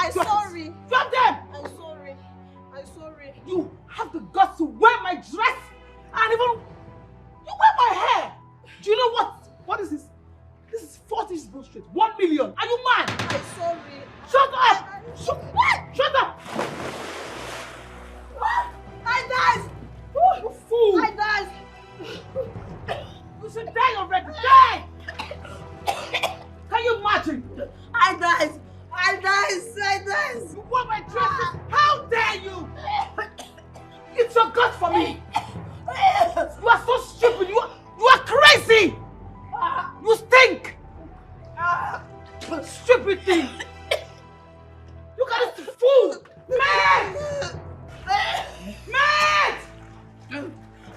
I'm sorry. Drop them! I'm sorry. I'm sorry. You have the guts to wear my dress and even you wear my hair. Do you know what? What is this? This is 40 bullshit. 1 million. Are you mad? I'm sorry. Shut up! Shut up! I died! You fool! I died! You should die already! Die! Can you imagine? I died! I died! You wore my dress! How dare you! It's your guts for me! You are so stupid! You are crazy! You stink! Stupid thing! Look at this fool! Man! Man!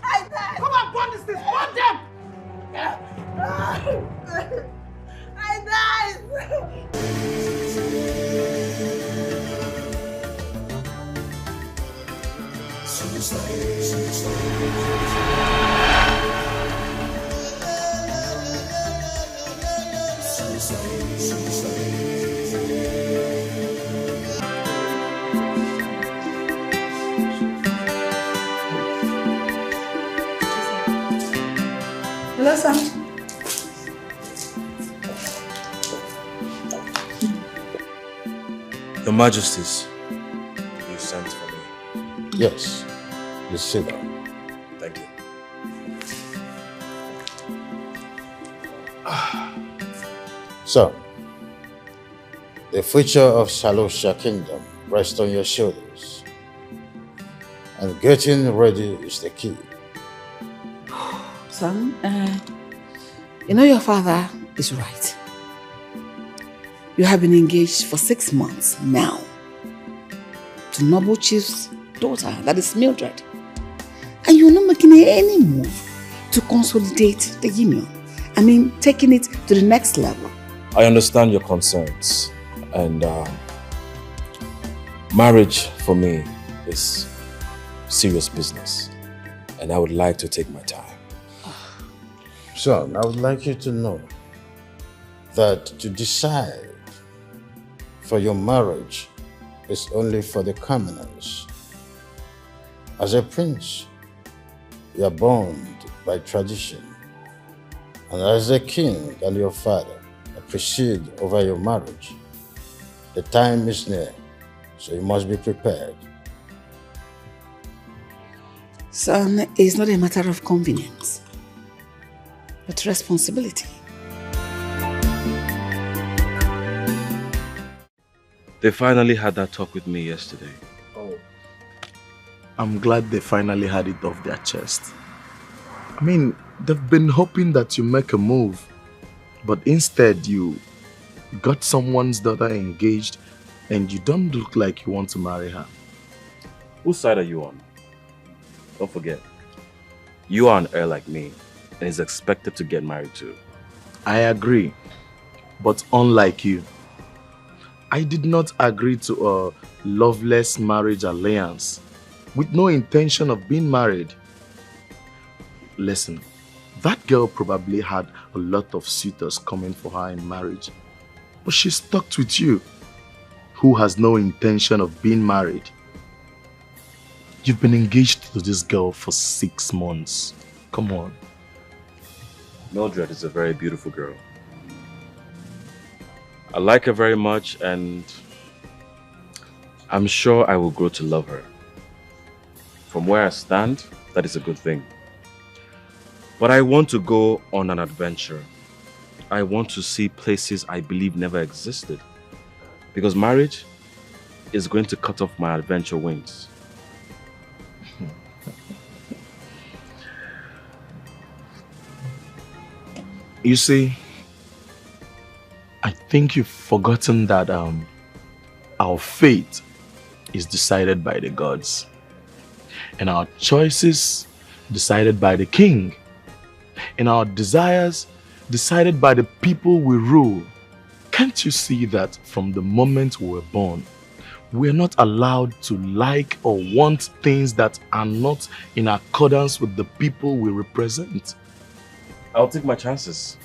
I died! Come on, burn this thing! Burn them! I died! Hello, Sam. Your Majesties, you sent for me. Yes. Please sit down. Thank you. So, the future of Saloa Kingdom rests on your shoulders. And getting ready is the key. Sam, you know your father is right. You have been engaged for 6 months now to Noble Chief's daughter, that is Mildred. And you're not making any move to consolidate the union. I mean, taking it to the next level. I understand your concerns, and marriage for me is serious business, and I would like to take my time. Son, I would like you to know that to decide for your marriage is only for the commoners. As a prince, you are bound by tradition. And as a king and your father, I preside over your marriage. The time is near, so you must be prepared. Son, it's not a matter of convenience, but responsibility. They finally had that talk with me yesterday. Oh, I'm glad they finally had it off their chest. I mean, they've been hoping that you make a move, but instead you got someone's daughter engaged and you don't look like you want to marry her. Whose side are you on? Don't forget, you are an heir like me and is expected to get married too. I agree, but unlike you, I did not agree to a loveless marriage alliance with no intention of being married. Listen, that girl probably had a lot of suitors coming for her in marriage, but she stuck with you, who has no intention of being married. You've been engaged to this girl for 6 months. Come on. Mildred is a very beautiful girl. I like her very much, and I'm sure I will grow to love her. From where I stand, that is a good thing. But I want to go on an adventure. I want to see places I believe never existed. Because marriage is going to cut off my adventure wings. You see, I think you've forgotten that our fate is decided by the gods, and our choices decided by the king, and our desires decided by the people we rule. Can't you see that from the moment we were born, we're not allowed to like or want things that are not in accordance with the people we represent? I'll take my chances.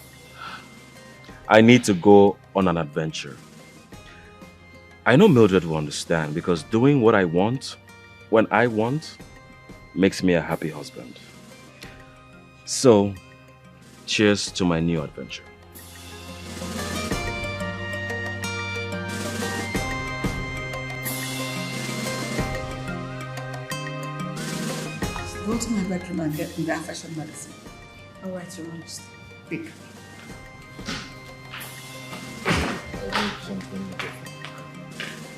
I need to go on an adventure. I know Mildred will understand because doing what I want, when I want, makes me a happy husband. So, cheers to my new adventure. Go to my bedroom and get me that fashion magazine. All right, Your Majesty. Quick.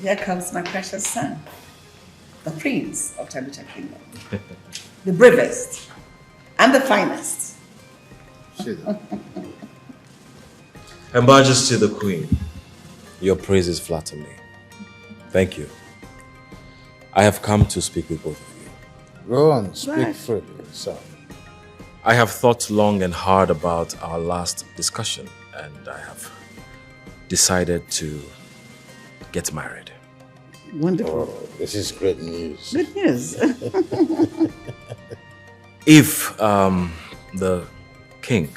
Here comes my precious son, the prince of Tabucha Kingdom. The bravest and the finest. Her Majesty the Queen, your praises flatter me. Thank you. I have come to speak with both of you. Go on, speak Right. freely, son. I have thought long and hard about our last discussion, and I have decided to get married. Wonderful. Oh, this is great news. Good news. If the king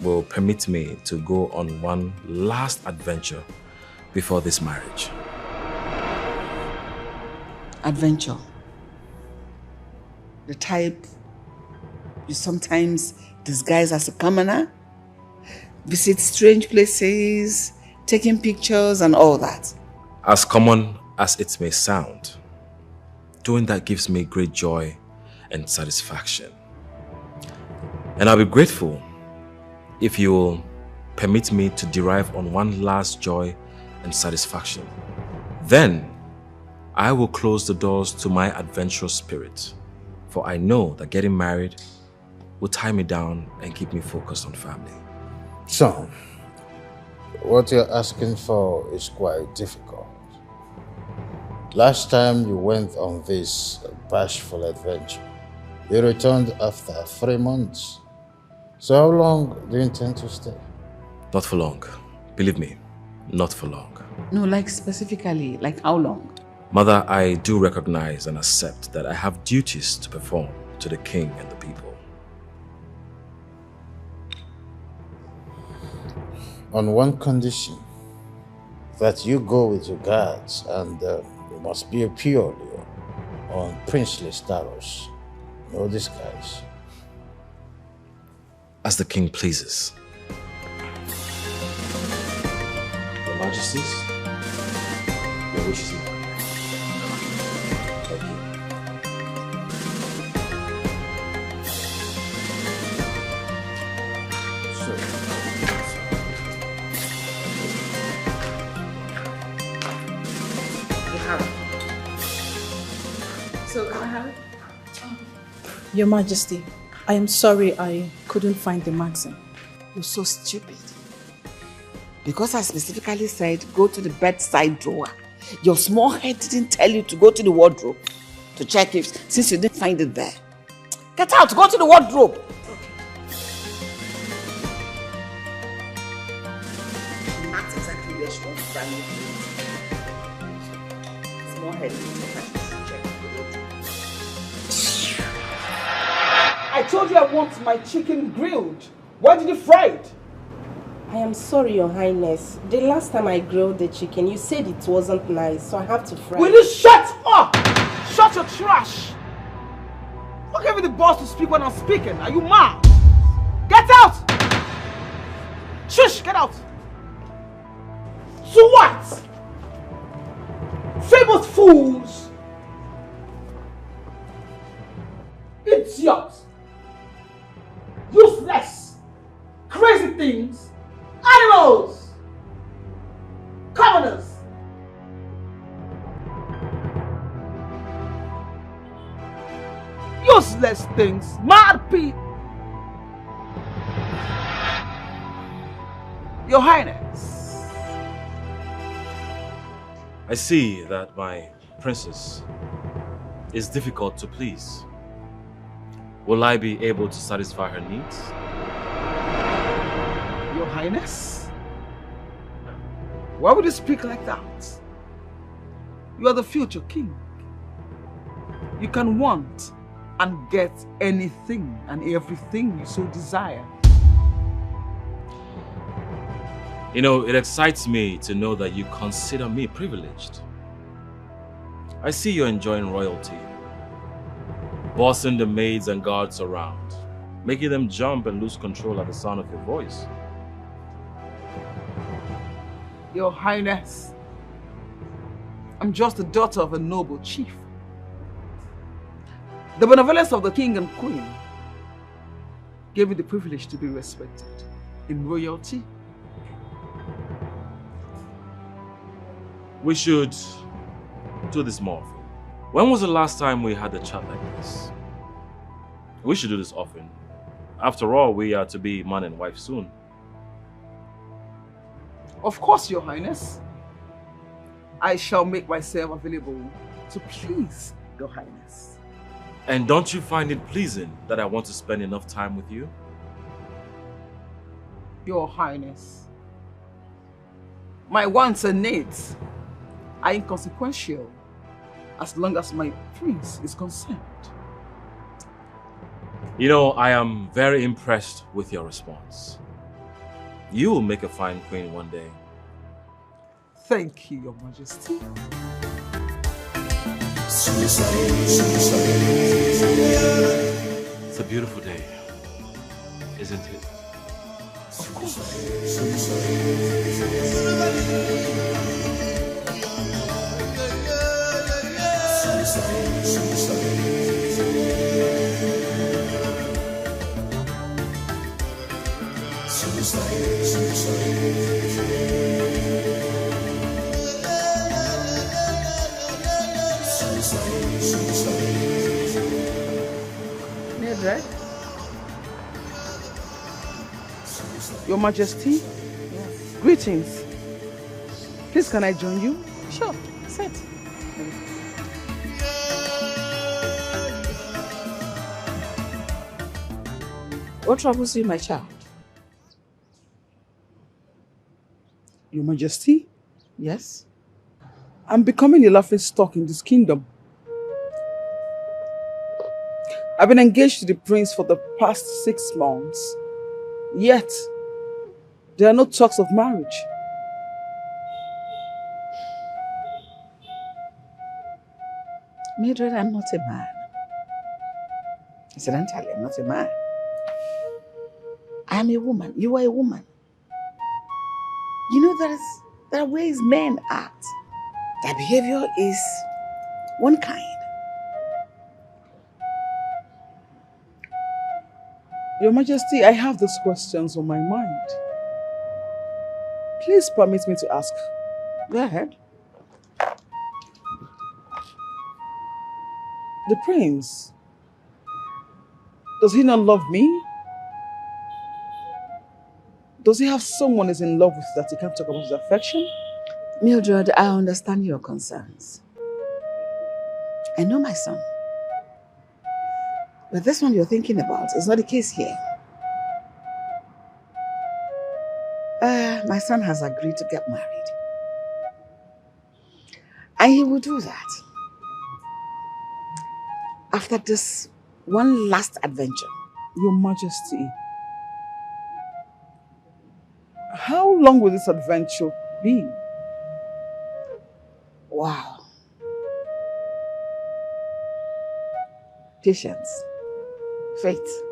will permit me to go on one last adventure before this marriage. Adventure. The type you sometimes disguise as a commoner, visit strange places, taking pictures and all that. As common as it may sound, doing that gives me great joy and satisfaction. And I'll be grateful if you will permit me to derive on one last joy and satisfaction. Then I will close the doors to my adventurous spirit, for I know that getting married will tie me down and keep me focused on family. Son, what you're asking for is quite difficult. Last time you went on this bashful adventure, you returned after 3 months. So how long do you intend to stay? Not for long. Believe me, not for long. No, like specifically, like how long? Mother, I do recognize and accept that I have duties to perform to the king and the people. On one condition, that you go with your guards and you must be purely on princely status. No disguise. As the king pleases. Your Majesties, your wishes. Thank you. So can I have it? Your Majesty, I am sorry I couldn't find the magazine. You're so stupid. Because I specifically said go to the bedside drawer. Your small head didn't tell you to go to the wardrobe to check if, since you didn't find it there. Get out, go to the wardrobe. Not exactly where she wants to find you. Small head didn't tell her to check the wardrobe. I told you I want my chicken grilled. Why did you fry it? I am sorry, Your Highness. The last time I grilled the chicken, you said it wasn't nice, so I have to fry Will it. you shut up? Shut your trash. Who gave me the boss to speak when I'm speaking? Are you mad? Get out! Shush, get out! So what? Famous fools! Idiots! Useless! Crazy things! Animals! Commoners! Useless things! Mad people! Your Highness! I see that my princess is difficult to please. Will I be able to satisfy her needs? Your Highness? Why would you speak like that? You are the future king. You can want and get anything and everything you so desire. You know, it excites me to know that you consider me privileged. I see you're enjoying royalty, bossing the maids and guards around, making them jump and lose control at the sound of your voice. Your Highness, I'm just the daughter of a noble chief. The benevolence of the king and queen gave me the privilege to be respected in royalty. We should do this more often. When was the last time we had a chat like this? We should do this often. After all, we are to be man and wife soon. Of course, Your Highness. I shall make myself available to please Your Highness. And don't you find it pleasing that I want to spend enough time with you? Your Highness, my wants and needs are inconsequential as long as my prince is concerned. You know, I am very impressed with your response. You will make a fine queen one day. Thank you, Your Majesty. It's a beautiful day, isn't it? Of course. Maid, Your Majesty, Yes. greetings. Please, can I join you? Sure, sit. What troubles you, my child? Your Majesty, Yes? I'm becoming a laughing stock in this kingdom. I've been engaged to the prince for the past 6 months, yet there are no talks of marriage. Mildred, I'm not a man. Incidentally, I'm not a man. I'm a woman. You are a woman. You know, there are ways men act. Their behavior is one kind. Your Majesty, I have these questions on my mind. Please permit me to ask. Go ahead. The prince, does he not love me? Does he have someone he's in love with that he can't talk about his affection? Mildred, I understand your concerns. I know my son. But this one you're thinking about is not the case here. My son has agreed to get married. And he will do that after this one last adventure. Your Majesty, how long will this adventure be? Wow. Patience, faith,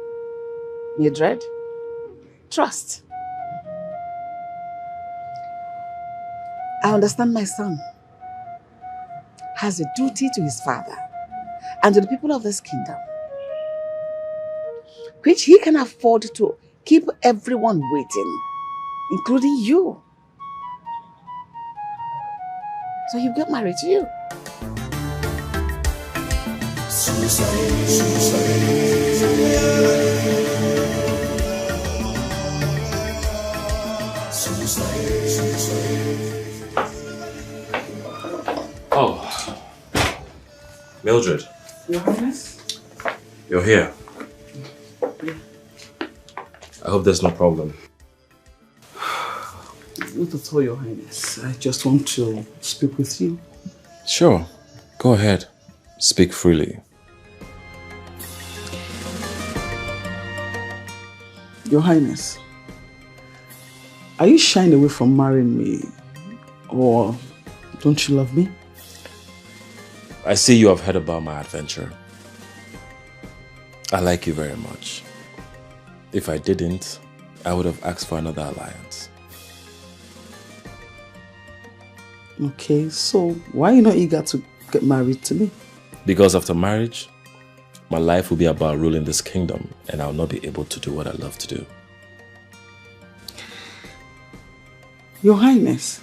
Mildred, trust. I understand my son has a duty to his father and to the people of this kingdom, which he can afford to keep everyone waiting, including you. So he'll get married to you. Oh, Mildred, Your Highness? you're here. I hope there's no problem. Not at all, Your Highness. I just want to speak with you. Sure, go ahead. Speak freely. Your Highness, Are you shying away from marrying me? Or don't you love me? I see you have heard about my adventure. I like you very much. If I didn't, I would have asked for another alliance. Okay, so why are you not eager to get married to me? Because after marriage, my life will be about ruling this kingdom and I'll not be able to do what I love to do. Your Highness,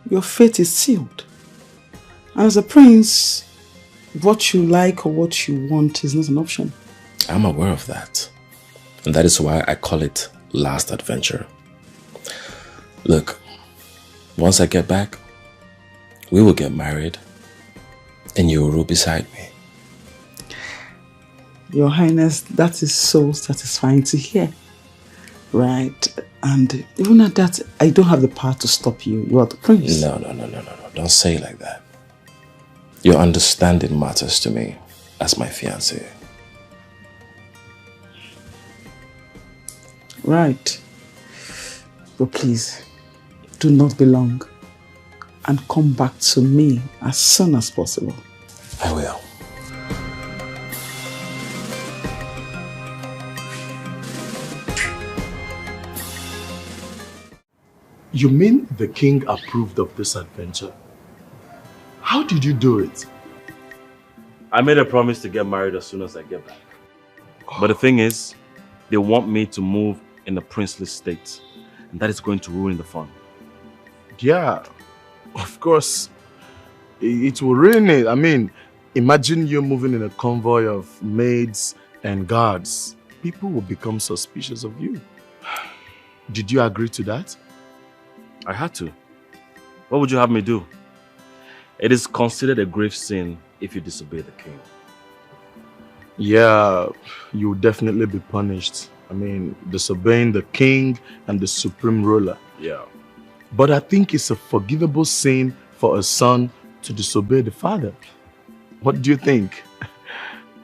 your fate is sealed. And as a prince, what you like or what you want is not an option. I'm aware of that. And that is why I call it last adventure. Look, once I get back, we will get married and you will rule beside me. Your Highness, that is so satisfying to hear. Right? And even at that, I don't have the power to stop you. You are the prince. No. Don't say it like that. Your understanding matters to me as my fiancé. Right. But please, do not be long. And come back to me as soon as possible. I will. You mean the king approved of this adventure? How did you do it? I made a promise to get married as soon as I get back. But the thing is, they want me to move in a princely state. And that is going to ruin the fun. Yeah, of course. It will ruin it. I mean, imagine you moving in a convoy of maids and guards. People will become suspicious of you. Did you agree to that? I had to. What would you have me do? It is considered a grave sin if you disobey the king. Yeah, you will definitely be punished. I mean, disobeying the king and the supreme ruler. Yeah. But I think it's a forgivable sin for a son to disobey the father. What do you think?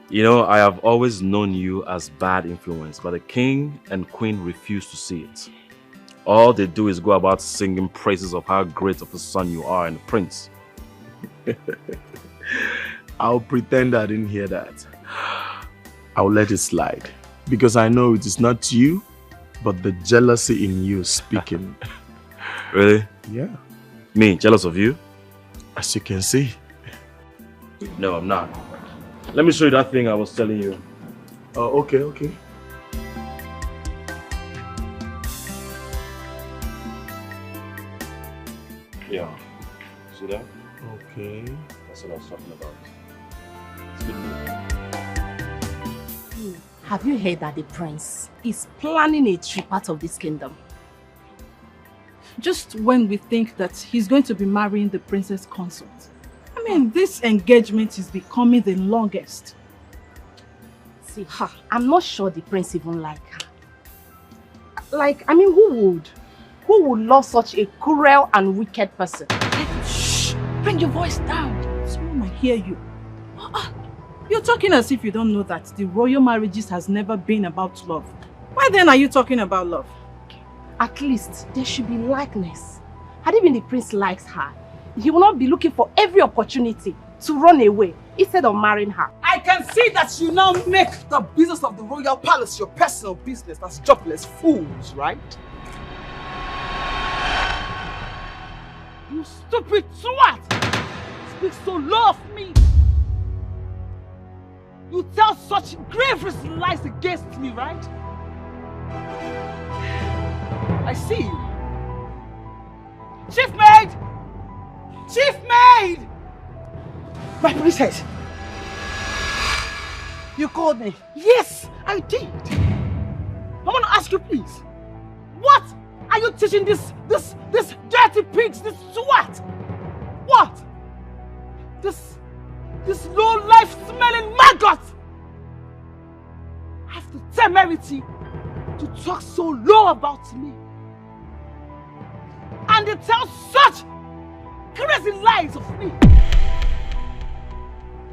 You know, I have always known you as bad influence, but the king and queen refuse to see it. All they do is go about singing praises of how great of a son you are and a prince. I'll pretend I didn't hear that. I'll let it slide. Because I know it is not you, but the jealousy in you speaking. Really? Yeah. Me, jealous of you? As you can see. No, I'm not. Let me show you that thing I was telling you. Oh, okay. Yeah. See that? Okay. That's what I was talking about. Have you heard that the prince is planning a trip out of this kingdom? Just when we think that he's going to be marrying the princess consort. I mean, this engagement is becoming the longest. See, I'm not sure the prince even like her. Like, I mean, who would love such a cruel and wicked person? Shh! Bring your voice down. Someone might hear you. You're talking as if you don't know that the royal marriages has never been about love. Why then are you talking about love? At least there should be likeness. Had even the prince likes her, he will not be looking for every opportunity to run away instead of marrying her. I can see that you now make the business of the royal palace your personal business. That's jobless fools, right? You stupid twat! Speak so low of me! You tell such grave lies against me, right? I see you. Chief maid! Chief maid! My princess! You called me? Yes, I did. I want to ask you, please. What are you teaching this dirty pigs, this twat? What? This low-life smelling maggot! I have the temerity to talk so low about me. And they tell such crazy lies of me.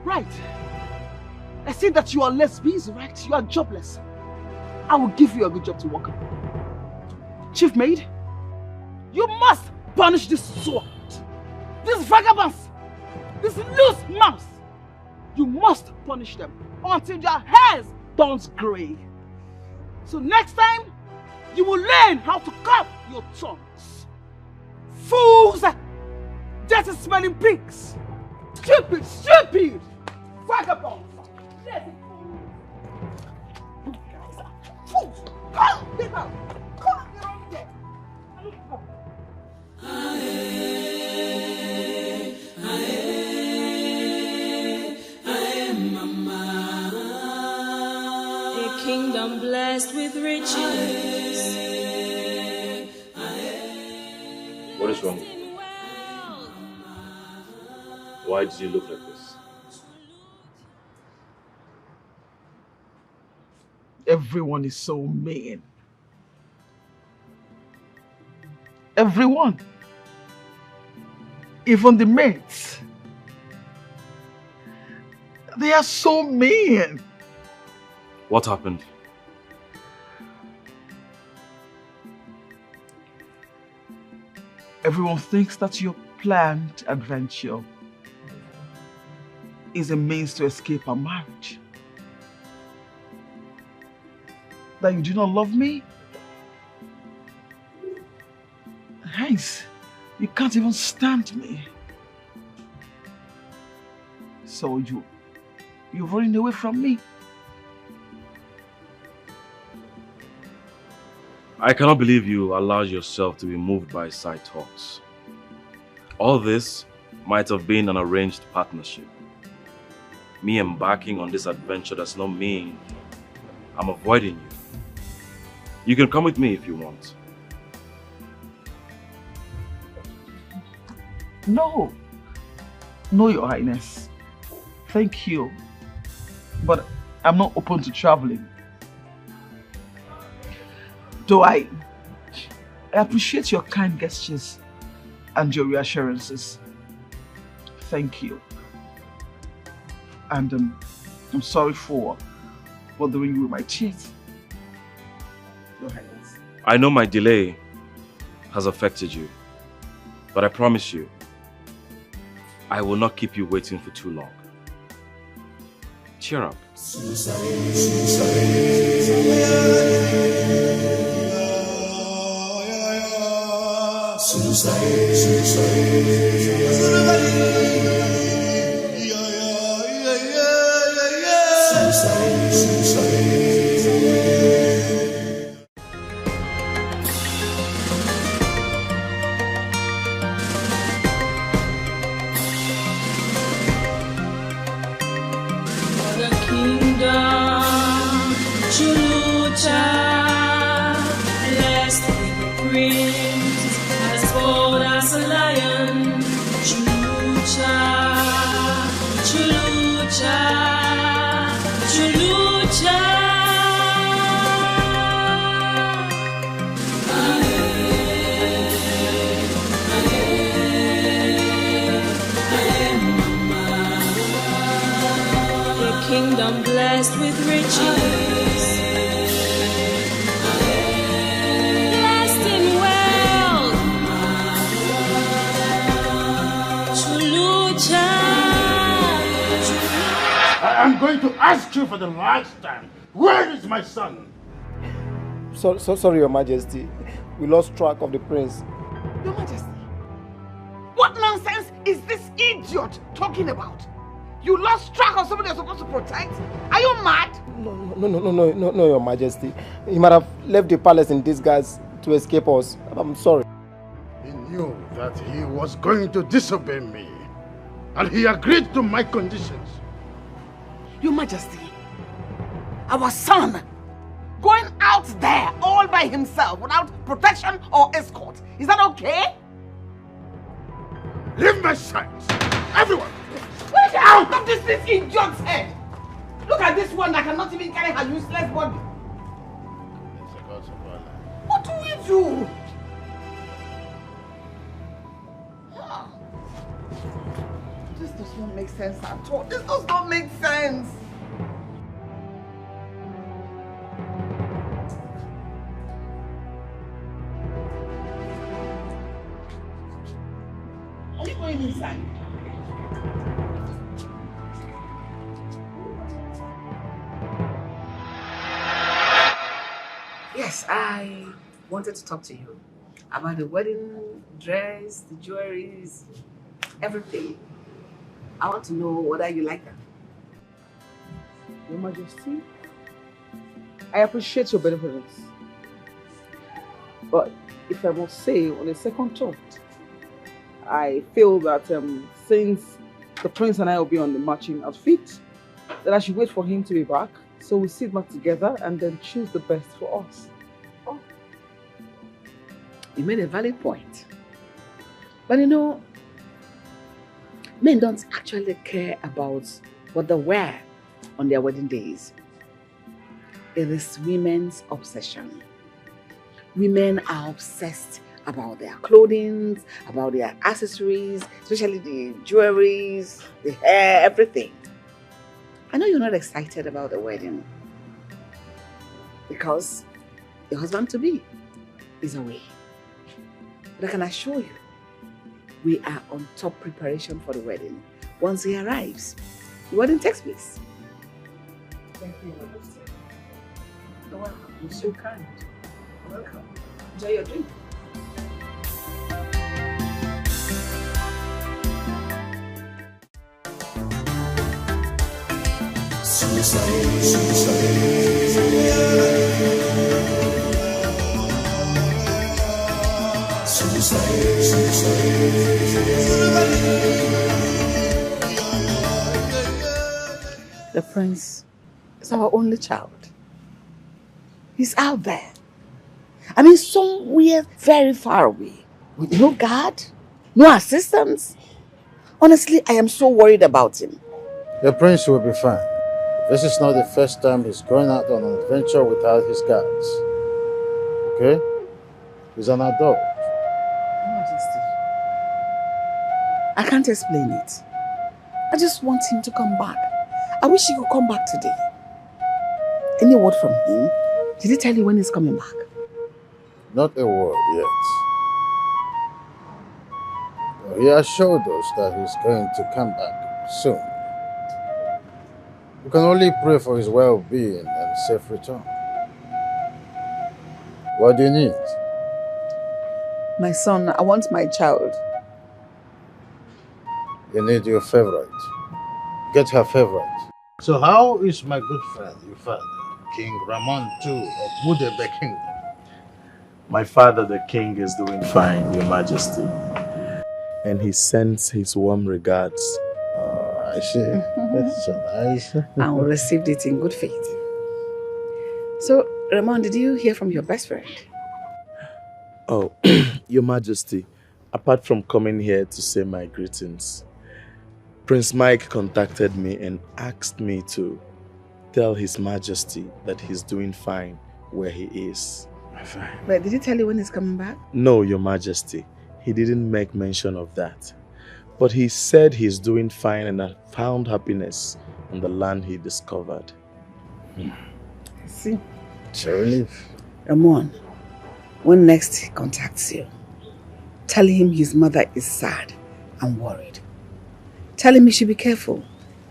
Right. I see that you are less busy, right? You are jobless. I will give you a good job to work on. Chief maid, You must punish this sword. These vagabonds, these loose mouths. You must punish them until their hairs turns grey. So next time, you will learn how to curb your tongues. Fools! Dirty smelling pigs! Stupid, stupid! Vagabonds! Dirty fools! You guys are fools! Come, get out! Come, get on there! A kingdom blessed with riches. What is wrong with you? Why did you look like this? Everyone is so mean. Everyone. Even the maids. They are so mean. What happened? Everyone thinks that your planned adventure is a means to escape our marriage. That you do not love me? Hence, you can't even stand me. So you're running away from me. I cannot believe you allowed yourself to be moved by side talks. All this might have been an arranged partnership. Me embarking on this adventure does not mean I'm avoiding you. You can come with me if you want. No. No, Your Highness. Thank you. But I'm not open to traveling. Though I appreciate your kind gestures and your reassurances. Thank you. And I'm sorry for bothering you with my tears. Your Highness. I know my delay has affected you, but I promise you, I will not keep you waiting for too long. Cheer up. Kingdom blessed with riches, blessed in wealth. Chulucha. I am going to ask you for the last time. Where is my son? Sorry, Your Majesty. We lost track of the prince. Your Majesty, what nonsense is this idiot talking about? You lost track of somebody you're supposed to protect? Are you mad? No, Your Majesty. He might have left the palace in disguise to escape us. I'm sorry. He knew that he was going to disobey me, and he agreed to my conditions. Your Majesty, our son going out there all by himself without protection or escort. Is that okay? Leave my sight! Everyone! Get out of this idiot's head! Look at this one that cannot even carry her useless body. What do we do? This does not make sense at all. This does not make sense. Yes, I wanted to talk to you about the wedding dress, the jewelries, everything. I want to know whether you like them. Your Majesty, I appreciate your benevolence. But if I must say, on a second thought, I feel that since the prince and I will be on the matching outfit, then I should wait for him to be back. So we sit back together and then choose the best for us. Oh. You made a valid point. But you know, men don't actually care about what they wear on their wedding days. It is women's obsession. Women are obsessed about their clothing, about their accessories, especially the jewelries, the hair, everything. I know you're not excited about the wedding because your husband-to-be is away. But I can assure you, we are on top preparation for the wedding. Once he arrives, the wedding takes place. Thank you, Your Majesty. You're welcome. You're so kind. You're welcome. Enjoy your drink. The prince is our only child. He's out there. I mean, somewhere very far away. With no guard, no assistance. Honestly, I am so worried about him. The prince will be fine. This is not the first time he's going out on an adventure without his guards. Okay? He's an adult. Your Majesty, I can't explain it. I just want him to come back. I wish he could come back today. Any word from him? Did he tell you when he's coming back? Not a word yet. He assured us that he's going to come back soon. We can only pray for his well-being and safe return. What do you need? My son, I want my child. You need your favorite. Get her favorite. So how is my good friend, your father, King Ramon II of Mudebe Kingdom? My father, the king, is doing fine, Your Majesty. And he sends his warm regards. Oh, I see. That's so nice. And we received it in good faith. So, Ramon, did you hear from your best friend? Oh, Your Majesty, apart from coming here to say my greetings, Prince Mike contacted me and asked me to tell His Majesty that he's doing fine where he is. Fine. But did he tell you when he's coming back? No, Your Majesty. He didn't make mention of that. But he said he's doing fine and had found happiness on the land he discovered. See? It's a relief. Ramon, when next he contacts you, tell him his mother is sad and worried. Tell him he should be careful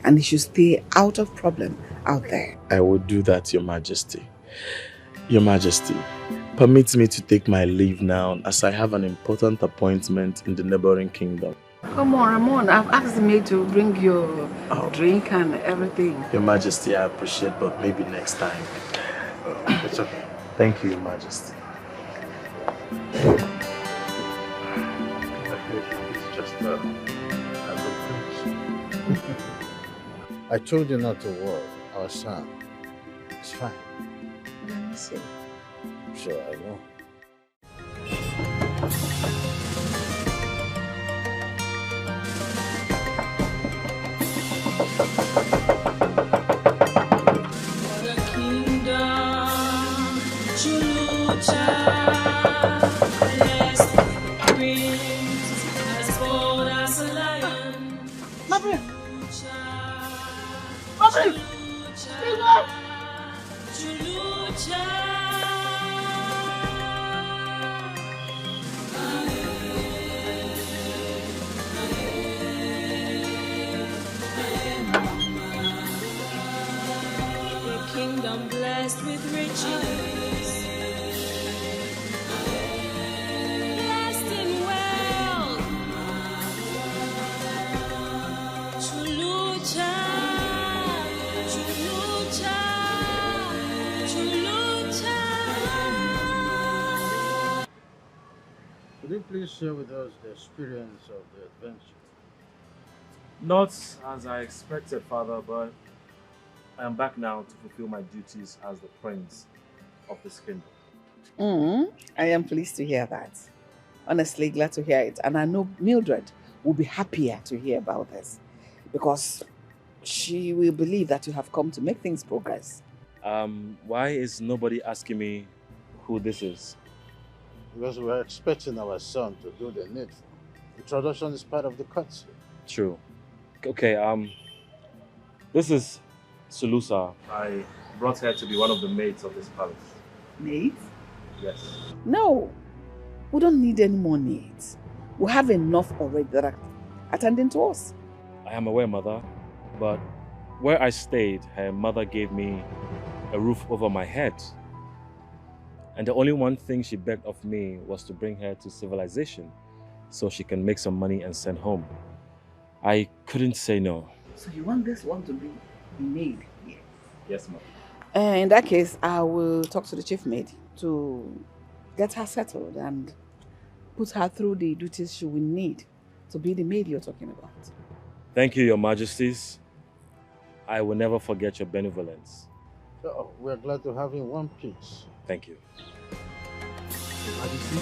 and he should stay out of problem out there. I will do that, Your Majesty. Your Majesty, permit me to take my leave now as I have an important appointment in the neighboring kingdom. Come on, Ramon. I've asked the maid to bring your drink and everything. Your Majesty, I appreciate, but maybe next time. It's okay. Thank you, Your Majesty. It's just I told you not to worry. Our son is fine. Let me see. Sure, I know. For the kingdom, Chulucha, blessed with the prince, as bold as a lion. A kingdom blessed with riches, please share with us the experience of the adventure? Not as I expected, Father, but I am back now to fulfill my duties as the prince of this kingdom. I am pleased to hear that. Honestly, glad to hear it. And I know Mildred will be happier to hear about this because she will believe that you have come to make things progress. Why is nobody asking me who this is? Because we're expecting our son to do the needful. The tradition is part of the culture. True. Okay, this is Saloa. I brought her to be one of the maids of this palace. Maids? Yes. No, we don't need any more maids. We have enough already that are attending to us. I am aware, Mother, but where I stayed, her mother gave me a roof over my head. And the only one thing she begged of me was to bring her to civilization so she can make some money and send home. I couldn't say no. So you want this one to be maid here? Yes, Mom. In that case, I will talk to the chief maid to get her settled and put her through the duties she will need to be the maid you're talking about. Thank you, Your Majesties. I will never forget your benevolence. Oh, we're glad to have you in one piece. Thank you. Your Majesty?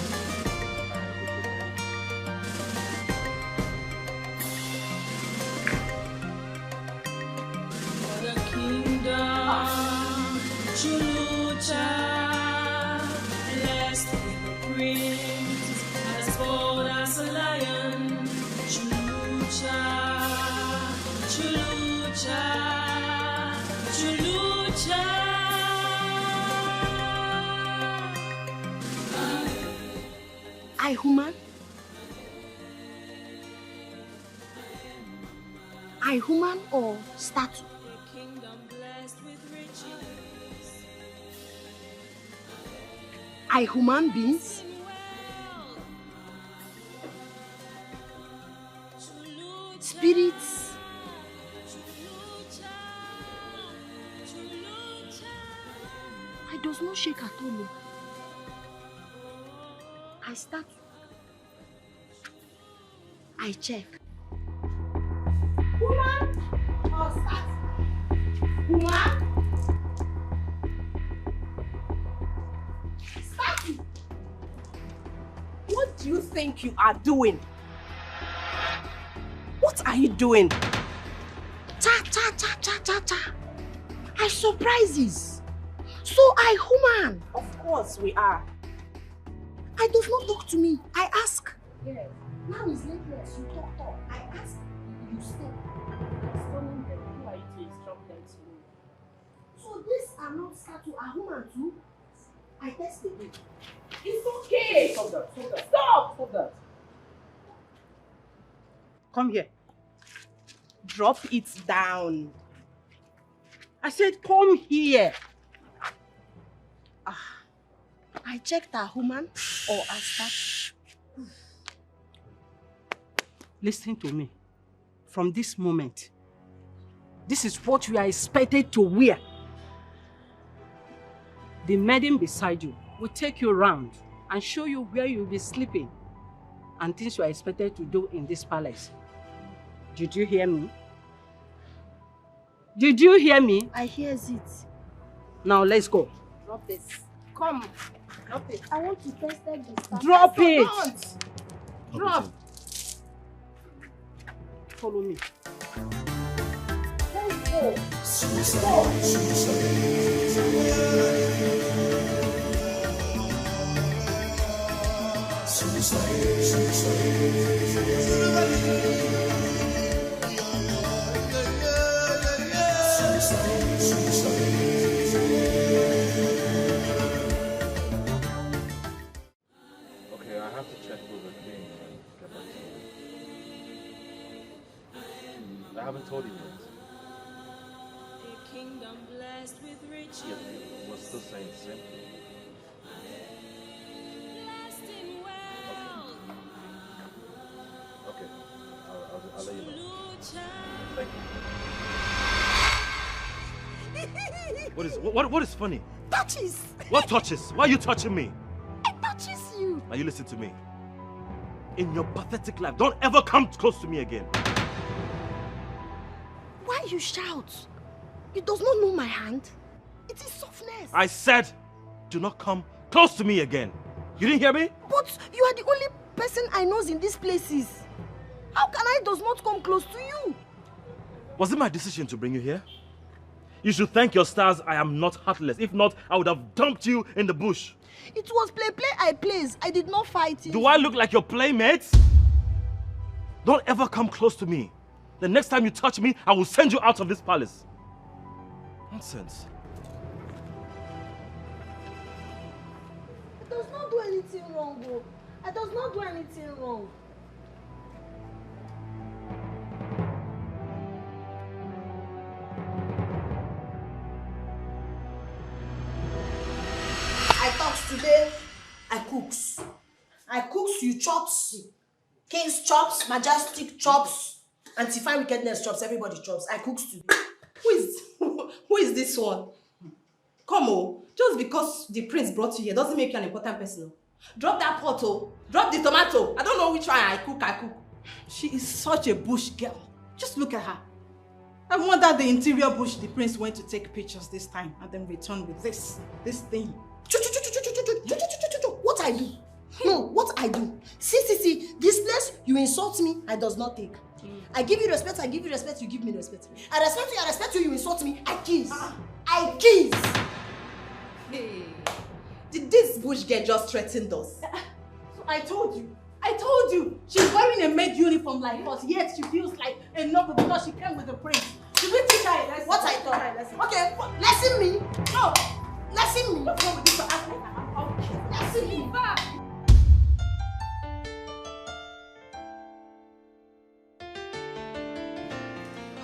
Blessed with the prince, as bold as a lion. Chulucha, Chulucha, Chulucha. I human? I human or statue? I human beings? Spirits? I does not shake at all. I start. I check. Woman or statue? Woman? What do you think you are doing? What are you doing? Cha cha cha cha cha cha. I surprises. So I human. Of course we are. I does not talk to me. I ask. Yes. Now is needless. You talk. I ask. You stay. Explaining them. Who are you to instruct them to me? So these are not statue. Are human too? I test again. It's okay. Stop that. Stop that. Stop that. Come here. Drop it down. I said come here. I checked a human or a statue. Listen to me. From this moment, this is what you are expected to wear. The maiden beside you will take you around and show you where you'll be sleeping and things you are expected to do in this palace. Did you hear me? Did you hear me? I hear it. Now let's go. Drop this. Come. Drop it. I want to test this. Drop it. Don't. Drop. Follow me. Let's go. Okay, I have to check with the king and get back to you. I haven't told you yet. A kingdom blessed with riches. Yeah, we're still saying the same thing. Blessed in wealth. Okay, I'll let you know. Thank you. What is funny? Touches. What touches? Why are you touching me? It touches you. Now you listen to me. in your pathetic life. Don't ever come close to me again. Why you shout? You does not know my hand. It is softness. I said, do not come close to me again. You didn't hear me? But you are the only person I knows in these places. How can I does not come close to you? Was it my decision to bring you here? You should thank your stars I am not heartless. If not, I would have dumped you in the bush. It was play I plays. I did not fight it. Do I look like your playmate? Don't ever come close to me. The next time you touch me, I will send you out of this palace. Nonsense. I does not do anything wrong, bro. I does not do anything wrong. I talks today, I cooks. I cooks, you chops. King's chops, majestic chops, anti-fine wickedness chops, everybody chops. I cooks today. Who is this one? Come on, just because the prince brought you here doesn't make you an important person. Drop that pot, oh. Drop the tomato. I don't know which one I cook. She is such a bush girl. Just look at her. I wonder the interior bush the prince went to take pictures this time and then return with this thing. What I do? No, what I do? See, this place, you insult me, I does not take. I give you respect, you give me respect. I respect you, you insult me, I kiss. I kiss. Hey, did this bush girl just threaten us? So I told you. She's wearing a maid uniform like us, yet she feels like a noble because she came with the prince. Should we teach her a lesson? What I thought? Okay, lesson me. No, lesson me. What's wrong with this? Lesson me.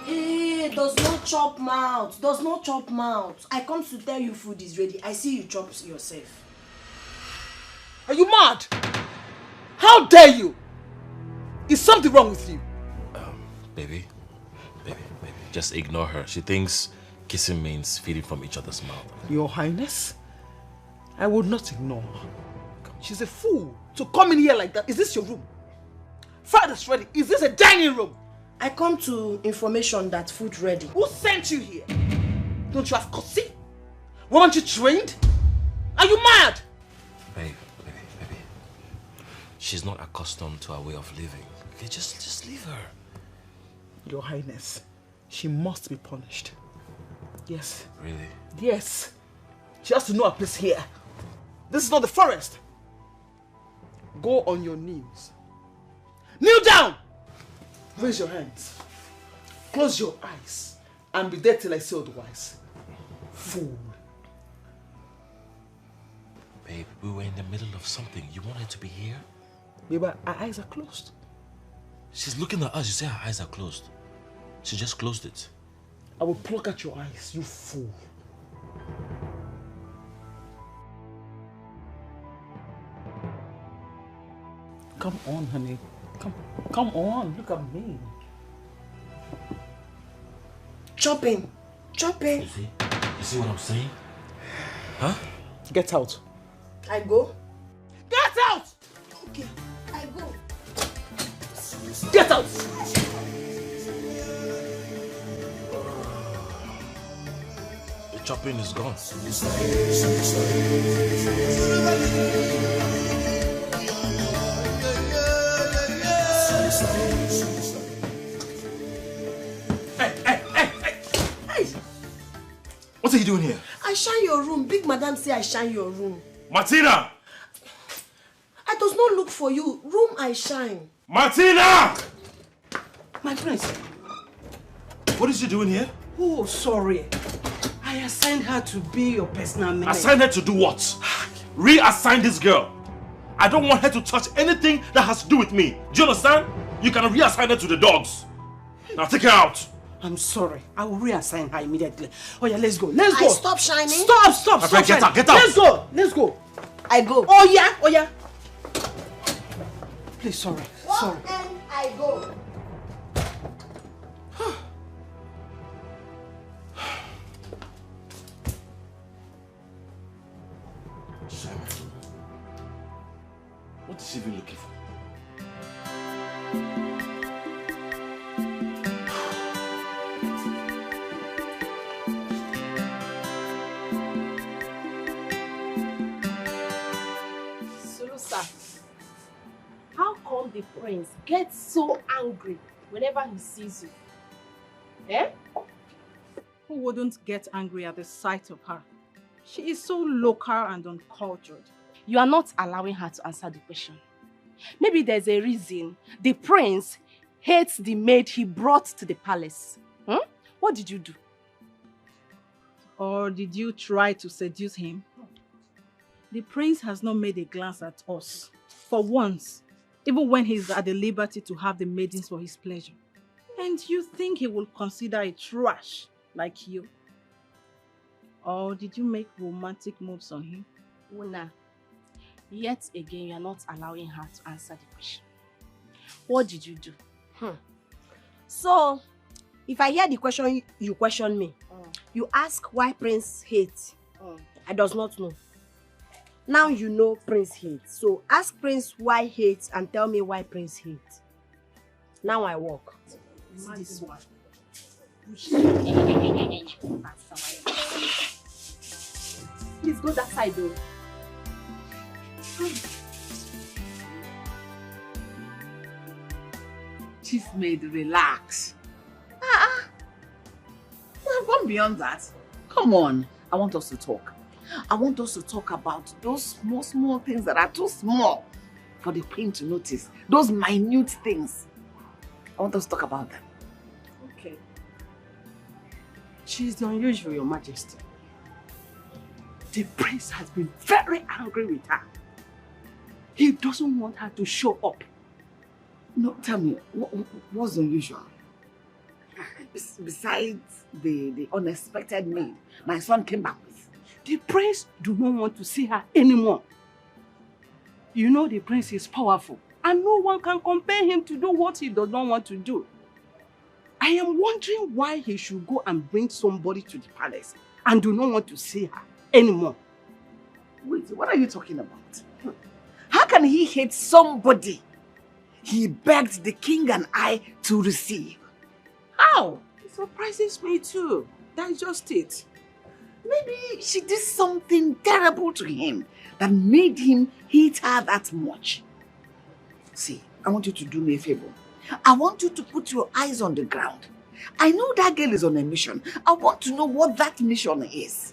Hey, does not chop mouth. I come to tell you food is ready. I see you chop yourself. Are you mad? How dare you? Is something wrong with you? Baby, just ignore her. She thinks kissing means feeding from each other's mouth. Your Highness, I would not ignore her. She's a fool to come in here like that. Is this your room? Father's ready. Is this a dining room? I come to information that food ready. Who sent you here? Don't you have courtesy? Weren't you trained? Are you mad? Baby. She's not accustomed to our way of living. Okay, just leave her. Your Highness, she must be punished. Yes. Really? Yes. She has to know her place here. This is not the forest. Go on your knees. Kneel down! Raise your hands. Close your eyes. And be there till I say otherwise. Fool. Babe, we were in the middle of something. You wanted to be here? Babe, her eyes are closed. She's looking at us. You say her eyes are closed. She just closed it. I will pluck at your eyes, you fool. Come on, honey. Come on, look at me. Chopping. You see what I'm saying? Huh? Get out. I go. Get out! Okay, I go. Get out! The chopping is gone. Hey! What are you doing here? I shine your room. Big madam say I shine your room. Martina! I does not look for you. Room I shine. Martina! My prince. What is she doing here? Oh, sorry. I assigned her to be your personal maid. Assigned her to do what? Reassign this girl. I don't want her to touch anything that has to do with me. Do you understand? You can reassign her to the dogs. Now take her out. I'm sorry. I will reassign her immediately. Oh yeah, let's go. Let's go. I stop shining. Stop Get shining. out. Let's go. I go. Oh yeah. Please, sorry. One end, I go. What is she even looking for? Sulusa, how come the prince gets so angry whenever he sees you? Eh? Who wouldn't get angry at the sight of her? She is so local and uncultured. You are not allowing her to answer the question. Maybe there's a reason the prince hates the maid he brought to the palace. What did you do? Or did you try to seduce him? The prince has not made a glance at us. For once, even when he's at the liberty to have the maidens for his pleasure. And you think he will consider a trash like you? Or did you make romantic moves on him? Una, yet again you are not allowing her to answer the question. What did you do? So, if I hear the question you question me, you ask why prince hates. I does not know. Now you know prince hates. So ask prince why hates and tell me why prince hates. Now I walk. See this one. Please go that side though. Chief maid, relax. We have gone beyond that. Come on. I want us to talk. I want us to talk about those small things that are too small for the queen to notice. Those minute things. I want us to talk about them. Okay. She's unusual, Your Majesty. The prince has been very angry with her. He doesn't want her to show up. No, tell me, what's unusual? Besides the unexpected maid my son came back with. The prince do not want to see her anymore. You know the prince is powerful and no one can compel him to do what he does not want to do. I am wondering why he should go and bring somebody to the palace and do not want to see her anymore. Wait, what are you talking about? How can he hate somebody he begged the king and I to receive? How? It surprises me too. That's just it. Maybe she did something terrible to him that made him hate her that much. See, I want you to do me a favor. I want you to put your eyes on the ground. I know that girl is on a mission. I want to know what that mission is.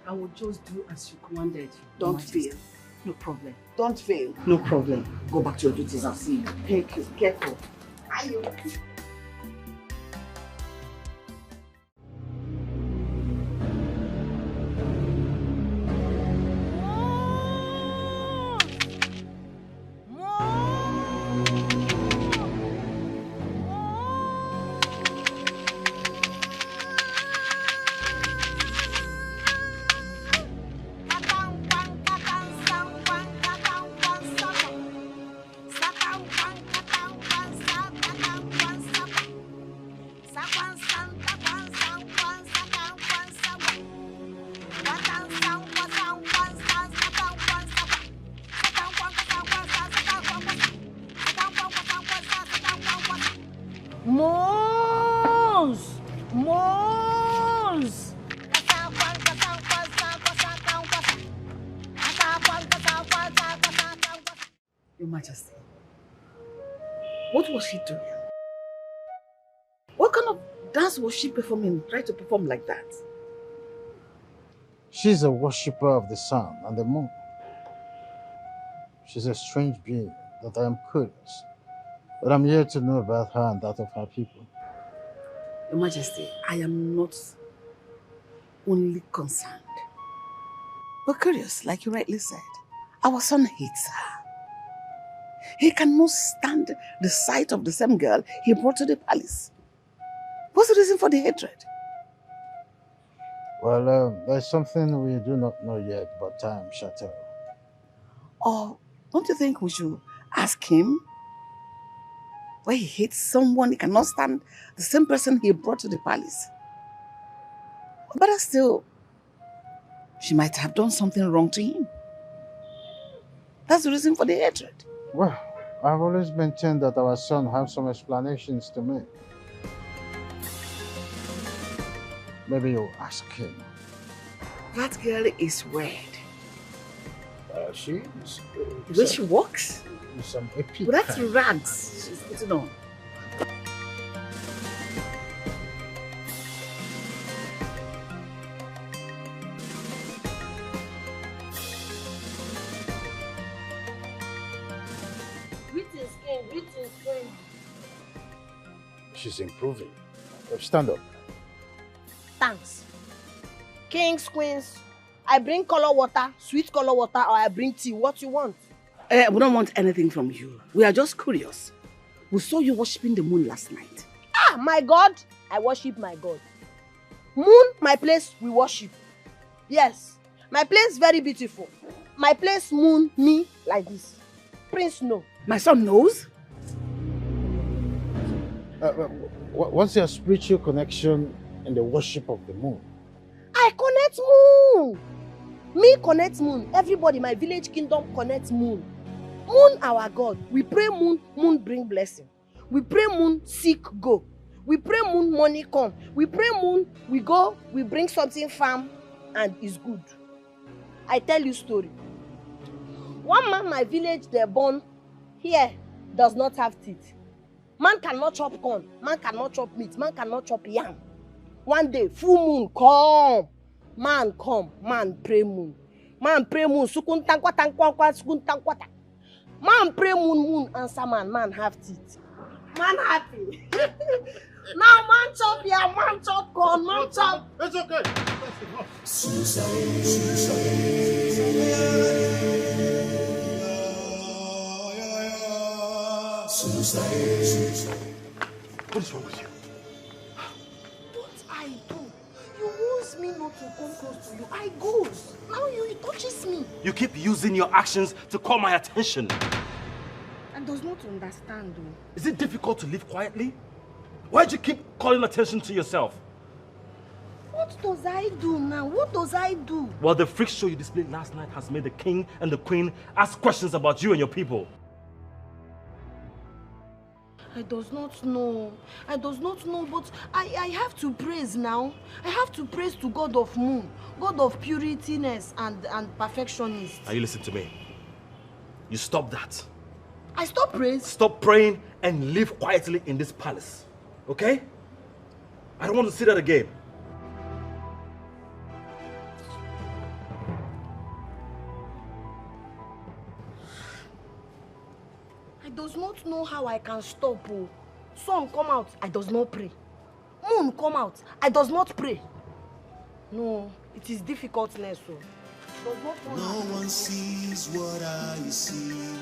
I will just do as you commanded. Don't fail. No problem. Don't fail. No problem. Go back to your duties. I'll see you. Thank you. Careful. Your Majesty, what was she doing? What kind of dance was she performing, trying to perform like that? She's a worshipper of the sun and the moon. She's a strange being that I am curious, but I'm here to know about her and that of her people. Your Majesty, I am not only concerned, but curious, like you rightly said. Our son hates her. He cannot stand the sight of the same girl he brought to the palace. What's the reason for the hatred? Well, there's something we do not know yet, but time shall tell. Or don't you think we should ask him why he hates someone he cannot stand the same person he brought to the palace? But still, she might have done something wrong to him. That's the reason for the hatred. Well, I've always maintained that our son has some explanations to make. Maybe you ask him. That girl is weird. She is. The way she walks. Some epic. But that's rags she's putting on. Greetings, King. Greetings, friend. She's improving. Stand up. Thanks. Kings, queens, I bring color water, sweet color water, or I bring tea. What you want? We don't want anything from you. We are just curious. We saw you worshipping the moon last night. Ah, my God. I worship my God. Moon, my place, we worship. Yes, my place very beautiful. My place, moon, me, like this. Prince, no. My son knows. What's your spiritual connection in the worship of the moon? I connect moon. Me connect moon. Everybody, my village kingdom connect moon. Moon, our God. We pray moon, moon bring blessing. We pray moon, sick go. We pray moon, money come. We pray moon, we go, we bring something farm, and it's good. I tell you story. One man, my village, they born here, does not have teeth. Man cannot chop corn. Man cannot chop meat. Man cannot chop yam. One day, full moon come. Man come. Man pray moon. Man pray moon. Sukun tankwa tankwa sukun tankwa. Man pray moon. Moon answer man. Man have teeth. Man happy. Now man chop yam. Man chop corn. Man chop. It's okay. What is wrong with you? What I do? You want me not to come close to you. I goes. Now you touches me. You keep using your actions to call my attention. I does not understand though. Is it difficult to live quietly? Why do you keep calling attention to yourself? What does I do now? What does I do? Well, the freak show you displayed last night has made the king and the queen ask questions about you and your people. I does not know. I does not know, but I have to praise now. I have to praise to God of moon, God of purityness and perfectionist. Now you listen to me. You stop that. I stop praise? Stop praying and live quietly in this palace. Okay? I don't want to see that again. I does not know how I can stop. Oh. Sun come out, I does not pray. Moon come out, I does not pray. No, it is difficultness. Oh. Does not no one sees what I see.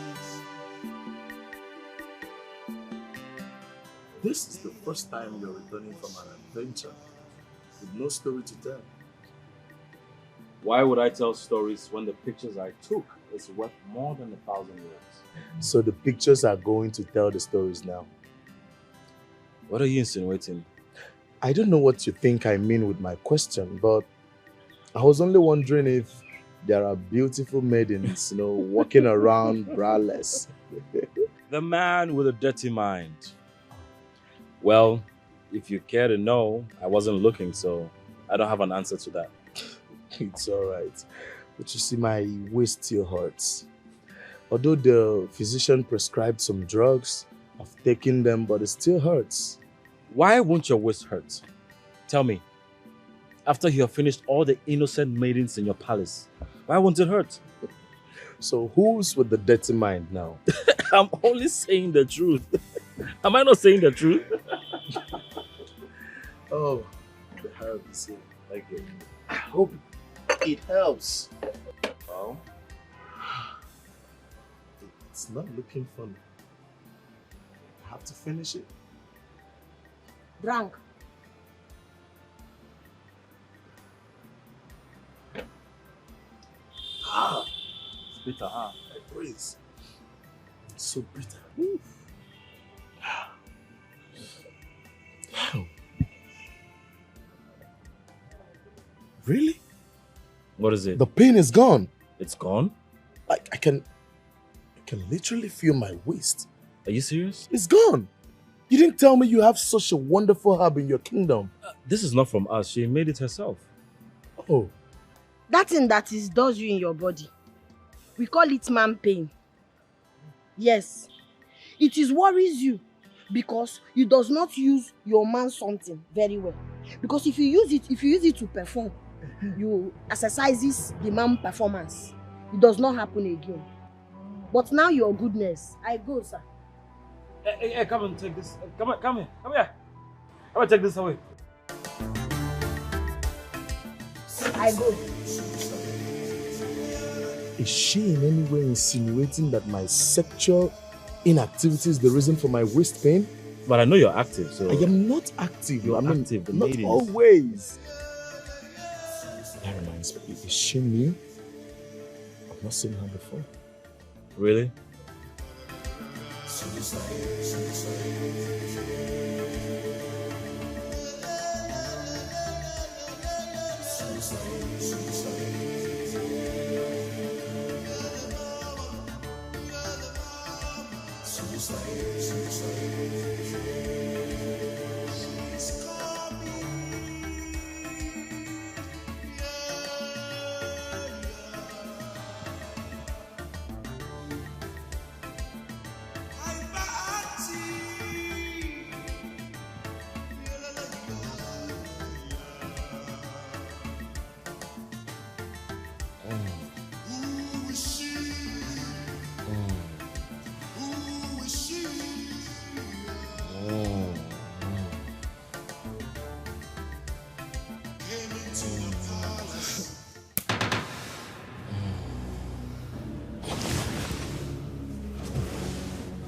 This is the first time you're returning from an adventure with no story to tell. Why would I tell stories when the pictures I took is worth more than 1,000 words? So the pictures are going to tell the stories now. What are you insinuating? I don't know what you think I mean with my question, but I was only wondering if there are beautiful maidens, walking around braless. The man with a dirty mind. Well, if you care to know, I wasn't looking, so I don't have an answer to that. It's all right. But you see, my waist still hurts. Although the physician prescribed some drugs, I've taken them, but it still hurts. Why won't your waist hurt? Tell me. After you have finished all the innocent maidens in your palace, why won't it hurt? So who's with the dirty mind now? I'm only saying the truth. Am I not saying the truth? Oh, the herb is here. Thank you. I hope it helps. Well, it's not looking funny. I have to finish it. Drunk. Ah, it's bitter, huh? It is. It's so bitter. Oof. Really? What is it? The pain is gone. It's gone? I can can literally feel my waist. Are you serious? It's gone. You didn't tell me you have such a wonderful herb in your kingdom. This is not from us. She made it herself. Oh. That thing that does you in your body, we call it man pain. Yes, it is worries you because you does not use your man something very well. Because if you use it to perform, you exercises the man performance. It does not happen again. But now your goodness, I go, sir. Hey, come and take this. Come here. Come here. Come and take this away. I go. Is she in any way insinuating that my sexual inactivity is the reason for my waist pain? But I know you're active, so... I am not active. You're active, the not maid is. Always. That reminds me, is she new? I've not seen her before. Really?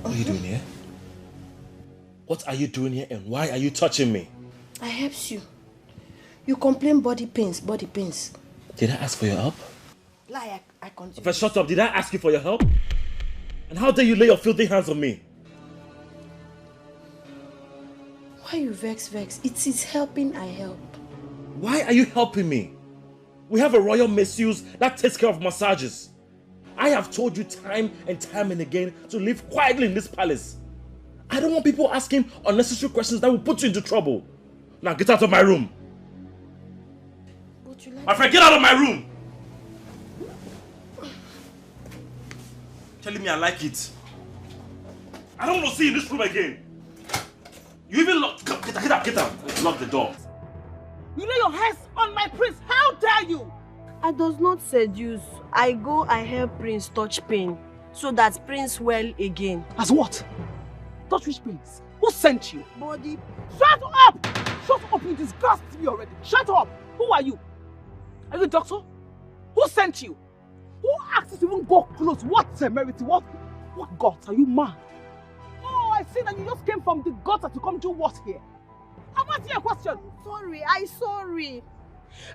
What are you doing here? What are you doing here and why are you touching me? I helps you. You complain body pains. Did I ask for your help? Lie, I continue. If I shut up, did I ask you for your help? And how dare you lay your filthy hands on me? Why you vex? It is helping, I help. Why are you helping me? We have a royal masseuse that takes care of massages. I have told you time and time and again to live quietly in this palace. I don't want people asking unnecessary questions that will put you into trouble. Now get out of my room. My friend, get out of my room! Telling me I like it. I don't want to see you in this room again. You even lock. Get out. Lock the door. You lay your hands on my prince. How dare you? I does not seduce. I help Prince touch pain so that Prince well again. As what? Touch which prince? Who sent you? Body. Shut up! Shut up, you disgust me already. Shut up! Who are you? Are you a doctor? Who sent you? Who asked you to even go close? What temerity? What guts? Are you mad? Oh, I see that you just came from the gutter to come do what here? I'm asking you a question.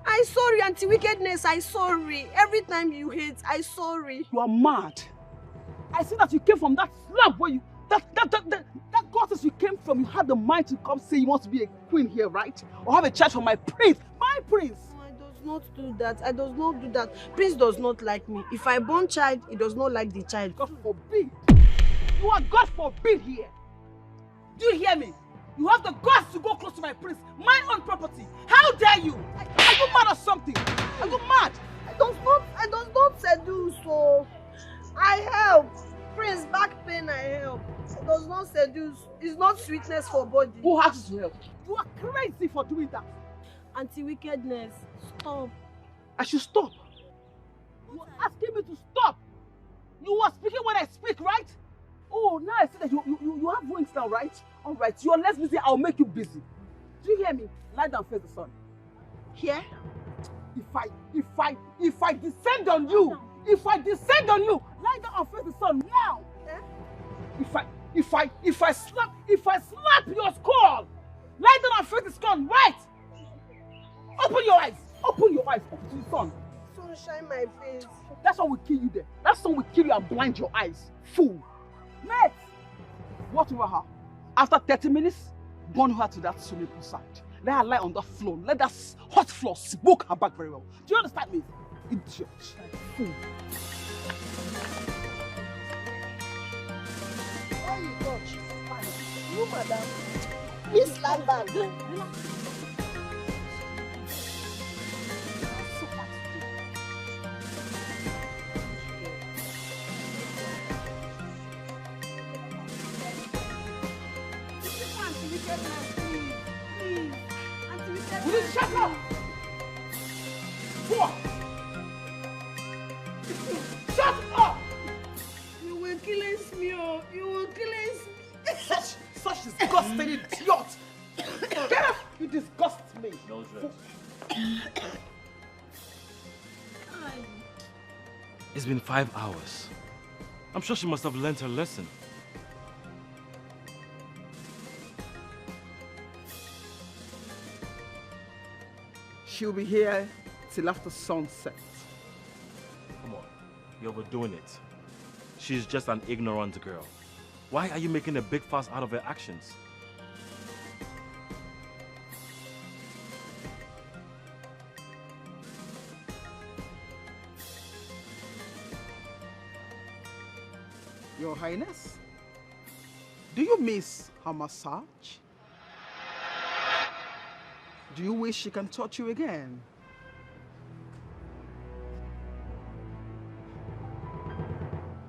I'm sorry, Auntie Wickedness, I'm sorry. Every time you hate, I'm sorry. You are mad. I see that you came from that slump where you... That goddess you came from, you had the mind to come say you want to be a queen here, right? Or have a child for my prince. My prince! No, I does not do that. Prince does not like me. If I born child, he does not like the child. God forbid. You are God forbid here. Do you hear me? You have the guts to go close to my prince, my own property. How dare you? Are you mad or something? Are you mad? I does not seduce, so I help. Prince back pain, I help. It does not seduce. It's not sweetness for body. Who has to help? You are crazy for doing that. Auntie Wickedness, stop. I should stop. You are asking me to stop. You are speaking when I speak, right? Oh, now I see that you have wings now, right? All right, you are less busy, I'll make you busy. Do you hear me? Lie down, face the sun. Here? If I descend on you, lie down and face the sun now. Eh? If I slap your skull, lie down and face the sun, right? Open your eyes to the sun. Sun shine my face. That's what will kill you there. That sun will kill you and blind your eyes. Fool. Mate, watch over her. After 30 minutes, burn her to that swimming pool side. Let her lie on that floor. Let that hot floor smoke her back very well. Do you understand me? Idiot. Fool. you touch? You, madam. Miss Landbag. Will you shut up? What? Shut up! You were killing me, oh. You were killing me. Such disgusting idiot! Get up! You disgust me. Mildred. It's been 5 hours. I'm sure she must have learned her lesson. She'll be here till after sunset. Come on, you're overdoing it. She's just an ignorant girl. Why are you making a big fuss out of her actions? Your Highness, do you miss her massage? Do you wish she can touch you again?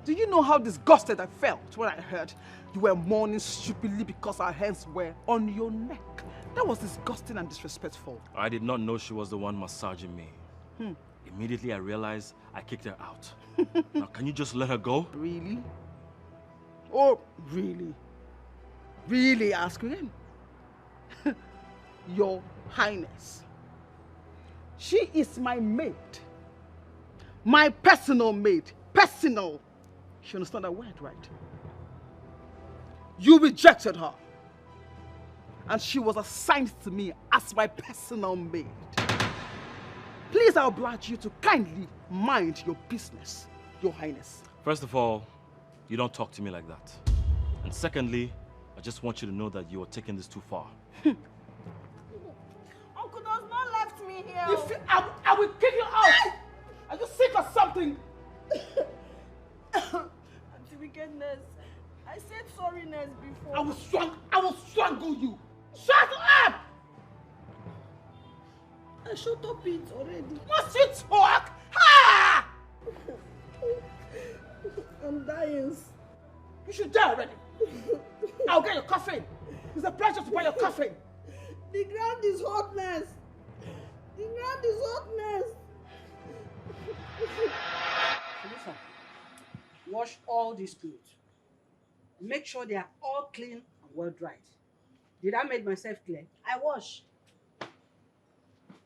Do you know how disgusted I felt when I heard you were mourning stupidly because our hands were on your neck? That was disgusting and disrespectful. I did not know she was the one massaging me. Immediately I realized I kicked her out. Now can you just let her go? Really? Oh, really? Really ask again? Your Highness, she is my maid. My personal maid. Personal. You understand that word, right? You rejected her. And she was assigned to me as my personal maid. Please, I oblige you to kindly mind your business, Your Highness. First of all, you don't talk to me like that. And secondly, I just want you to know that you are taking this too far. Uncle does not left me here. I will kick you out! Are you sick or something? Auntie Wickedness, I said sorriness before. I will strangle you. Shut up! I shut up it already. Must you talk? Ha! I'm dying. You should die already. I'll get your coffin. It's a pleasure to buy your coffin. The ground is hotness. The ground is hotness. Listen, wash all these clothes. Make sure they are all clean and well dried. Did I make myself clear? I wash.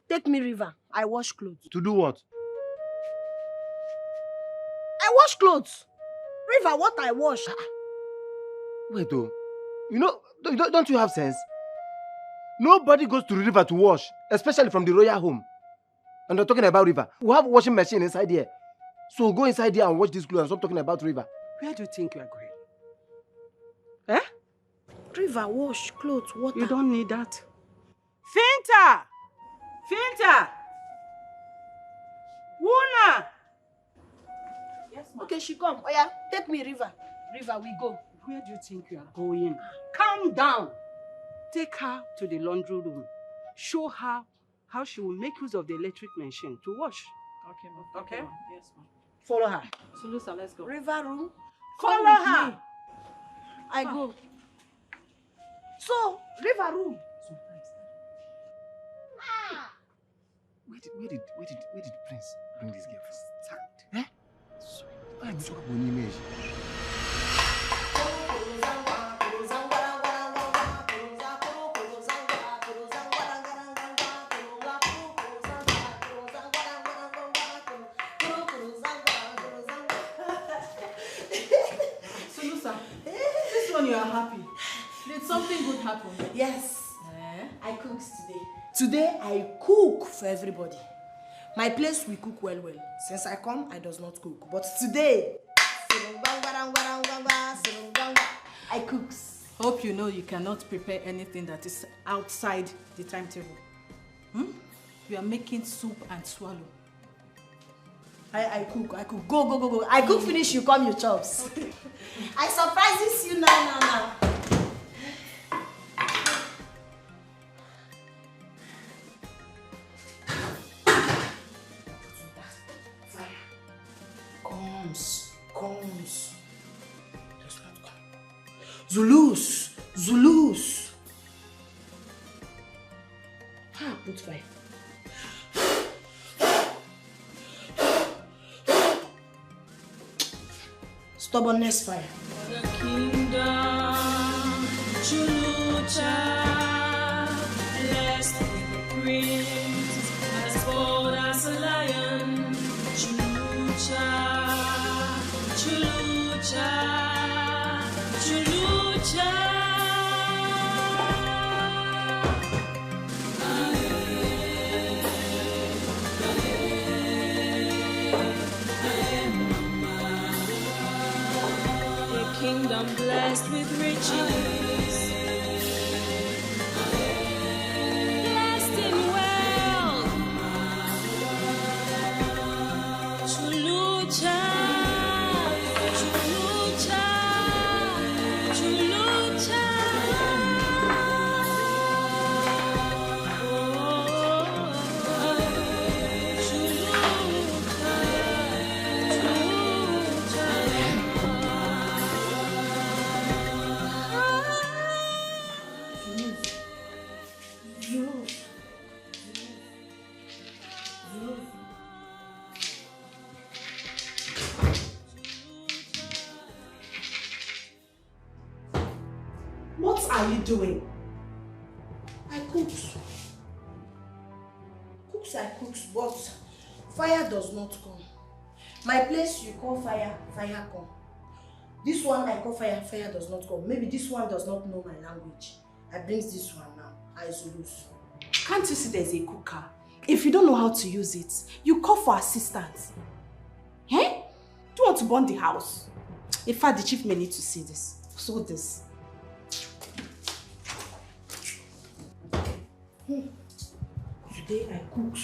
Take me river. I wash clothes. To do what? I wash clothes. River, what I wash? Wait, though. You know, don't you have sense? Nobody goes to the river to wash, especially from the royal home. And they're talking about river. We have a washing machine inside here. So go inside here and wash these clothes and stop talking about river. Where do you think you are going? Eh? River, wash clothes, water. You don't need that. Finta! Finta! Wuna! Yes, ma'am. Okay, she come. Oh yeah, take me river. River, we go. Where do you think you are going? Calm down. Take her to the laundry room. Show her how she will make use of the electric machine to wash. Okay, ma'am. Okay? Yes, ma'am. Follow her. Sulusa, let's go. River room. Follow her. Me. I go. So, river room. Where did Prince bring this girl from? Stand. Why am I talking about an image? You are happy. Did something good happen? Yes. I cooked today. Today I cook for everybody. My place we cook well. Since I come, I does not cook. But today, I cooks. Hope you know you cannot prepare anything that is outside the timetable. You are making soup and swallow. I cook. Go. I cook finish, you come, you chops. Okay. I surprises you now. Comes. Does not come. Zulus. Put fire. Stubbornness fire. The kingdom, Chulucha, blessed with the prince, as bold as a lion. Chulucha. The kingdom blessed with riches, blessed in wealth. Chulucha. What are you doing? I cooks, but fire does not come. My place you call fire, fire come. This one I call fire, fire does not come. Maybe this one does not know my language. I brings this one now. I lose. Can't you see there's a cooker? If you don't know how to use it, you call for assistance. Eh? Do you want to burn the house? In fact, the chief may need to see this. So this. Today I cook.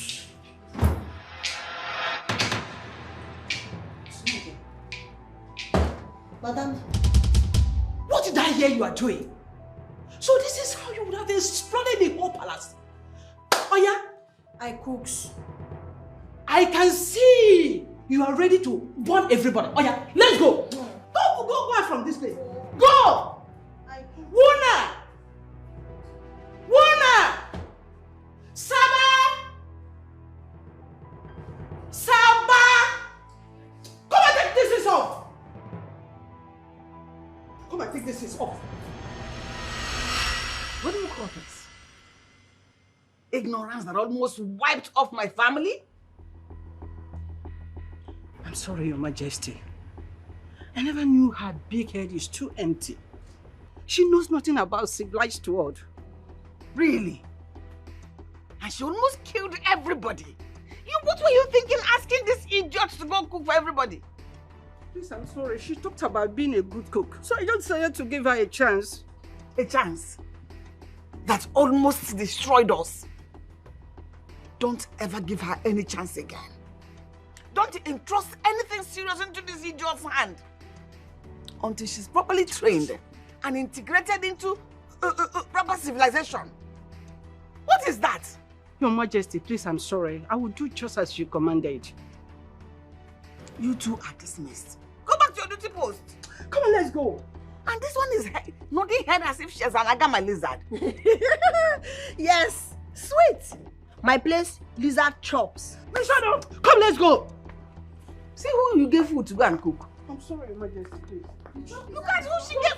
Madam, what did I hear you are doing? So this is how you would have exploded the whole palace. Oh yeah? I cooks. I can see you are ready to burn everybody. Oh yeah, let's go. Go out from this place. Go! Wuna! Saba! Come and take this off! Come and take this off. What do you call this? Ignorance that almost wiped off my family? I'm sorry, Your Majesty. I never knew her big head is too empty. She knows nothing about civilized world. Really? And she almost killed everybody. What were you thinking asking this idiot to go cook for everybody? Please, I'm sorry. She talked about being a good cook. So I just decided to give her a chance. A chance? That almost destroyed us. Don't ever give her any chance again. Don't entrust anything serious into this idiot's hand. Until she's properly trained and integrated into proper civilization. What is that? Your Majesty, please, I'm sorry. I will do just as you commanded. You two are dismissed. Go back to your duty post. Come on, let's go. And this one is nodding head as if she's an agama lizard. Yes, sweet. My place, lizard chops. Shut up. Come, let's go. See who you gave food to go and cook. I'm sorry, Your Majesty, please. Look at who she gave.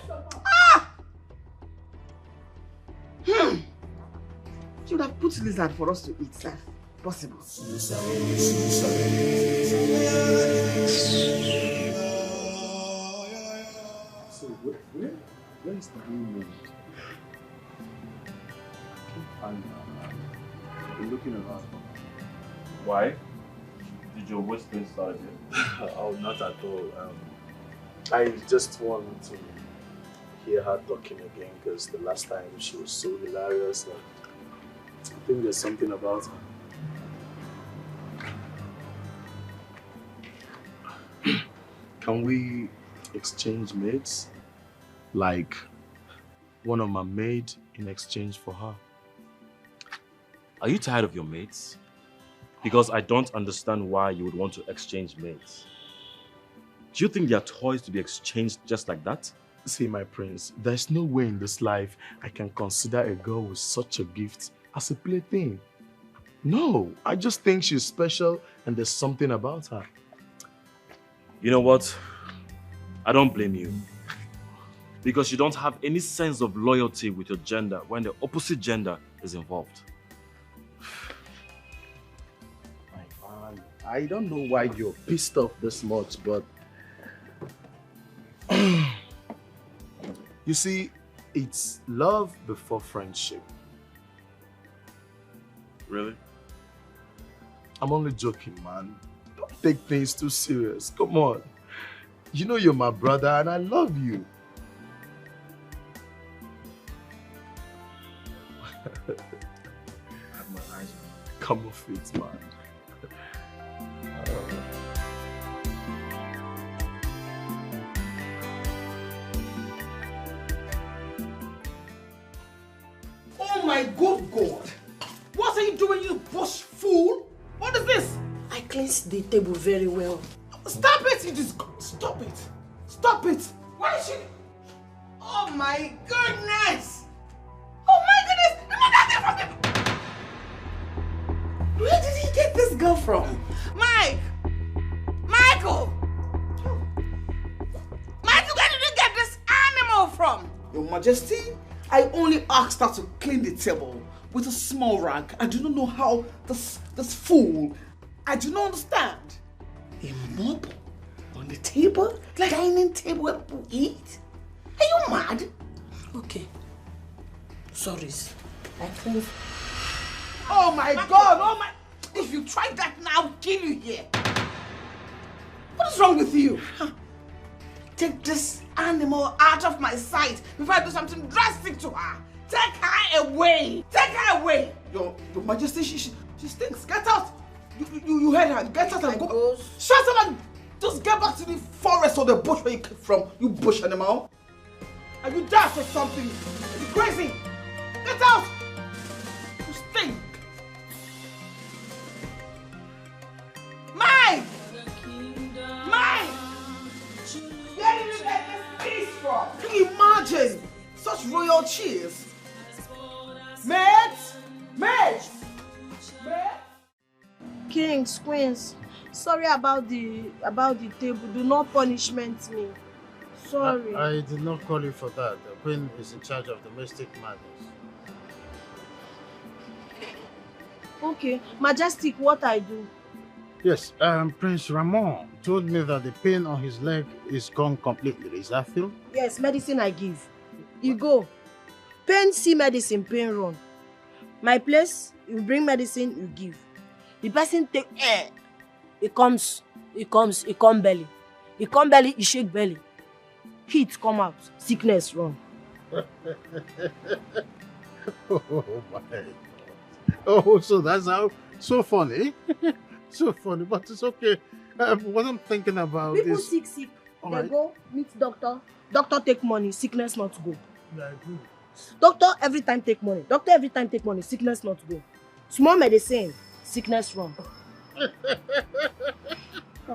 She would have put lizard for us to eat, sir. Possible. So where is the blue maid? I can't find her. I've been looking around for her. Why? Did your whispering start again? Oh, not at all. I just want to hear her talking again because the last time she was so hilarious. I think there's something about her. Can we exchange maids? Like one of my maid in exchange for her. Are you tired of your mates? Because I don't understand why you would want to exchange mates. Do you think they are toys to be exchanged just like that? See, my prince, there's no way in this life I can consider a girl with such a gift as a plaything. No, I just think she's special and there's something about her. You know what? I don't blame you. Because you don't have any sense of loyalty with your gender when the opposite gender is involved. My man, I don't know why you're pissed off this much, but you see, it's love before friendship. Really? I'm only joking, man. Don't take things too serious. Come on. You know you're my brother and I love you. I have my eyes on you. Come off it, man. Oh my good God! What are you doing, you bush fool? What is this? I cleansed the table very well. Stop it! You just stop it! Stop it! Why is she? Oh my goodness! Oh my goodness! You got that from the... Where did he get this girl from? Mike! Michael! Michael, where did you get this animal from? Your Majesty, I only asked her to clean the table with a small rag. I do not know how this fool, I do not understand. A mop on the table? Like dining table where people eat? Are you mad? Okay. Sorry. I cleansed. Oh my God! Oh my! If you try that now, I'll kill you here. What is wrong with you? Take this animal out of my sight before I do something drastic to her. Take her away. Take her away. Your Majesty, she stinks. Get out. You heard her. Get out and go. Shut up and just get back to the forest or the bush where you came from. You bush animal. Are you daft or something? Are you crazy? Get out. You stink. Mike! Mike! Where did you get this piece from? Can you imagine such royal cheers? Maid! Maid! Maid! Kings, queens, sorry about the table. Do not punishment me. Sorry. I did not call you for that. The queen is in charge of domestic matters. Okay, Majestic, what I do? Yes, Prince Ramon told me that the pain on his leg is gone completely. Is that true? Yes, medicine I give. You go. Pain see medicine, pain run. My place, you bring medicine, you give. The person take air. It come belly. It come belly, it shake belly. Heat come out, sickness run. Oh my God. Oh, so that's how, so funny. So funny, but it's okay. What I'm thinking about People is... sick. They go meet doctor. Doctor take money, sickness not go. Yeah, I do. Doctor every time take money. Doctor every time take money, sickness not go. Small medicine, sickness run.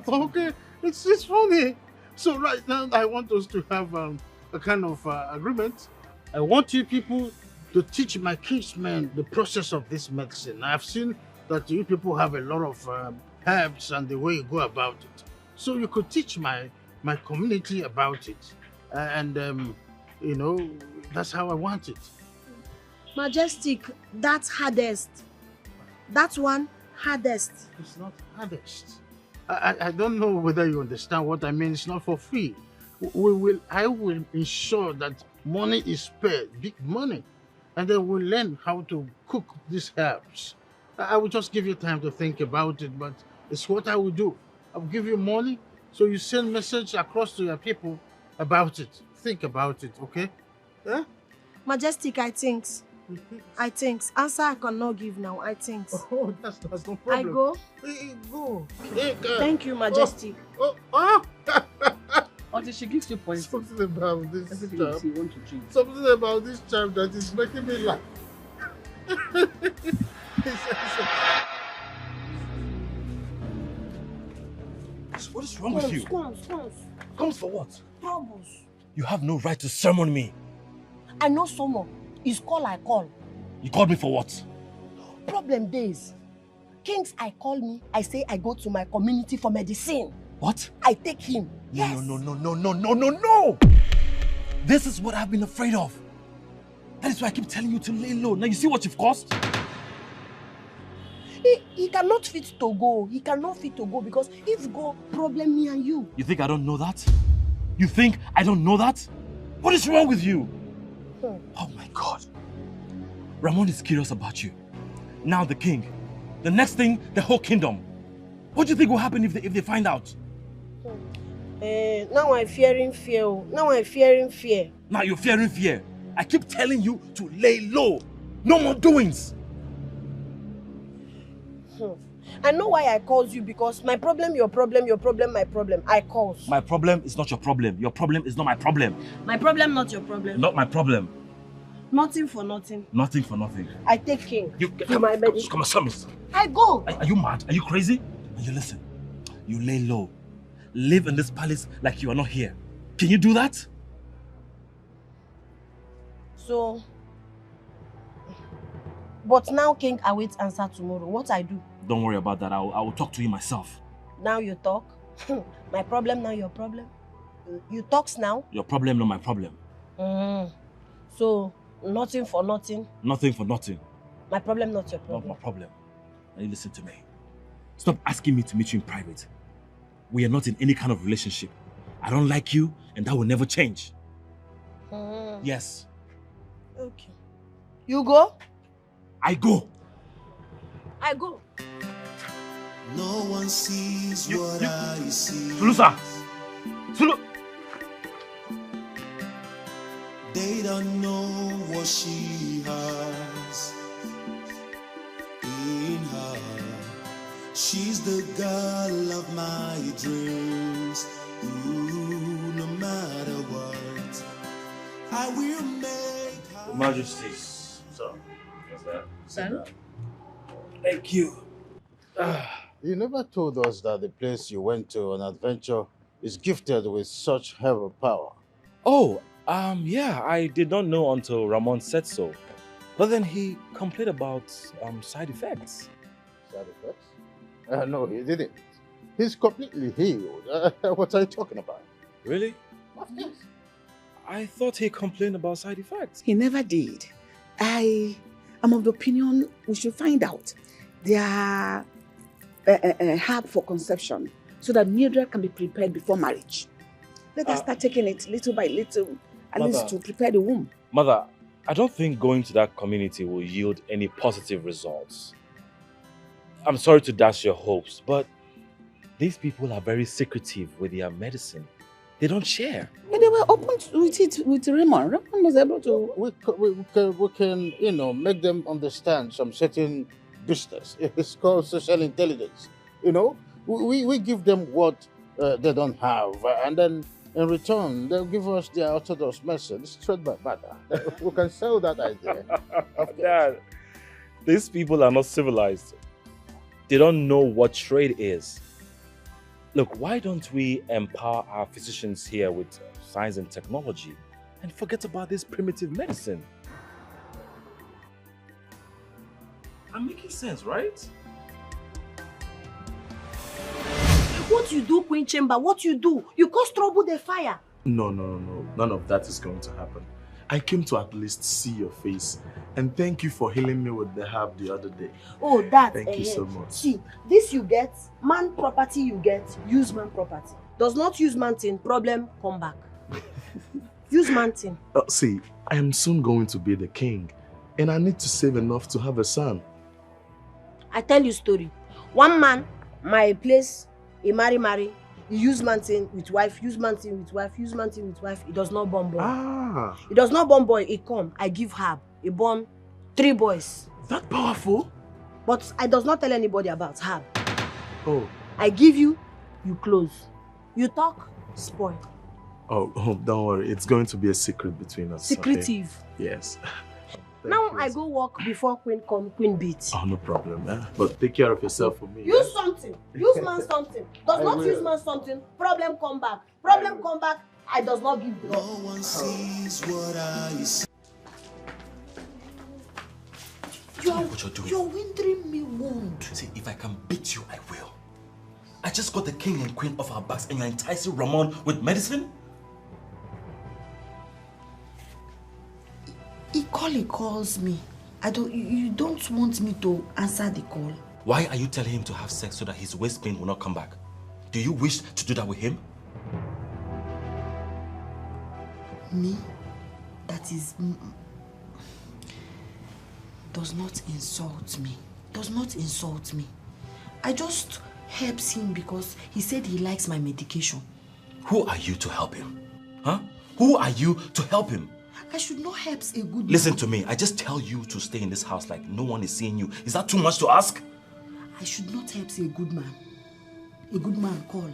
Okay, it's funny. So right now, I want us to have a kind of agreement. I want you people to teach my kinsmen the process of this medicine. I've seen that you people have a lot of herbs and the way you go about it. So you could teach my community about it. You know, that's how I want it. Majestic, that's hardest. That one, hardest. It's not hardest. I don't know whether you understand what I mean. It's not for free. I will ensure that money is spared, big money. And then we'll learn how to cook these herbs. I will just give you time to think about it, but it's what I will do. I'll give you money, so you send message across to your people about it. Think about it, okay? Yeah? Majestic, I think. Answer I cannot give now, I think. Oh, that's no problem. I go? Go. Thank you, Majestic. Oh. Until she gives you poison. Something about this Everything charm. you see, you want to drink. Something about this charm that is making me laugh. What is wrong with you? Scones. Comes for what? Troubles. You have no right to sermon me. I know someone. It's call I call. You called me for what? Problem days. Kings I call me, I say I go to my community for medicine. What? I take him. Yes. No. This is what I've been afraid of. That is why I keep telling you to lay low. Now you see what you've caused? He cannot fit to go. He cannot fit to go because if go, problem me and you. You think I don't know that? You think I don't know that? What is wrong with you? Oh my God. Ramon is curious about you. Now the king. The next thing, the whole kingdom. What do you think will happen if they find out? Now I'm fearing fear. Now you're fearing fear. I keep telling you to lay low. No more doings. I know why I called you because my problem, your problem, my problem. I called. My problem is not your problem. Your problem is not my problem. My problem, not your problem. Not my problem. Nothing for nothing. Nothing for nothing. I take king. Come on, Samis. I go. Are you mad? Are you crazy? And you listen. You lay low. Live in this palace like you are not here. Can you do that? So, but now king awaits answer tomorrow. What I do? Don't worry about that. I will talk to you myself. Now you talk. My problem, now your problem. You talks now. Your problem, not my problem. So, nothing for nothing. Nothing for nothing. My problem, not your problem. Not my problem. Now you listen to me. Stop asking me to meet you in private. We are not in any kind of relationship. I don't like you, and that will never change. Yes. Okay. You go? I go. I go. No one sees what I see. Sulusa! Sulu! They don't know what she has in her. She's the girl of my dreams. Ooh, no matter what, I will make her. Your Majesty. So, what's that? Son? Thank you. You never told us that the place you went to on adventure is gifted with such heavy power. Oh, yeah, I did not know until Ramon said so. But then he complained about side effects. Side effects? No, he didn't. He's completely healed. What are you talking about? Really? Yes. I thought he complained about side effects. He never did. I am of the opinion we should find out. There are herb for conception so that Mildred can be prepared before marriage. Let us start taking it little by little, at least to prepare the womb. Mother, I don't think going to that community will yield any positive results. I'm sorry to dash your hopes, but these people are very secretive with their medicine. They don't share. And they were open with it with Raymond. Raymond was able to... We can, you know, make them understand some certain business. It's called social intelligence. You know, we give them what they don't have, and then in return, they'll give us their orthodox medicine straight by butter. We can sell that idea. Dad, these people are not civilized. They don't know what trade is. Look, why don't we empower our physicians here with science and technology and forget about this primitive medicine? I'm making sense, right? What you do, Queen Chamber? What you do? You cause trouble the fire. No. None of that is going to happen. I came to at least see your face. And thank you for healing me with the herb the other day. Oh, that. Thank you so much. See, this you get, man property you get, use man property. Does not use man thing, problem, come back. Use man thing. See, I am soon going to be the king. And I need to save enough to have a son. I tell you story. One man, my place, he marry, he use man thing with wife, use man thing with wife, use man thing with wife. He does not born boy. He does not born boy, he come, I give herb. He born 3 boys. That powerful? But I does not tell anybody about herb. Oh. I give you, you close. You talk, spoil. Oh, don't worry. It's going to be a secret between us. Secretive. Okay? Yes. Now I go walk before Queen come, Queen beat. Oh, no problem. But take care of yourself for me. Use something. Use man something. Does not use man something. Problem come back. Problem come back. I does not give blood. No one sees what I see. What you're doing. You're windering me wound. See, if I can beat you, I will. I just got the king and queen off our backs and you're enticing Ramon with medicine? He calls me. You don't want me to answer the call. Why are you telling him to have sex so that his waist pain will not come back? Do you wish to do that with him? Me? That is... does not insult me. Does not insult me. I just helps him because he said he likes my medication. Who are you to help him? Huh? Who are you to help him? I should not help a good man. Listen to me. I just tell you to stay in this house like no one is seeing you. Is that too much to ask? I should not help a good man. A good man call.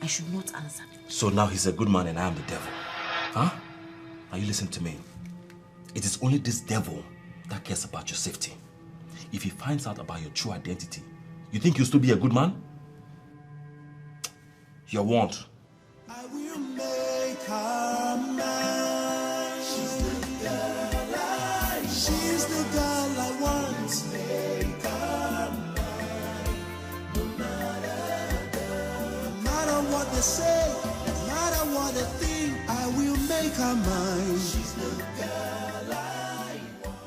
I should not answer. So now he's a good man and I am the devil. Huh? Now you listen to me. It is only this devil that cares about your safety. If he finds out about your true identity, you think you'll still be a good man? You're warned. I will make her mine. She's the girl I want. Make her mine. No matter what they say, no matter what they think, I will make her mine. She's the girl I want.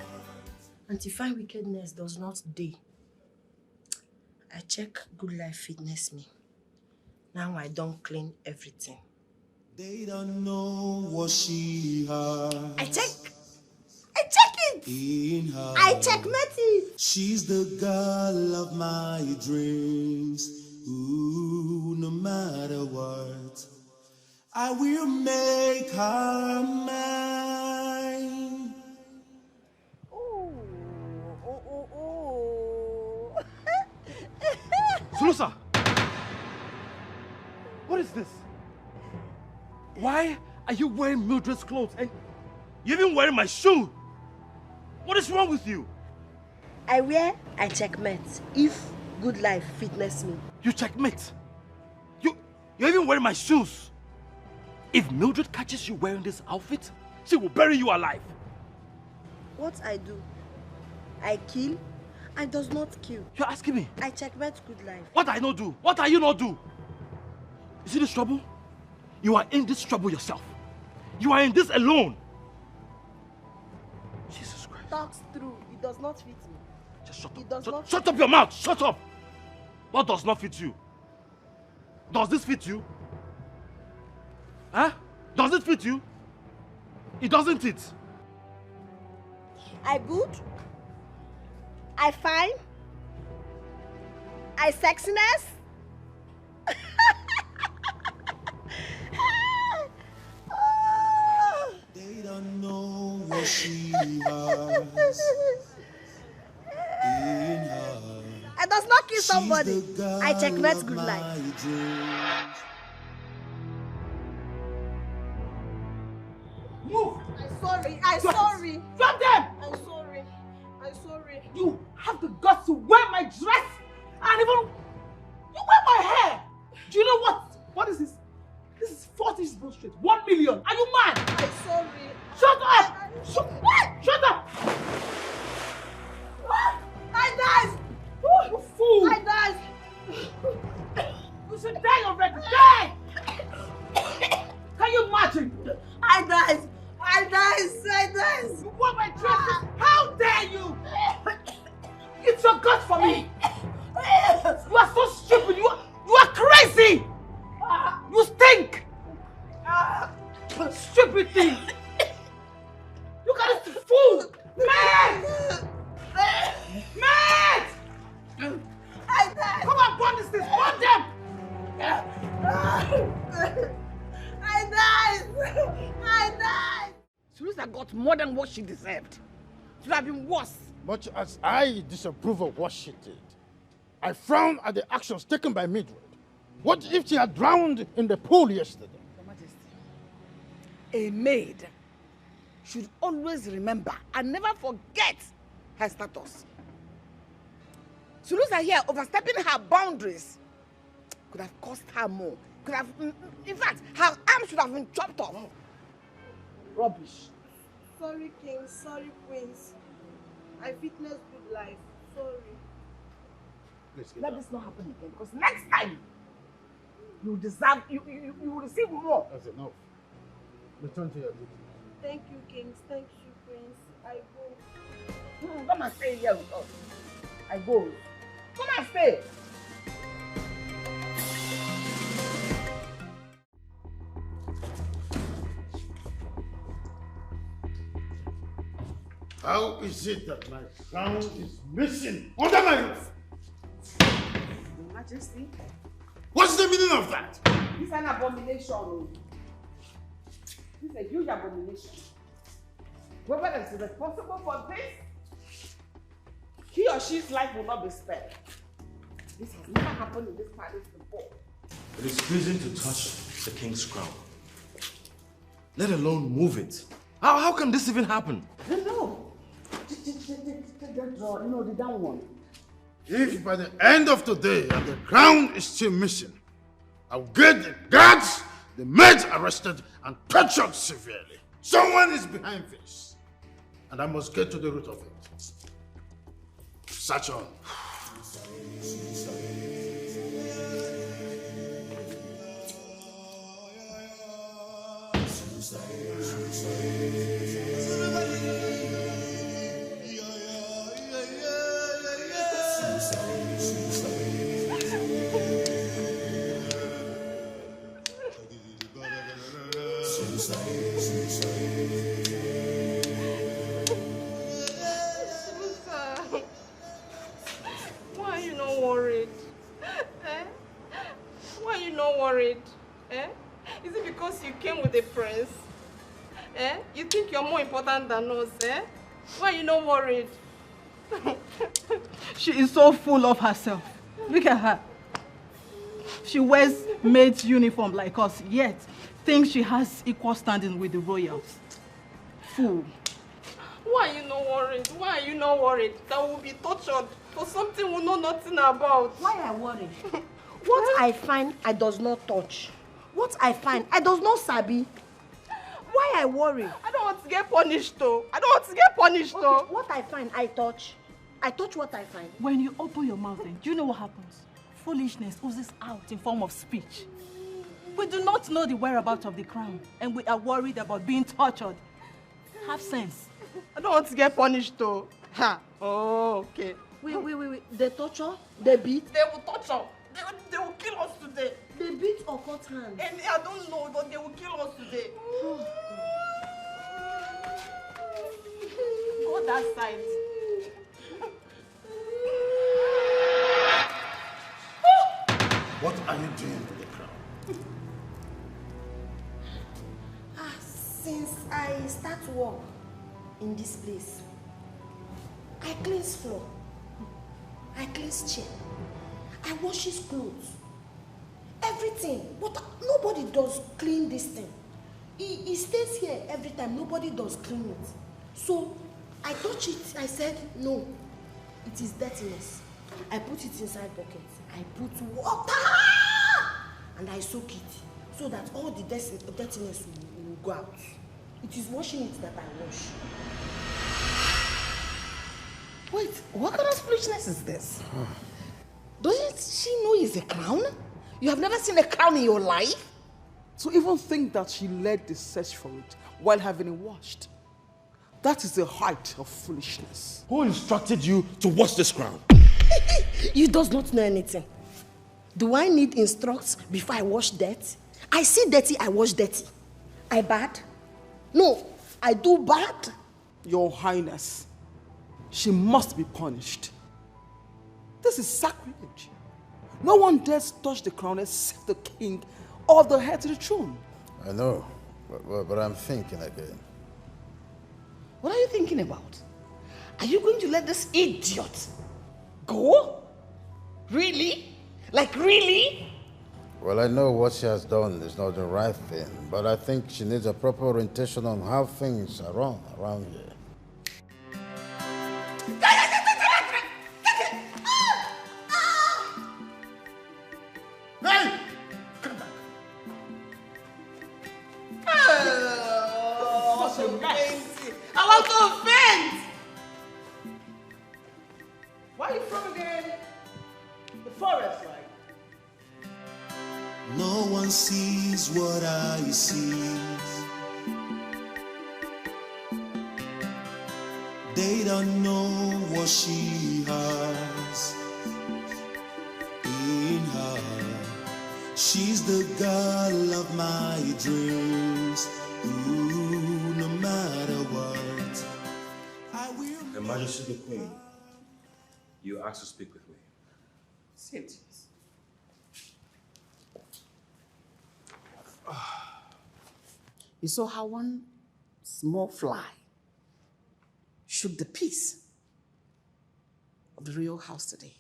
Anti-fine wickedness does not day. I check Good Life Fitness me. Now I don't clean everything. They don't know what she has. I check it. In her. I checkmate it. She's the girl of my dreams. Ooh, no matter what, I will make her mine. Saloa! What is this? Why are you wearing Mildred's clothes and you're even wearing my shoe? What is wrong with you? I checkmate if Good Life Fitness me. You checkmate? You're even wearing my shoes. If Mildred catches you wearing this outfit, she will bury you alive. What I do? I kill? I does not kill. You're asking me? I checkmate Good Life. What I not do? What are you not do? You see this trouble? You are in this trouble yourself. You are in this alone. Jesus Christ. Talks through. It does not fit me. Just shut up. It does not Shut up your mouth. Shut up. What does not fit you? Does this fit you? Huh? Does it fit you? It doesn't it? I good. I fine. I sexiness. They don't know what she has in her. I does not kill somebody. I checkmate Good Life. Move! I'm sorry. Drop them! I'm sorry. You have the guts to wear my dress and even you wear my hair. Do you know what? What is this? This is 40 bullshit. 1 million. Are you mad? I'm sorry. Shut up! Shut up! I died! You fool! I died! You should die already! Die! Can you imagine? I died! You wore my dress! How dare you! It's your guts for me! You are so stupid! You are crazy! You stink! Stupid thing! Look at this fool! Man! I died! Come on, burn this thing! Burn them! I died! Saloa got more than what she deserved. It would have been worse. Much as I disapprove of what she did, I frown at the actions taken by Mildred. What if she had drowned in the pool yesterday? Your Majesty, A maid should always remember and never forget her status. Sulusa here overstepping her boundaries could have cost her more. Could have, in fact, her arm should have been chopped off. Rubbish. Sorry, King. Sorry, Prince. I witnessed good life. Sorry. Let this not happen again, because next time you deserve, you will receive more. That's enough. Return to your duty. Thank you, Kings. Thank you, Prince. I go. Come and stay here with us. I go. Come and stay. How is it that my crown is missing under my roof? Your Majesty. What's the meaning of that? This is an abomination. This is a huge abomination. Whoever is responsible for this, he or she's life will not be spared. This has never happened in this palace before. It is treason to touch the king's crown, let alone move it. How can this even happen? No. Take that drawer, the down one. If by the end of today and the crown is still missing, I'll get the guards, the maids arrested and tortured severely. Someone is behind this, and I must get to the root of it. Search on. Why are you not worried? Why are you not worried? Is it because you came with a prince? You think you're more important than us? Why are you not worried? She is so full of herself. Look at her. She wears maid's uniform like us, yet thinks she has equal standing with the royals. Fool. Why are you not worried? Why are you not worried that we'll be tortured for something we know nothing about? Why I worry? What I find, I does not touch. What I find, I does not sabi. Why I worry? I don't want to get punished though. I don't want to get punished though. Okay, what I find, I touch. I touch what I find. When you open your mouth, then, do you know what happens? Foolishness oozes out in form of speech. We do not know the whereabouts of the crown, and we are worried about being tortured. Have sense. I don't want to get punished though. Ha. Oh, okay. Wait. They torture? They beat? They will torture. They will kill us today. They beat or cut hands? And I don't know, but they will kill us today. Go that side. What are you doing to the crown? Since I start work in this place, I cleanse floor, I cleanse chair, I wash his clothes, everything. But nobody does clean this thing. He stays here every time. Nobody does clean it. So I touch it. I said, no, it is dirtiness. I put it inside bucket. I put water and I soak it so that all the dirtiness will go out. It is washing it that I wash. Wait, what kind of foolishness is this? Doesn't she know it's a crown? You have never seen a crown in your life? To even think that she led the search for it while having it washed. That is the height of foolishness. Who instructed you to wash this crown? You does not know anything. Do I need instructs before I wash dirt? I see dirty, I wash dirty. I bad? No, I do bad. Your Highness, she must be punished. This is sacrilege. No one dares touch the crown except the king or the heir to the throne. I know, but I'm thinking again. What are you thinking about? Are you going to let this idiot go? Really? Like really? Well, I know what she has done is not the right thing, but I think she needs a proper orientation on how things are run around here. Hey! Come back. What's a mess? I want to faint! Where are you from again? The forest, right? No one sees what I see. They don't know what she has in her. She's the girl of my dreams. Ooh, no matter what, I will. Her Majesty the Queen, you asked to speak with me. Sit. You saw how one small fly shook the peace of the royal house today.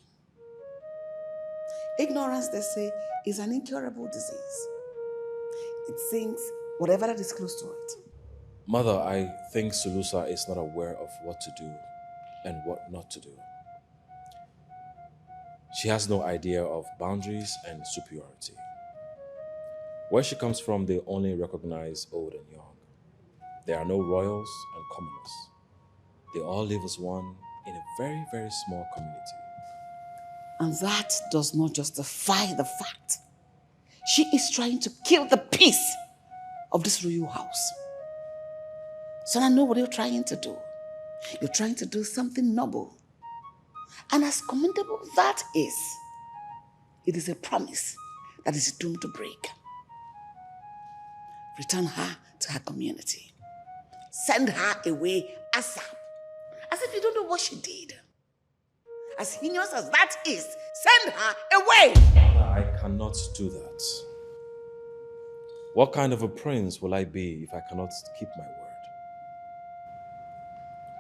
Ignorance, they say, is an incurable disease. It sings whatever that is close to it. Mother, I think Saloa is not aware of what to do and what not to do. She has no idea of boundaries and superiority. Where she comes from, they only recognize old and young. There are no royals and commoners. They all live as one in a very, very small community. And that does not justify the fact she is trying to kill the peace of this royal house. So I know what you're trying to do. You're trying to do something noble. And as commendable that is, it is a promise that is doomed to break. Return her to her community. Send her away ASAP. As if you don't know what she did. As heinous as that is, send her away! I cannot do that. What kind of a prince will I be if I cannot keep my word?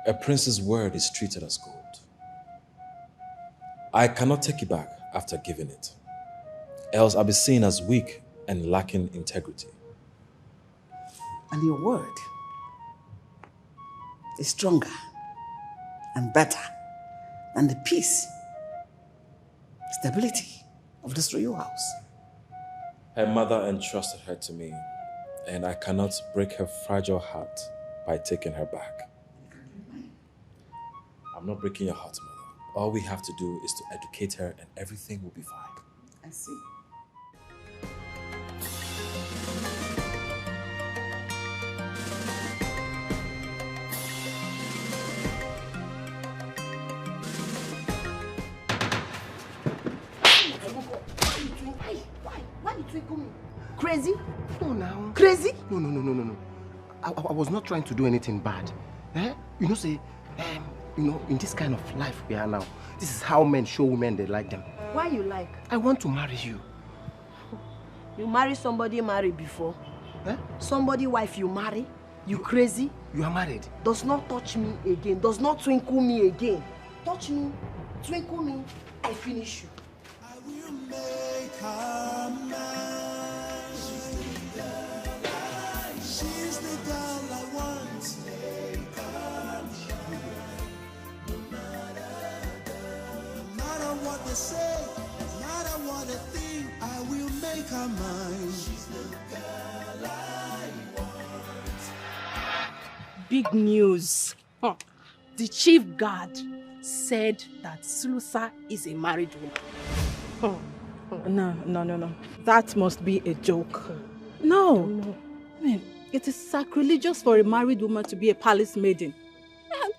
A prince's word is treated as gold. I cannot take it back after giving it. Else I'll be seen as weak and lacking integrity. And your word is stronger and better than the peace, stability of this royal house. Her mother entrusted her to me, and I cannot break her fragile heart by taking her back. I'm not breaking your heart, mother. All we have to do is to educate her and everything will be fine. I see. Why did you come? Crazy? No, now. Crazy? No. I was not trying to do anything bad. You know, say, in this kind of life we are now, this is how men show women they like them. Why you like? I want to marry you. You marry somebody married before? Somebody wife you marry? You crazy? You are married. Does not touch me again. Does not twinkle me again. Touch me, twinkle me, I finish you. I will make her mine. She's the girl I want. No matter what they say, no matter what they think, I will make her mine. She's the girl I want. Big news. The chief guard said that Saloa is a married woman. No. That must be a joke. No. I mean, it is sacrilegious for a married woman to be a palace maiden. And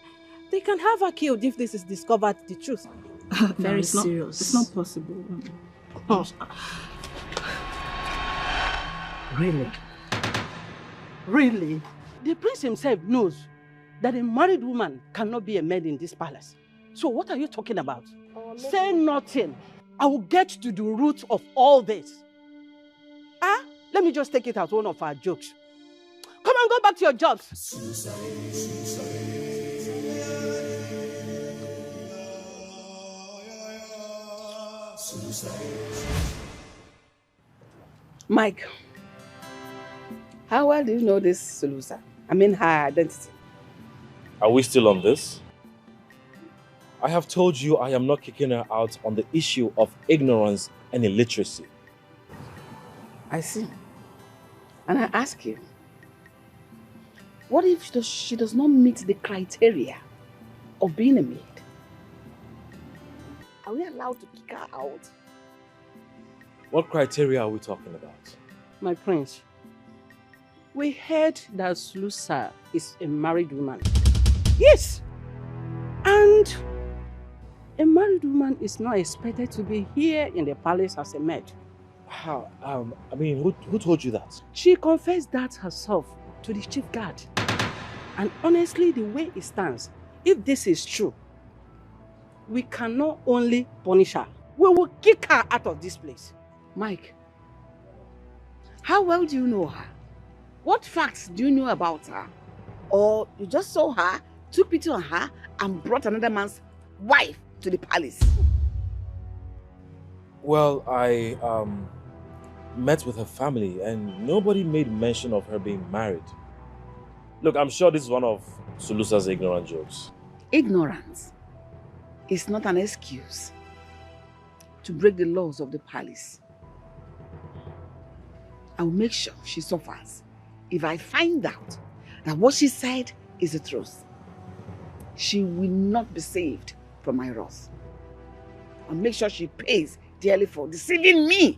they can have her killed if this is discovered the truth. Very serious. It's not possible. Really? Really? The prince himself knows that a married woman cannot be a maid in this palace. So what are you talking about? Say nothing. I will get to the root of all this. Let me just take it as one of our jokes. Come on, go back to your jobs. Mike, how well do you know this Saloa? I mean her identity. Are we still on this? I have told you I am not kicking her out on the issue of ignorance and illiteracy. I see. And I ask you, what if she does not meet the criteria of being a maid? Are we allowed to kick her out? What criteria are we talking about? My prince, we heard that Saloa is a married woman. Yes! And a married woman is not expected to be here in the palace as a maid. How? I mean, who told you that? She confessed that herself to the chief guard. And honestly, the way it stands, if this is true, we can not only punish her, we will kick her out of this place. Mike, how well do you know her? What facts do you know about her? Or you just saw her, took pity on her, and brought another man's wife to the palace? Well, I met with her family and nobody made mention of her being married. Look, I'm sure this is one of Saloa's ignorant jokes. Ignorance is not an excuse to break the laws of the palace. I will make sure she suffers if I find out that what she said is the truth. She will not be saved from my wrath. I'll make sure she pays dearly for deceiving me.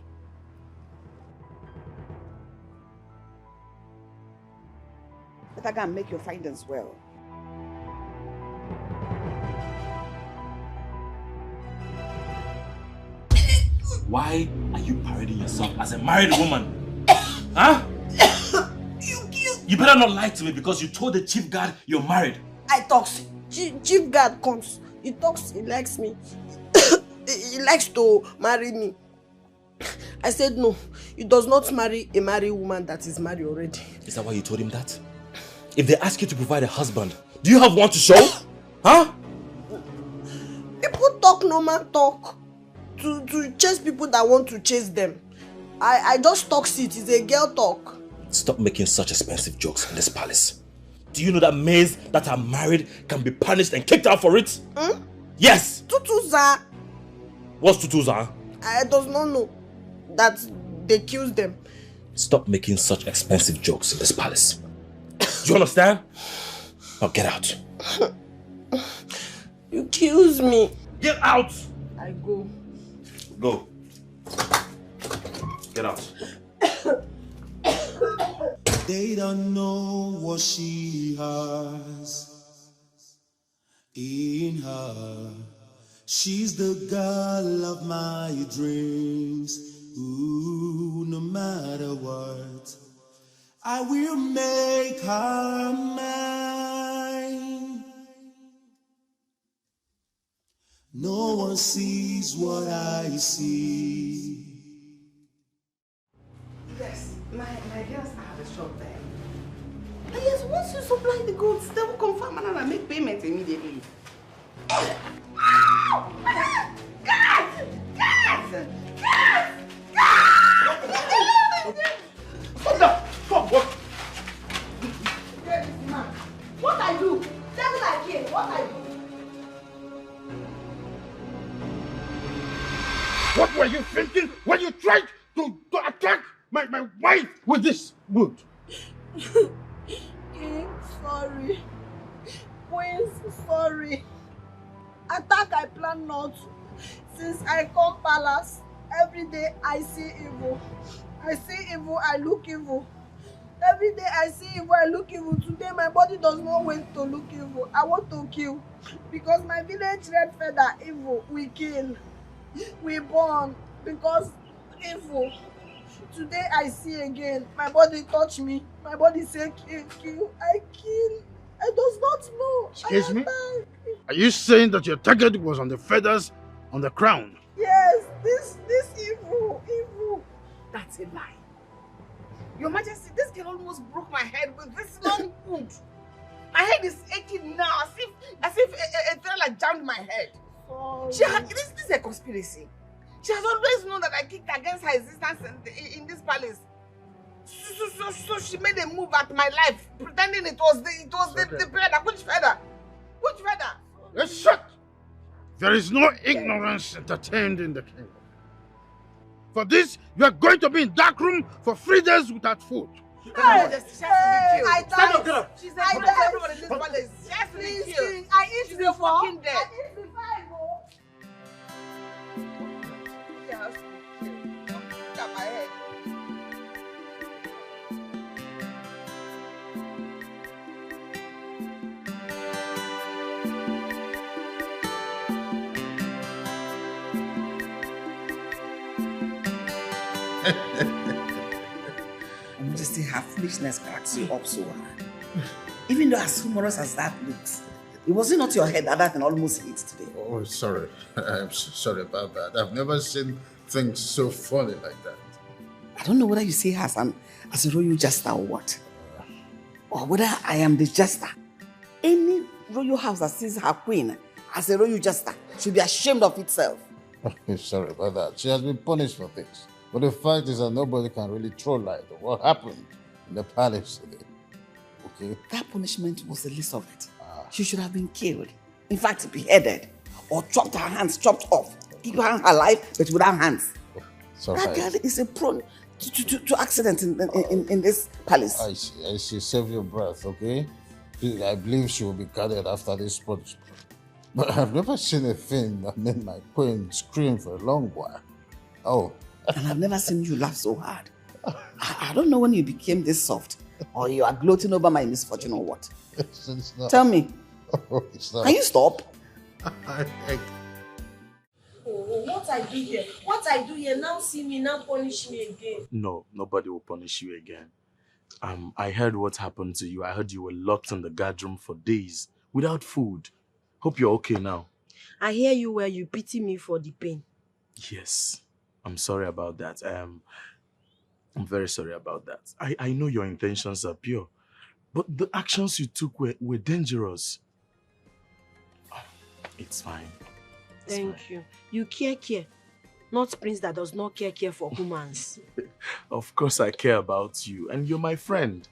Better go and make your findings well. Why are you parading yourself as a married woman? Huh? You better not lie to me because you told the chief guard you're married. I talks. Chief guard comes. He talks. He likes me. He likes to marry me. I said no. He does not marry a married woman that is married already. Is that why you told him that? If they ask you to provide a husband, do you have one to show? Huh? People talk, no man talk. To chase people that want to chase them. I just talk it. It's a girl talk. Stop making such expensive jokes in this palace. Do you know that maids that are married can be punished and kicked out for it? Hmm? Yes! Tutuza. What's tutuza? I does not know that they kills them. Stop making such expensive jokes in this palace. Do you understand? Now get out. You kills me. Get out! I go. Go. Get out. They don't know what she has in her. She's the girl of my dreams. Ooh, no matter what, I will make her mine. No one sees what I see. Yes, my girls have a shop there. Yes, once you supply the goods, they will confirm and I make payment immediately. What I do? Devil I came, what I do? What were you thinking when you tried to attack my wife with this wood? King, sorry. Queens, sorry. Attack I plan not. Since I come palace, every day I see evil. I see evil, I look evil. Every day I see evil, I look evil. Today my body does not wait to look evil. I want to kill. Because my village red feather evil, we kill. We burn. Because evil. Today I see again. My body touch me. My body say kill, kill. I kill. I does not know. Excuse me? Are you saying that your target was on the feathers on the crown? Yes, this evil. That's a lie. Your Majesty, this girl almost broke my head with this long wood. My head is aching now, as if a trailer jammed my head. Oh, This is a conspiracy. She has always known that I kicked against her existence in this palace. So she made a move at my life, pretending it was the feather. Which feather? Which feather? Yes, shut! There is no ignorance entertained in the kingdom. For this, you are going to be in dark room for 3 days without food. I Stand up, get up. She's everybody in this palace. She has to be killed. I eat the fucking dead. She has to be killed. Look at my head. I want to see her foolishness cracks you up so hard. Even though as humorous as that looks, it wasn't not your head that thing almost hit today. Oh, sorry. I'm so sorry about that. I've never seen things so funny like that. I don't know whether you see her as a royal jester or what. Or whether I am the jester. Any royal house that sees her queen as a royal jester should be ashamed of itself. Sorry about that. She has been punished for this. But the fact is that nobody can really throw light on what happened in the palace today. Okay? That punishment was the least of it. She should have been killed. In fact, beheaded. Or chopped her hands, chopped off. Keep her alive, but without hands. Sorry. That girl is a prone to accidents in this palace. I see. Save your breath, okay? I believe she will be guarded after this punishment. But I've never seen a thing that made my queen scream for a long while. Oh. And I've never seen you laugh so hard. I don't know when you became this soft. Or you are gloating over my misfortune or what. It's not. Tell me. Oh, it's not. Can you stop? What I do here? What I do here? Now see me, now punish me again. No, nobody will punish you again. I heard what happened to you. I heard you were locked in the guard room for days without food. Hope you're okay now. I hear you where you pity me for the pain. Yes, I'm sorry about that. I'm very sorry about that. I know your intentions are pure, but the actions you took were dangerous. It's fine. Thank you. You care. Not prince that does not care for humans. Of course I care about you, and you're my friend.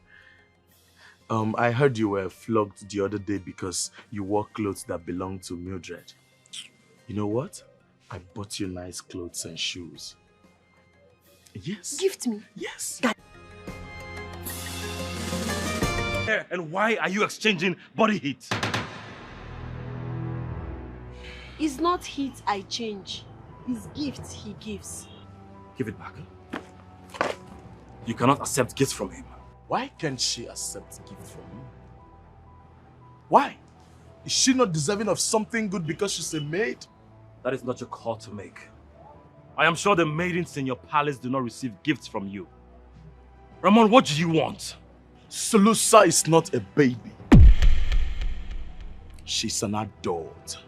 I heard you were flogged the other day because you wore clothes that belonged to Mildred. You know what? I bought you nice clothes and shoes. Yes. Gift me. Yes. And why are you exchanging body heat? It's not heat I change. It's gifts he gives. Give it back. You cannot accept gifts from him. Why can't she accept gifts from you? Why? Is she not deserving of something good because she's a maid? That is not your call to make. I am sure the maidens in your palace do not receive gifts from you. Ramon, what do you want? Saloa is not a baby. She's an adult.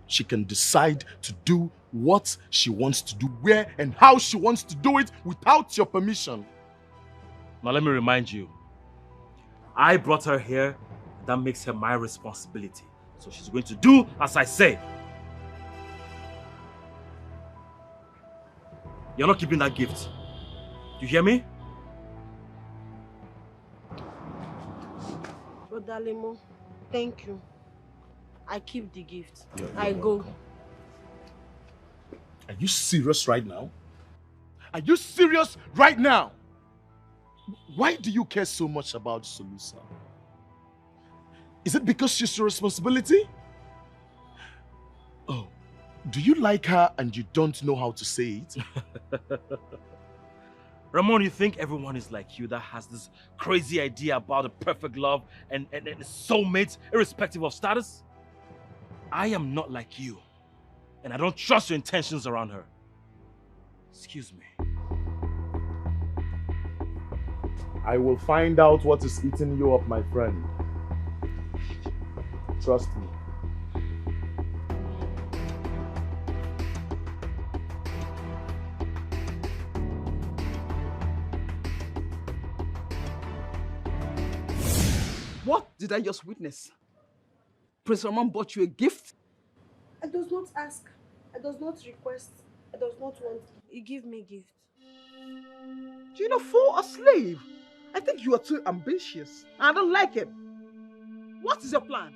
She can decide to do what she wants to do, where and how she wants to do it without your permission. Now let me remind you, I brought her here. That makes her my responsibility. So she's going to do as I say. You're not keeping that gift. You hear me? Brother Lemo, thank you. I keep the gift. I welcome. go. Are you serious right now? Are you serious right now? Why do you care so much about Saloa? Is it because she's your responsibility? Oh, do you like her and you don't know how to say it? Ramon, you think everyone is like you that has this crazy idea about a perfect love and soulmates irrespective of status? I am not like you, and I don't trust your intentions around her. Excuse me. I will find out what is eating you up, my friend. Trust me. What did I just witness? Prince Ramon bought you a gift? I does not ask. I does not request. I does not want. He give me gift. Do you know, for a slave, I think you are too ambitious. I don't like it. What is your plan?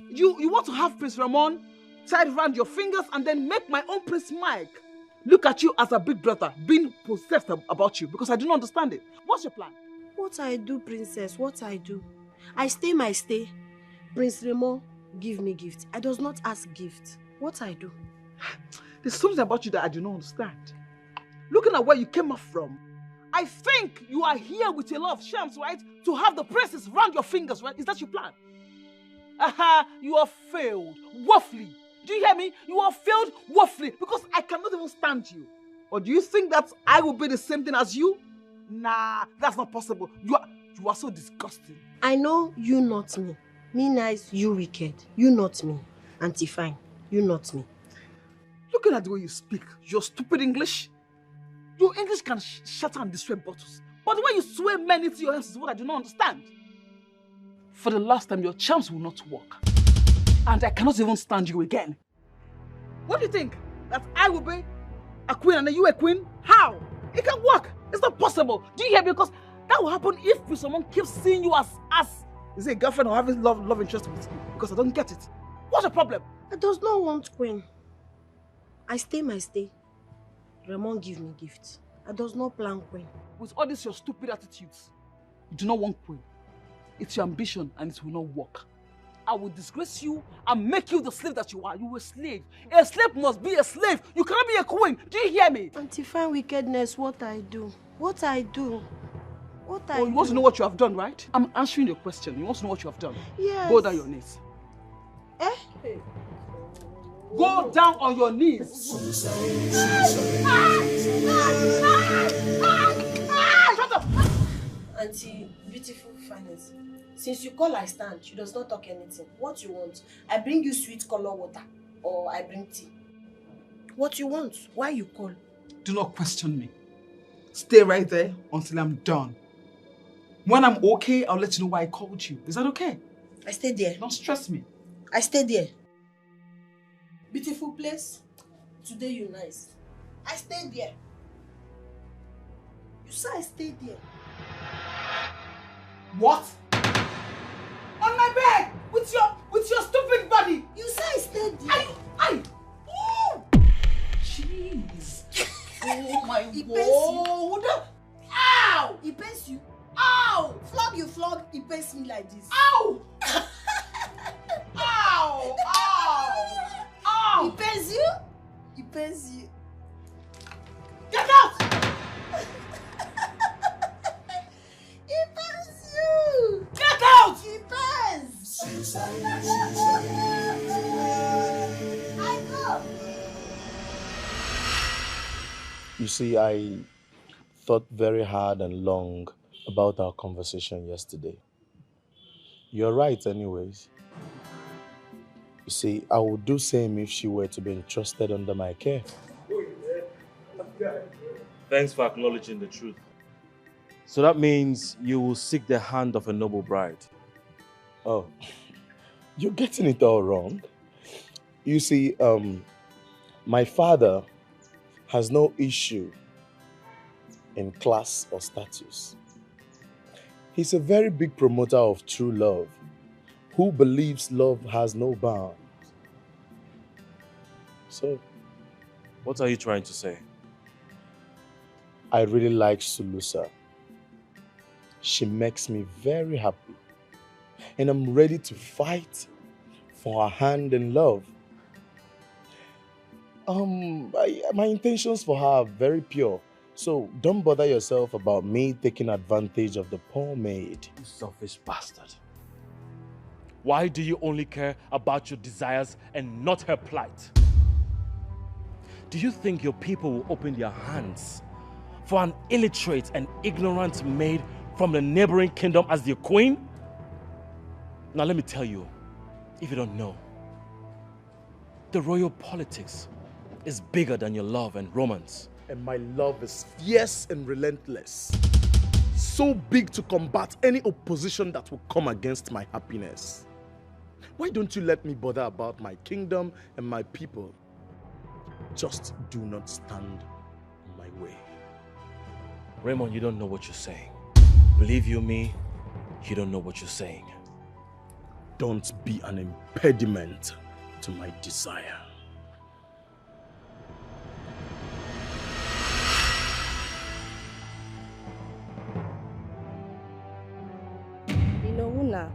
You want to have Prince Ramon tied around your fingers and then make my own Prince Mike look at you as a big brother, being possessed about you, because I do not understand it. What's your plan? What I do, princess, what I do? I stay my stay. Prince Ramon give me gift. I does not ask gift. What I do? There's something about you that I do not understand. Looking at where you came up from, I think you are here with a lot of shams, right? To have the princess round your fingers, right? Is that your plan? Aha, you have failed woefully. Do you hear me? You have failed woefully because I cannot even stand you. Or do you think that I will be the same thing as you? Nah, that's not possible. You are so disgusting. I know you not me. Me nice, you wicked. You not me. Auntie fine, you not me. Looking at the way you speak, your stupid English, your English can shatter and destroy bottles. But the way you swear men into your hands is what I do not understand. For the last time, your charms will not work. And I cannot even stand you again. What do you think? That I will be a queen and then you a queen? How? It can work. It's not possible. Do you hear me? Because that will happen if someone keeps seeing you as is it a girlfriend or having love interest with you? Because I don't get it. What's the problem? I does not want queen. I stay my stay. Ramon give me gift. I does not plan queen. With all these your stupid attitudes, you do not want queen. It's your ambition and it will not work. I will disgrace you and make you the slave that you are. You are a slave. A slave must be a slave. You cannot be a queen. Do you hear me? Auntie fine wickedness, what I do? What I do? What I do? Oh, you want to know what you have done, right? I'm answering your question. You want to know what you have done? Yes. Go down your knees. Eh? Go down on your knees. Shut up! Auntie, beautiful finance. Since you call I stand, she does not talk anything. What you want? I bring you sweet color water or I bring tea. What you want? Why you call? Do not question me. Stay right there until I'm done. When I'm okay, I'll let you know why I called you. Is that okay? I stay there. Don't stress me. I stay there. Beautiful place. Today you nice. I stay there. You say I stay there. What? On my bed with your stupid body. You say I stay there. Oh! Jeez. Oh my God. Ow! He pains you. Ow! Flog, he pains me like this. Ow! Ow! Ow! Ow! He pains you? He pains you. Get out! He pains you! Get out! He pains! I go! You see, I thought very hard and long about our conversation yesterday. You're right anyways. You see, I would do same if she were to be entrusted under my care. Thanks for acknowledging the truth. So that means you will seek the hand of a noble bride. Oh, you're getting it all wrong. You see, my father has no issue in class or status. He's a very big promoter of true love, who believes love has no bounds. So, what are you trying to say? I really like Sulusa. She makes me very happy. And I'm ready to fight for her hand in love. My intentions for her are very pure. So don't bother yourself about me taking advantage of the poor maid. You selfish bastard. Why do you only care about your desires and not her plight? Do you think your people will open their hands for an illiterate and ignorant maid from the neighboring kingdom as their queen? Now let me tell you, if you don't know, the royal politics is bigger than your love and romance. And my love is fierce and relentless. So big to combat any opposition that will come against my happiness. Why don't you let me bother about my kingdom and my people? Just do not stand in my way. Raymond, you don't know what you're saying. Believe you me, you don't know what you're saying. Don't be an impediment to my desire. You know, Una,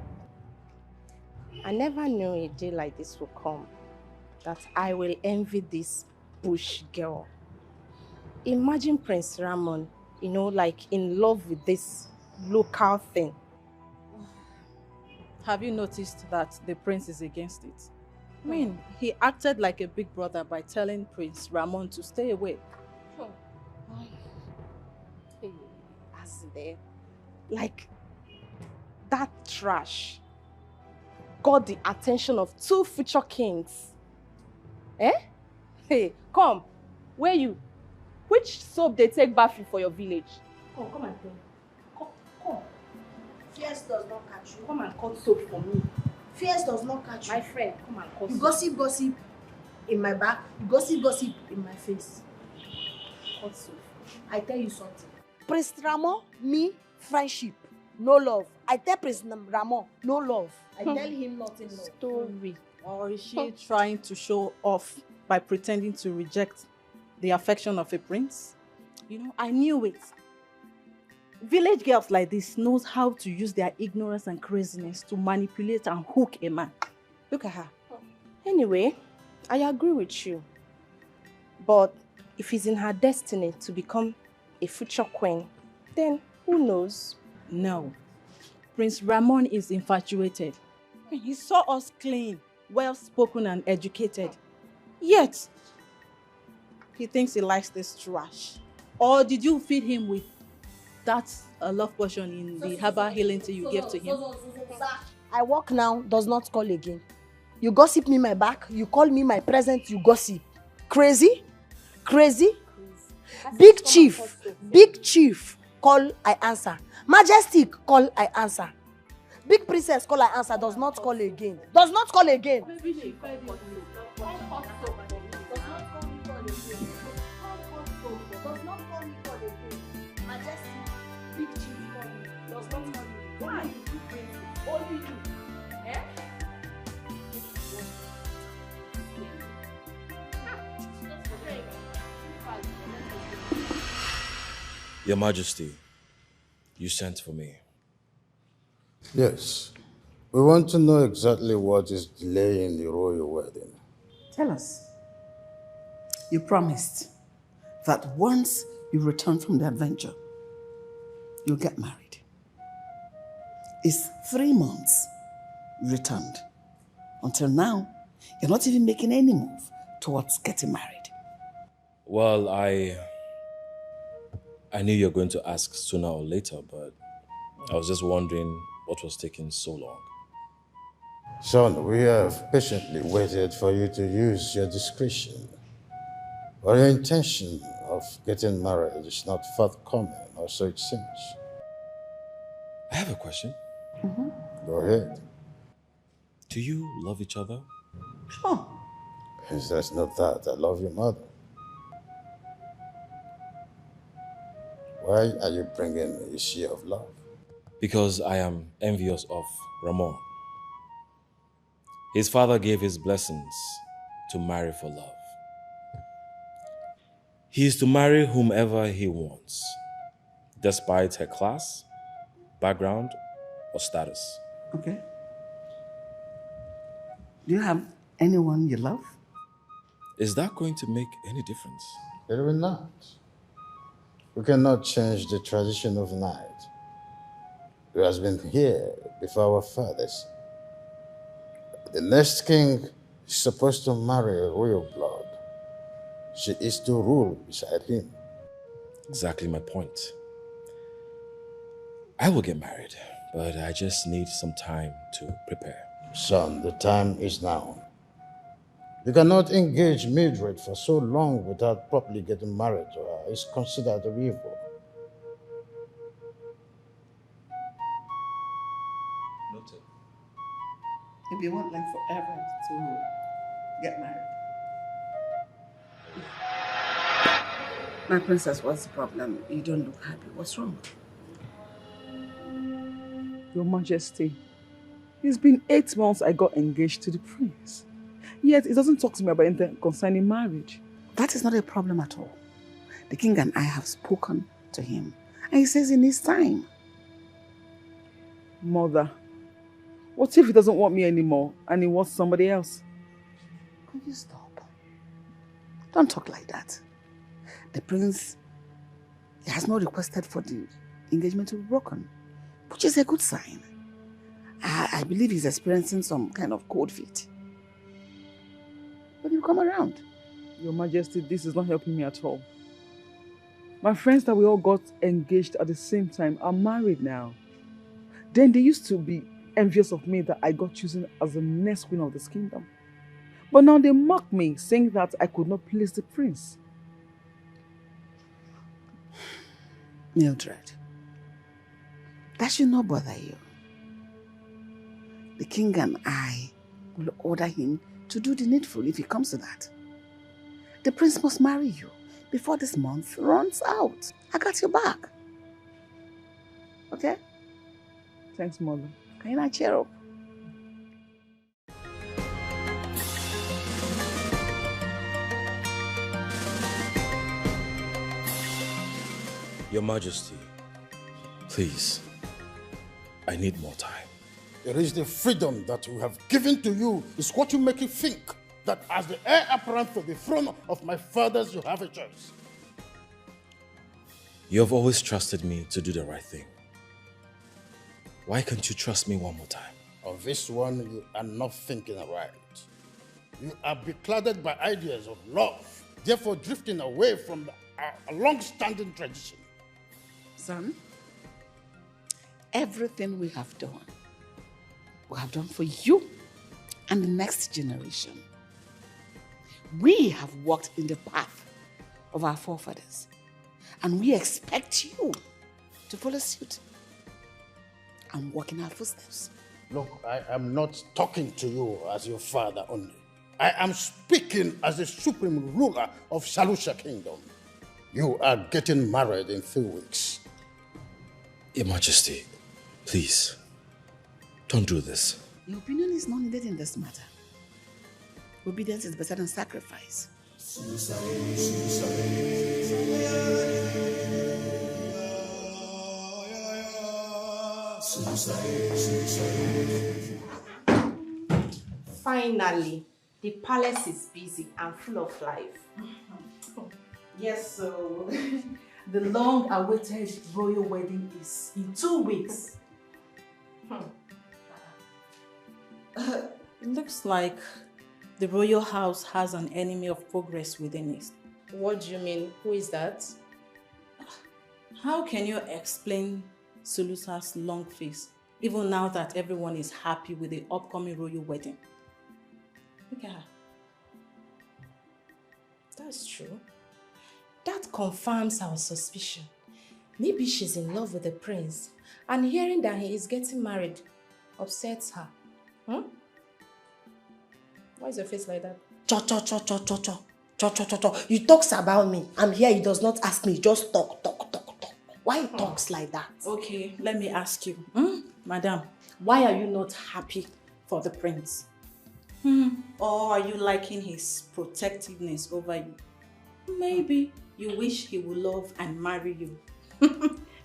I never knew a day like this would come, that I will envy this bush girl. Imagine Prince Ramon, you know, like in love with this local thing. Have you noticed that the prince is against it? I mean, he acted like a big brother by telling Prince Ramon to stay away. Hey, as there, like that trash got the attention of 2 future kings. Eh? Hey, come, where you? Which soap they take bath you for your village? Come and tell. Come. Fears does not catch you. Come and cut soap for me. Fears does not catch you. My friend, come and cut You soap. gossip in my back. You gossip in my face. Cut soap. I tell you something. Prince Ramon, me, friendship, no love. I tell Prince Ramon, no love. I tell him nothing. Story. Or is she trying to show off by pretending to reject the affection of a prince? You know, I knew it. Village girls like this knows how to use their ignorance and craziness to manipulate and hook a man. Look at her. Anyway, I agree with you. But if it's in her destiny to become a future queen, then who knows? No. Prince Ramon is infatuated. I mean, he saw us clean, well-spoken and educated. Yet, he thinks he likes this trash. Or did you feed him with that love potion in the herbal healing tea you gave to him? I walk now, does not call again. You gossip me my back, you call me my present, you gossip. Crazy? Crazy? Big chief, call, I answer. Majestic, call, I answer. Big princess, call, I answer, does not call again. Does not call again. Maybe she fed you. Your Majesty, you sent for me. Yes. We want to know exactly what is delaying the royal wedding. Tell us. You promised that once you return from the adventure, you'll get married. It's 3 months you returned. Until now, you're not even making any move towards getting married. Well, I knew you were going to ask sooner or later, but I was just wondering what was taking so long. Son, we have patiently waited for you to use your discretion. But your intention of getting married is not forthcoming, or so it seems. I have a question. Go ahead. Do you love each other? Sure. If there's no doubt, I love your mother. Why are you bringing the issue of love? Because I am envious of Ramon. His father gave his blessings to marry for love. He is to marry whomever he wants, despite her class, background, or status. Okay. Do you have anyone you love? Is that going to make any difference? It will not. We cannot change the tradition of night. It has been here before our fathers. The next king is supposed to marry a royal blood. She is to rule beside him. Exactly my point. I will get married, but I just need some time to prepare. Son, the time is now. You cannot engage Mildred for so long without properly getting married to her. It's considered a evil. Noted. If you want them forever to get married. My princess, what's the problem? You don't look happy. What's wrong? Your Majesty, it's been 8 months I got engaged to the prince. Yet he doesn't talk to me about anything concerning marriage. That is not a problem at all. The king and I have spoken to him. And he says in his time. Mother, what if he doesn't want me anymore and he wants somebody else? Could you stop? Don't talk like that. The prince, he has not requested for the engagement to be broken, which is a good sign. I believe he's experiencing some kind of cold feet. But he'll come around. Your Majesty, this is not helping me at all. My friends that we all got engaged at the same time are married now. Then they used to be envious of me that I got chosen as the next queen of this kingdom. But now they mock me, saying that I could not please the prince. Mildred, that should not bother you. The king and I will order him to do the needful if it comes to that. The prince must marry you before this month runs out. I got your back. Okay? Thanks, Mother. Can you not cheer up? Your Majesty, please, I need more time. It is the freedom that we have given to you is what you make you think that as the heir apparent to the throne of my fathers, you have a choice. You have always trusted me to do the right thing. Why can't you trust me one more time? On this one, you are not thinking right. You are beclouded by ideas of love, therefore drifting away from a long-standing tradition. Son, everything we have done for you and the next generation. We have walked in the path of our forefathers, and we expect you to follow suit and walk in our footsteps. Look, I am not talking to you as your father only. I am speaking as the supreme ruler of Saloa Kingdom. You are getting married in 3 weeks. Your Majesty, please, don't do this. Your opinion is not needed in this matter. Obedience is better than sacrifice. Finally, the palace is busy and full of life. Yes, so the long-awaited royal wedding is in 2 weeks. It looks like the royal house has an enemy of progress within it. What do you mean? Who is that? How can you explain Sulusa's long face, even now that everyone is happy with the upcoming royal wedding? Look at her. That's true. That confirms our suspicion. Maybe she's in love with the prince, and hearing that he is getting married upsets her. Why is your face like that? You talks about me. I'm here, he does not ask me, just talk. Why he talks like that? Okay, let me ask you. Madam, why are you not happy for the prince? Or are you liking his protectiveness over you? Maybe you wish he would love and marry you.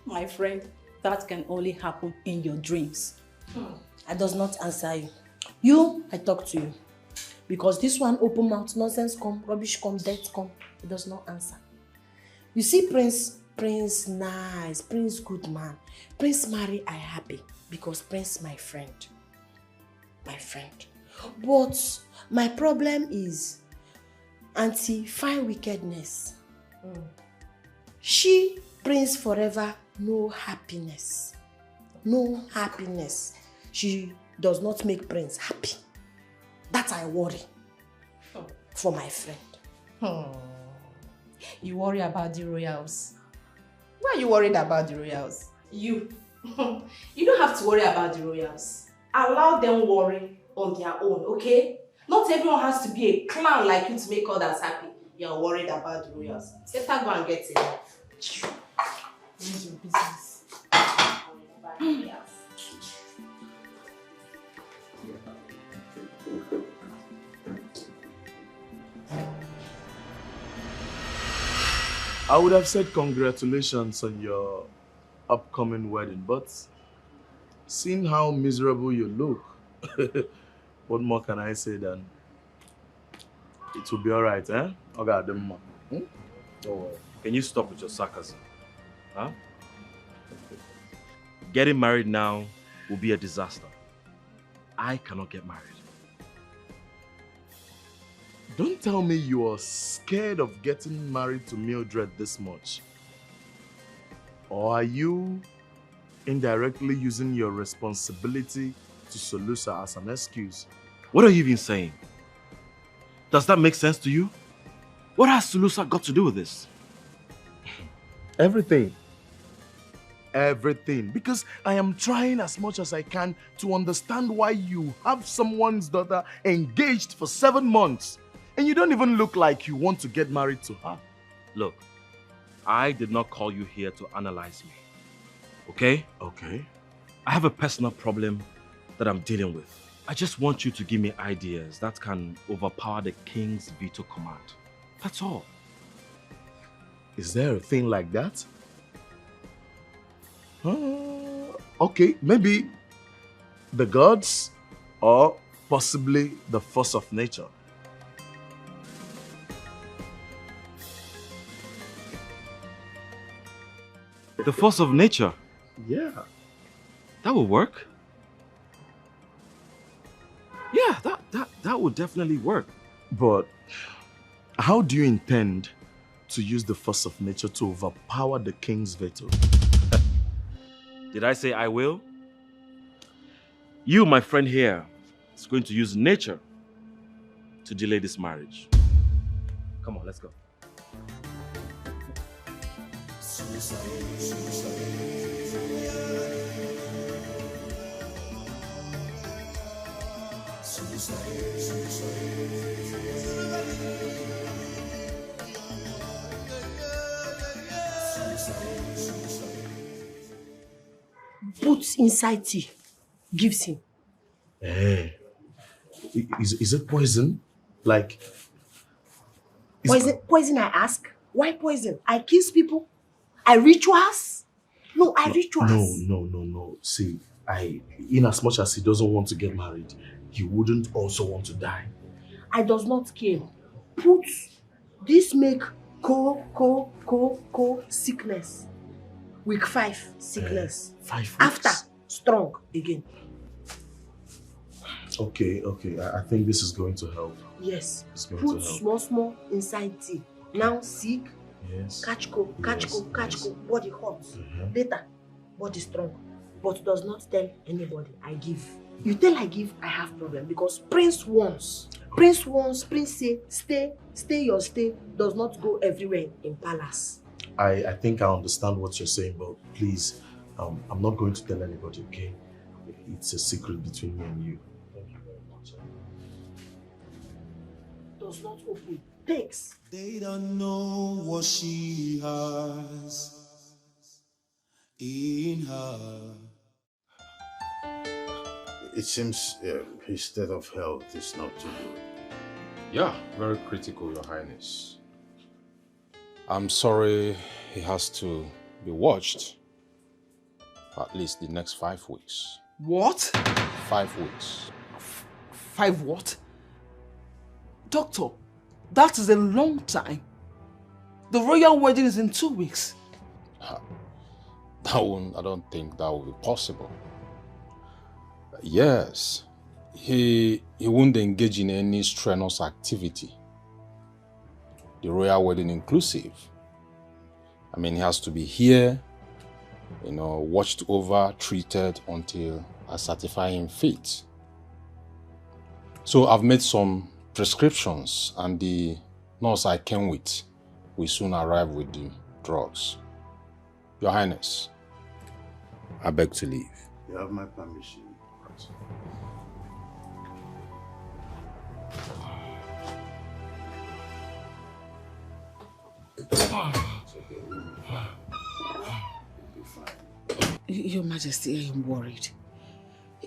My friend, that can only happen in your dreams. I does not answer you. You, I talk to you. Because this one open mouth, nonsense come, rubbish come, death come. He does not answer. You see Prince nice, Prince good man. Prince marry, I happy. Because Prince my friend. My friend. But my problem is Auntie fine wickedness. She, Prince forever, no happiness. No happiness. She does not make Prince happy. That I worry for my friend. You worry about the royals. Why are you worried about the royals? You don't have to worry about the royals. Allow them worry on their own, okay? Not everyone has to be a clown like you to make others happy. You're worried about the royals. Let her go and get it. Mind your business. I would have said congratulations on your upcoming wedding, but seeing how miserable you look, what more can I say than it will be alright, eh? Okay, the mom. Don't worry. Can you stop with your sarcasm? Huh? Getting married now will be a disaster. I cannot get married. Don't tell me you are scared of getting married to Mildred this much. Or are you indirectly using your responsibility to Saloa as an excuse? What are you even saying? Does that make sense to you? What has Saloa got to do with this? Everything. Everything. Because I am trying as much as I can to understand why you have someone's daughter engaged for 7 months and you don't even look like you want to get married to her. Look, I did not call you here to analyze me. Okay? Okay. I have a personal problem that I'm dealing with. I just want you to give me ideas that can overpower the king's veto command. That's all. Is there a thing like that? Okay, maybe the gods or possibly the force of nature. The force of nature? Yeah. That will work. Yeah, that would definitely work. But how do you intend to use the force of nature to overpower the king's veto? Did I say I will? You, my friend here, is going to use nature to delay this marriage. Come on, let's go. Puts inside tea, gives him. Hey, is it poison? Like... Poison, I ask? Why poison? I kiss people? I rituals? No, I rituals. No. See, in as much as he doesn't want to get married, he wouldn't also want to die. I does not care. Put this make sickness. Week 5 sickness. 5 weeks. After strong again. Okay. I think this is going to help. Yes. It's going Put to help. small inside tea. Now sick. Yes. Catch cold, body hot. Later, body strong. But does not tell anybody I give. You tell I give, I have problem because Prince wants. Prince say stay your stay does not go everywhere in palace. I think I understand what you're saying, but please, I'm not going to tell anybody, okay? It's a secret between me and you. Thank you very much. Does not open. Thanks. They don't know what she has in her. It seems his state of health is not too good. Yeah, very critical, Your Highness. I'm sorry he has to be watched for at least the next 5 weeks. What? 5 weeks. 5 what? Doctor, that is a long time. The royal wedding is in 2 weeks. I don't think that will be possible. Yes, he won't engage in any strenuous activity. The royal wedding inclusive. I mean, he has to be here, watched over, treated until I certify him fit. So I've made some prescriptions and the nurse I came with will soon arrive with the drugs. Your Highness, I beg to leave. You have my permission. Your Majesty, I am worried.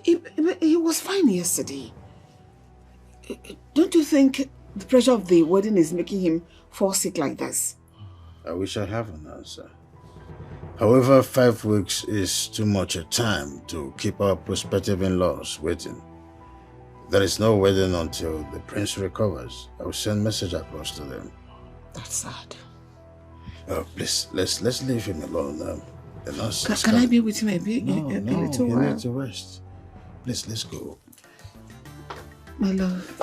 He was fine yesterday. Don't you think the pressure of the wedding is making him fall sick like this? I wish I have an answer. However, 5 weeks is too much a time to keep our prospective in-laws waiting. There is no wedding until the prince recovers. I will send message across to them. That's sad. Please, let's leave him alone. The nurse Can I be with him a bit? No, a little he while? needs to rest. Please, let's go. My love,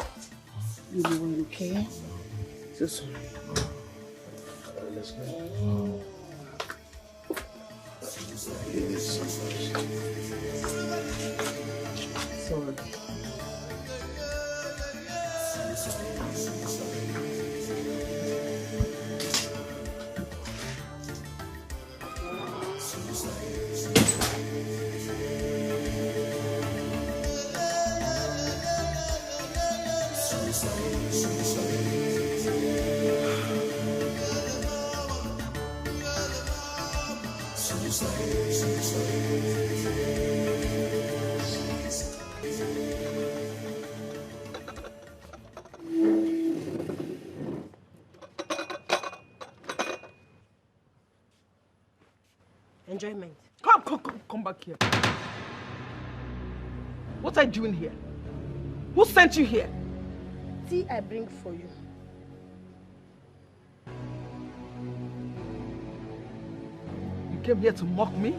you doing okay? So sorry. Let's go. Sorry. Enjoyment. Come back here. What are you doing here? Who sent you here? Tea I bring for you. You came here to mock me?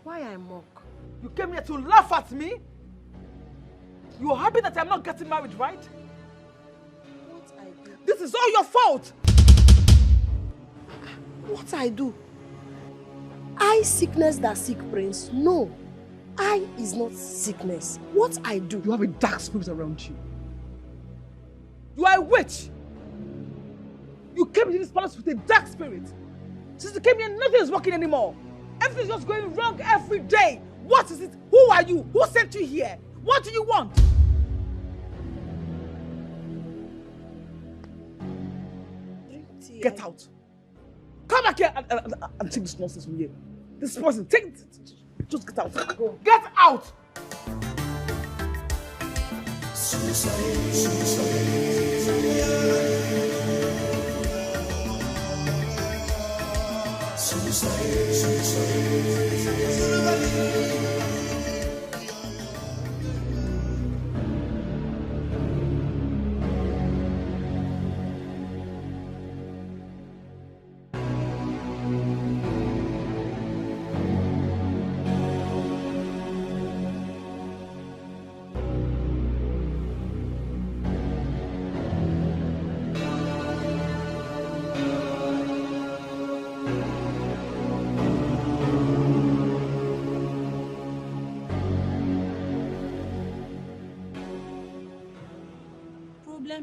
Why I mock? You came here to laugh at me? You are happy that I'm not getting married, right? What I do? This is all your fault! What I do? I sickness that sick prince? No. I is not sickness. What I do? You have a dark spirit around you. You are a witch. You came into this palace with a dark spirit. Since you came here, nothing is working anymore. Everything's just going wrong every day. What is it? Who are you? Who sent you here? What do you want? Get out. Come back here and take this nonsense from here. This person, take it. Just get out. Go. Get out!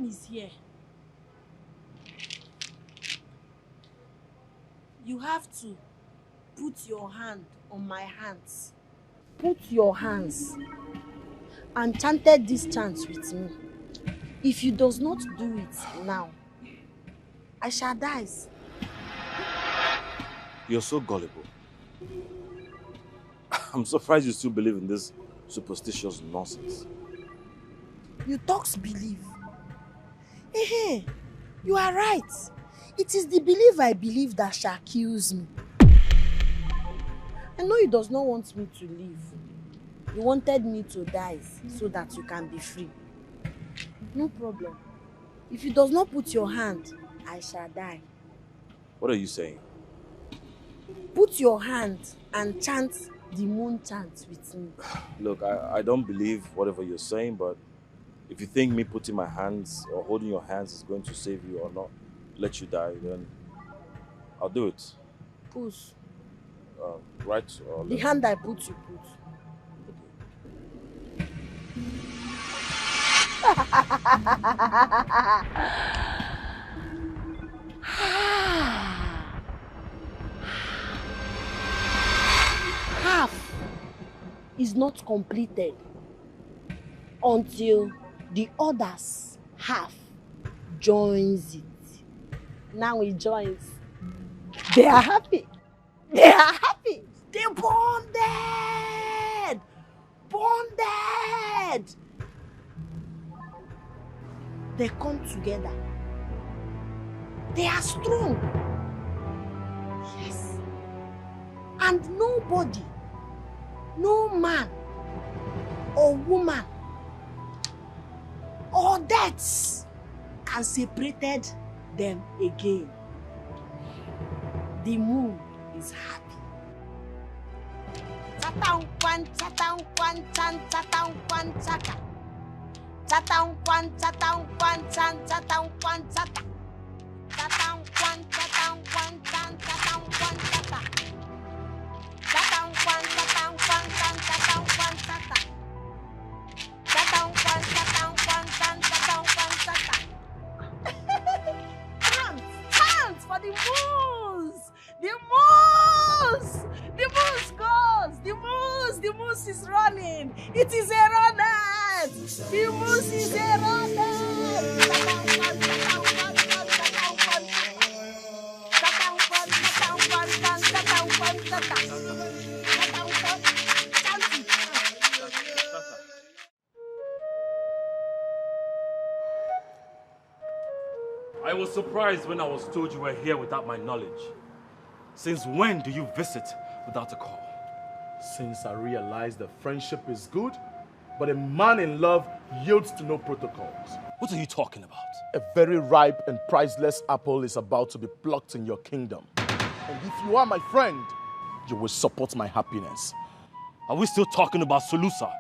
Is here. You have to put your hand on my hands. Put your hands and chanted this chant with me. If you does not do it now, I shall die. You're so gullible. I'm surprised you still believe in this superstitious nonsense. You talks believe. Hey, you are right. It is the belief I believe that shall kills me. I know he does not want me to live. He wanted me to die so that you can be free. No problem. If you does not put your hand, I shall die. What are you saying? Put your hand and chant the moon chant with me. Look, I don't believe whatever you're saying, but if you think me putting my hands or holding your hands is going to save you or not let you die, then I'll do it. Push. Right or left? The hand I put, you put. Half is not completed until the others half joins it. now he joins. They are happy. They are happy. They bonded. Bonded. They come together. They are strong. Yes. And nobody, no man or woman or deaths can separate them again. The moon is happy. Chatang kwan chan chatang kwan chaka. Chatang kwan chan chatang kwan chaka. Chatang kwan chan chatang kwan chaka. Chatang kwan chan chatang kwan chaka. Chatang kwan chan chatang kwan chaka. Hands for the moose! The moose! The moose goes! The moose is running! It is a runner! The moose is a runner! I was surprised when I was told you were here without my knowledge. Since when do you visit without a call? Since I realized that friendship is good, but a man in love yields to no protocols. What are you talking about? A very ripe and priceless apple is about to be plucked in your kingdom. And if you are my friend, you will support my happiness. Are we still talking about Solusa?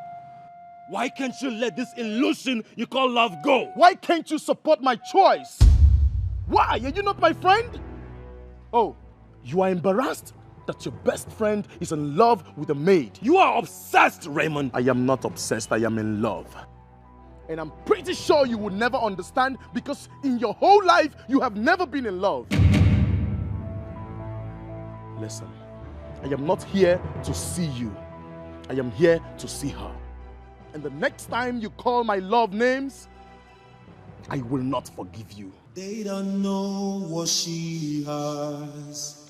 Why can't you let this illusion you call love go? Why can't you support my choice? Why? Are you not my friend? Oh, you are embarrassed that your best friend is in love with a maid. You are obsessed, Raymond. I am not obsessed, I am in love. And I'm pretty sure you would never understand because in your whole life, you have never been in love. Listen, I am not here to see you. I am here to see her. And the next time you call my love names, I will not forgive you. They don't know what she has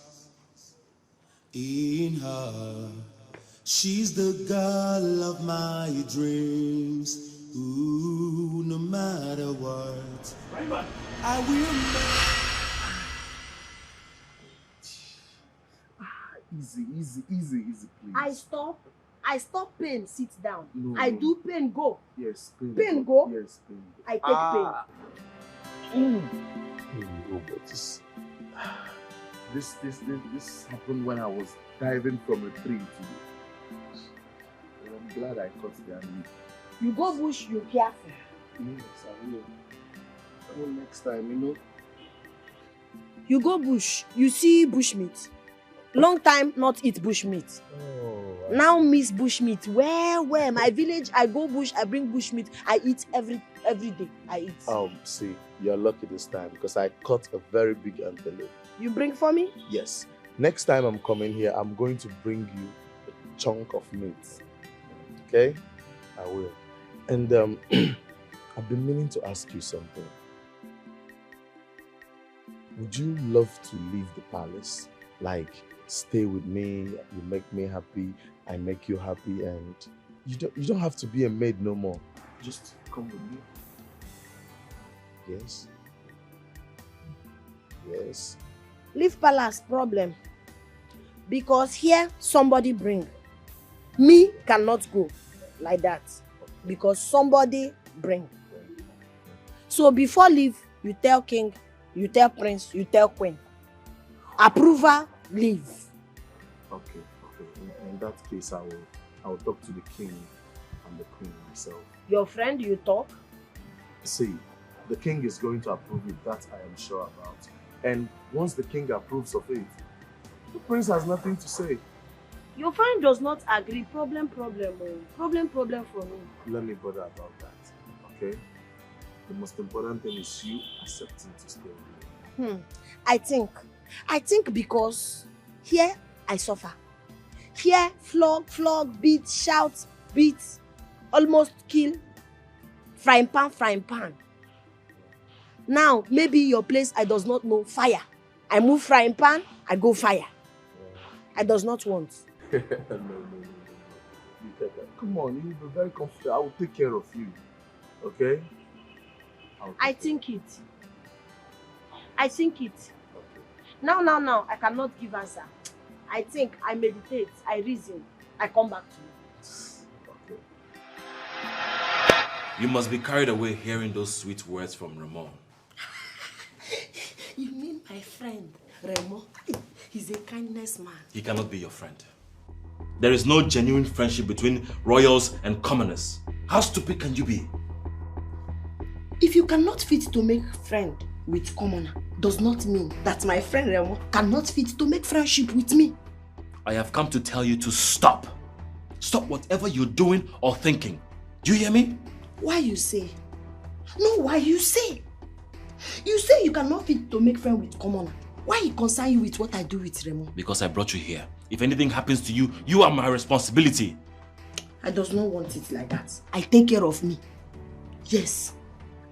in her. She's the girl of my dreams. Ooh, no matter what, I will Easy, please. I stop pain, sit down. No. I do pain, go. Yes, pain. Pain go. Yes, pain. I take pain. No, but this happened when I was diving from a tree to you. I'm glad I caught the enemy. You go bush, you careful. Yes, I will. Next time, you know. You go bush, you see bush meat. Long time not eat bush meat. Now miss bush meat. Where? My village, I go bush, I bring bush meat. I eat every day. I eat. See, you're lucky this time because I caught a very big antelope. You bring for me? Yes. Next time I'm coming here, I'm going to bring you a chunk of meat. Okay? I will. And I've been meaning to ask you something. Would you love to leave the palace? Like, stay with me, you make me happy, I make you happy, and you don't have to be a maid no more. Just come with me. Yes. Yes. Leave palace, problem. Because here somebody bring. Me cannot go like that. Because somebody bring. So before leave, you tell king, you tell prince, you tell queen. Approval, leave. Okay. In that case, I will talk to the king and the queen myself. Your friend, you talk? See, the king is going to approve it, that I am sure about. And once the king approves of it, the prince has nothing to say. Your friend does not agree. Problem. Problem for me. Let me bother about that, okay? The most important thing is you accepting to stay with me. I think because here I suffer. Here flog, beat, shout, beat, almost kill. Frying pan. Now, maybe your place I does not know fire. I move frying pan, I go fire. I does not want. No. Come on, you'll be very comfortable. I will take care of you. Okay? I think it. I think it. Now, I cannot give answer. I think, I meditate, I reason, I come back to you. Okay. You must be carried away hearing those sweet words from Ramon. You mean my friend, Remo? He's a kindness man. He cannot be your friend. There is no genuine friendship between royals and commoners. How stupid can you be? If you cannot fit to make friend with commoner, does not mean that my friend Remo cannot fit to make friendship with me. I have come to tell you to stop. Stop whatever you're doing or thinking. Do you hear me? Why you say? No, why you say? You say you cannot fit to make friend with commoner. Why it concern you with what I do with Remo? Because I brought you here. If anything happens to you, you are my responsibility. I does not want it like that. I take care of me. Yes,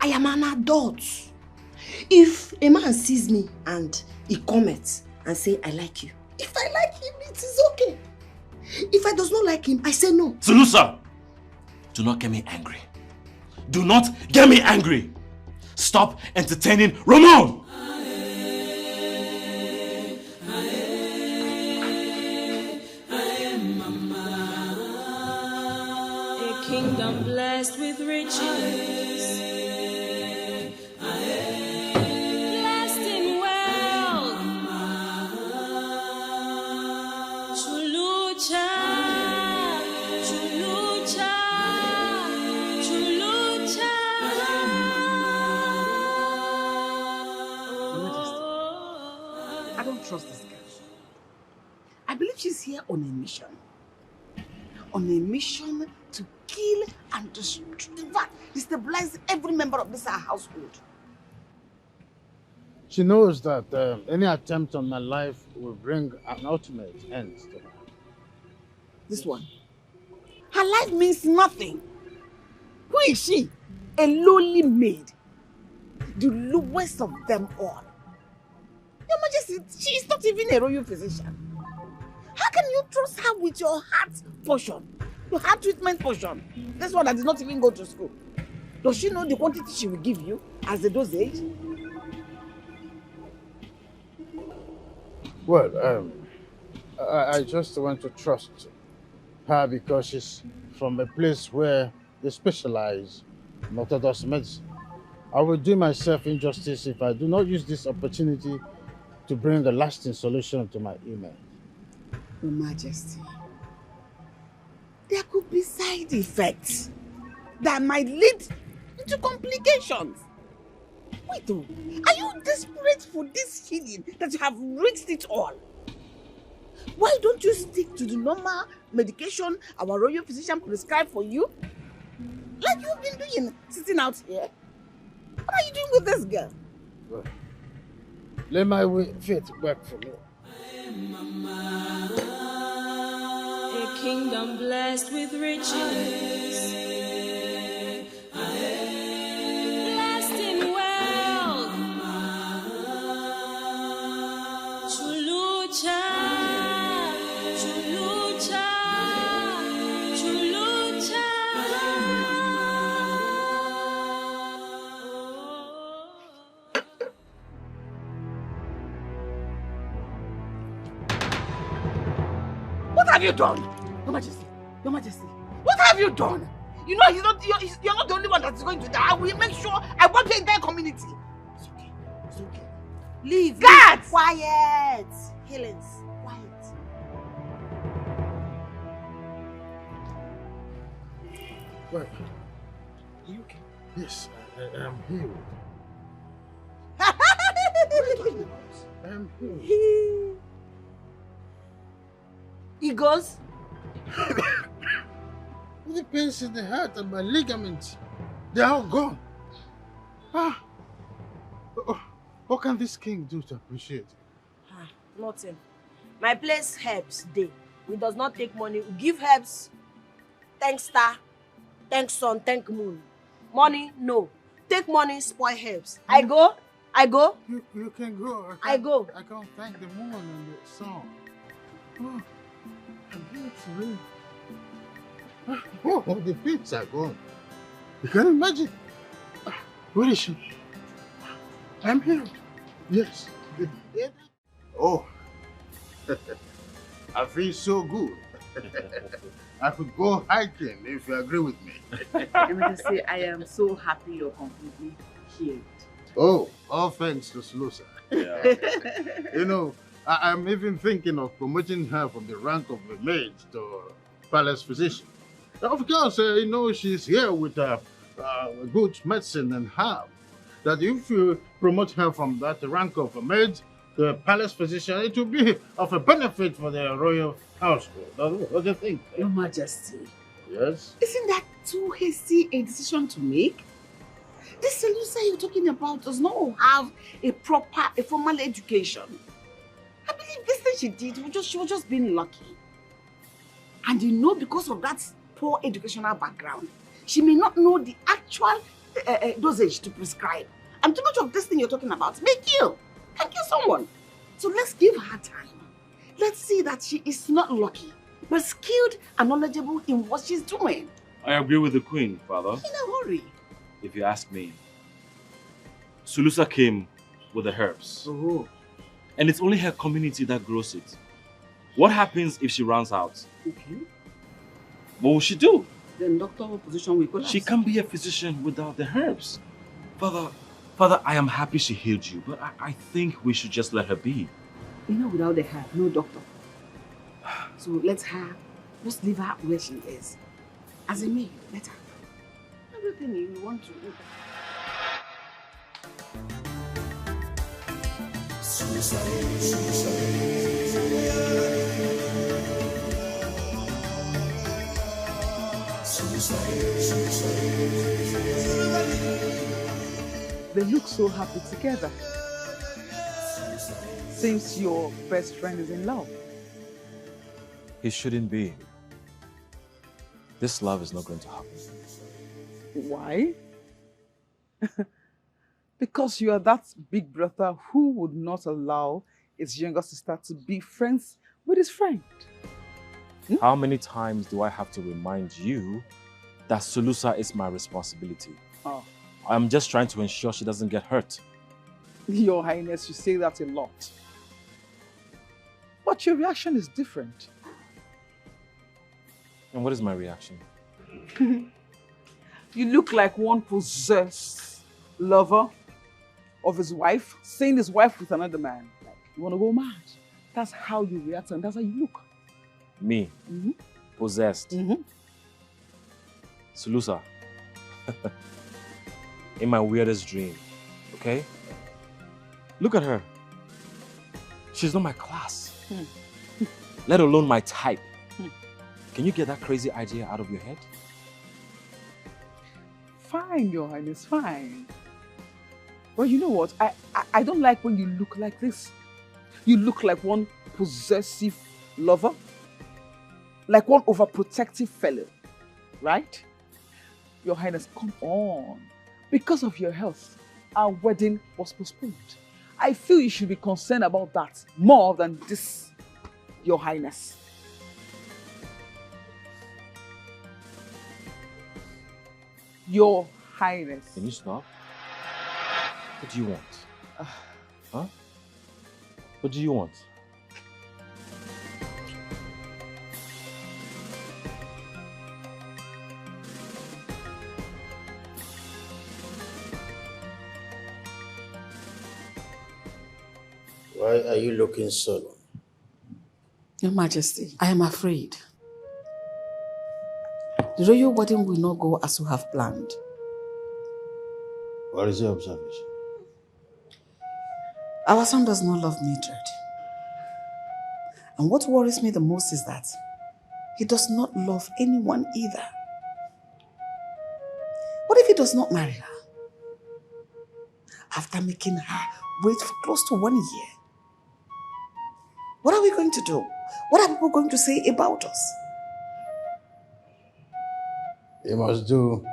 I am an adult. If a man sees me and he comments and say, I like you. If I like him, it is okay. If I does not like him, I say no. Sulusa, do not get me angry. Do not get me angry. Stop entertaining Ramon. A kingdom blessed with riches. Blessed in wealth. Chulucha, chulucha, chulucha. I don't trust this girl. I believe she's here on a mission. On a mission to kill and destroy, destabilize every member of this household. She knows that any attempt on my life will bring an ultimate end to her. This one. Her life means nothing. Who is she? A lowly maid. The lowest of them all. Your Majesty, she is not even a royal physician. How can you trust her with your heart portion? Your heart treatment portion? This one that did not even go to school. Does she know the quantity she will give you as a dosage? Well, I just want to trust her because she's from a place where they specialize in orthodox medicine. I will do myself injustice if I do not use this opportunity to bring a lasting solution to my email. Your Majesty, there could be side effects that might lead to complications. Wait, are you desperate for this healing that you have risked it all? Why don't you stick to the normal medication our royal physician prescribed for you? Like you've been doing, sitting out here. What are you doing with this girl? Well, let my faith work for me. A kingdom blessed with riches. Blessed in wealth. Chulucha, chulucha, chulucha. What have you done? Your Majesty, Your Majesty, what have you done? You know you're not the only one that's going to die. I will make sure I wipe the entire community. It's okay. It's okay. Leave. Guards! Quiet. Helens, quiet. Well, are you okay? Yes, I am healed. What are you talking about? I am healed. He goes. With the pains in the heart and my ligaments, they are all gone. What can this king do to appreciate it? Nothing. My place helps day. We does not take money. We give herbs. Thank star. Thank sun. Thank moon. Money, no. take money, spoil herbs. I go. I go. You can go. I go. I can't thank the moon and the sun. Oh, I'm here for you. Oh, the pits are gone. You can imagine. Where is she? I'm here. Yes. Oh, I feel so good. I could go hiking if you agree with me. Let me just say, I am so happy you're completely healed. Oh, all thanks to Saloa. Yeah. You know, I'm even thinking of promoting her from the rank of a maid to palace physician. Of course, you know, she's here with good medicine and herb. That if you promote her from that rank of a maid to a palace physician, it will be of a benefit for the royal household. What do you think? Your Majesty. Yes? Isn't that too hasty a decision to make? This Saloa you're talking about does not have a formal education. I believe this thing she did, she was just being lucky. And you know, because of that poor educational background, she may not know the actual dosage to prescribe. And too much of this thing you're talking about may kill. Can kill someone. So let's give her time. Let's see that she is not lucky, but skilled and knowledgeable in what she's doing. I agree with the queen, father. In a hurry. If you ask me. Saloa came with the herbs. Oh. And it's only her community that grows it. What happens if she runs out? Okay. What will she do? Then doctor position will collapse. She can't be a physician without the herbs. Father, I am happy she healed you, but I think we should just let her be. You know, without the herb, no doctor. So just leave her where she is. As a maid, let her. Everything you want to do. They look so happy together. Seems your best friend is in love. He shouldn't be. This love is not going to happen. Why? Because you are that big brother who would not allow his younger sister to be friends with his friend. How many times do I have to remind you that Saloa is my responsibility? Oh. I'm just trying to ensure she doesn't get hurt. Your Highness, you say that a lot. But your reaction is different. And what is my reaction? You look like one possessed lover of his wife, seeing his wife with another man. Like, you want to go mad. That's how you react and that's how you look. Me? Possessed? Saloa. In my weirdest dream, okay? Look at her. She's not my class. Let alone my type. Can you get that crazy idea out of your head? Fine, Your Highness, fine. Well, you know what? I don't like when you look like this. You look like one possessive lover. Like one overprotective fellow. Right? Your Highness, come on. Because of your health, our wedding was postponed. I feel you should be concerned about that more than this, Your Highness. Your Highness. Can you stop? What do you want? Huh? What do you want? Why are you looking so? Your Majesty, I am afraid. The royal wedding will not go as we have planned. What is your observation? Our son does not love Mildred. And what worries me the most is that he does not love anyone either. What if he does not marry her? After making her wait for close to 1 year. What are we going to do? What are people going to say about us? You must do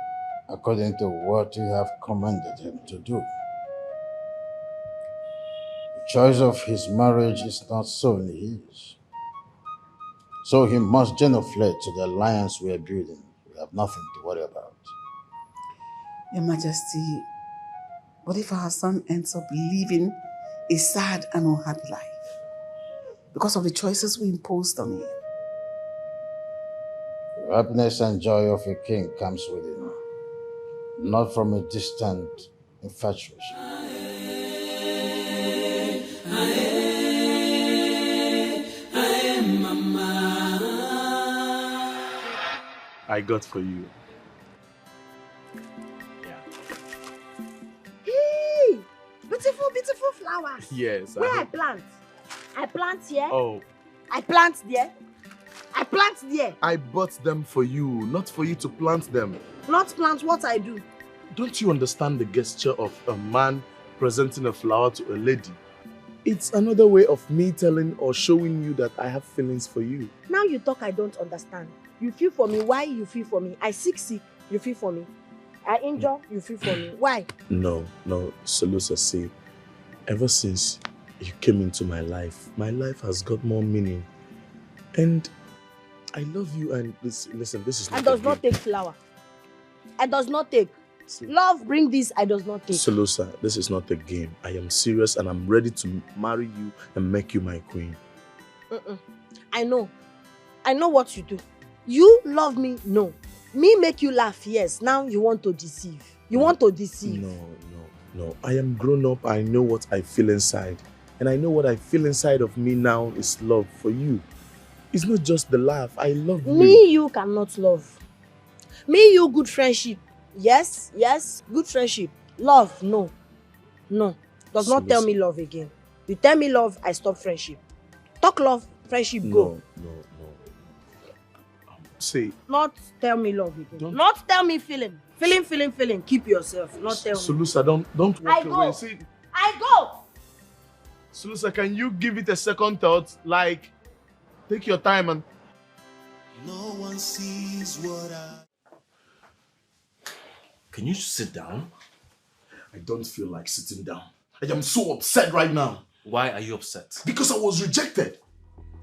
according to what you have commanded him to do. The choice of his marriage is not solely his. So he must genuflect to the alliance we are building. We have nothing to worry about. Your Majesty, what if our son ends up living a sad and unhappy life because of the choices we imposed on him? The happiness and joy of a king comes within, not from a distant infatuation. I got for you. Hey, beautiful, beautiful flowers. Yes. Where I plant? I plant here. Oh. I plant there. I plant there. I bought them for you, not for you to plant them. Not plant what I do. Don't you understand the gesture of a man presenting a flower to a lady? It's another way of me telling or showing you that I have feelings for you. Now you talk, I don't understand. You feel for me. Why you feel for me? I sick, you feel for me. I injure, you feel for me. Why? No, Saloa, see, ever since you came into my life has got more meaning. And I love you, and listen, this is not I does not take flower. I does not take. See, love bring this, I does not take. Saloa, this is not a game. I am serious and I'm ready to marry you and make you my queen. I know what you do. You love me, no. Me make you laugh, yes. Now you want to deceive. You want to deceive. No. I am grown up. I know what I feel inside. And I know what I feel inside of me now is love for you. It's not just the laugh. I love you. Me, you cannot love. Me, you, good friendship. Yes, good friendship. Love, no. Does not tell me love again. You tell me love, I stop friendship. Talk love, friendship, go. No. See. Not tell me love again. Not tell me feeling. Feeling. Keep yourself. Not tell me. Saloa, don't walk away. See. I go. Saloa, can you give it a second thought? Like, take your time and... No one sees what Can you sit down? I don't feel like sitting down. I am so upset right now. Why are you upset? Because I was rejected.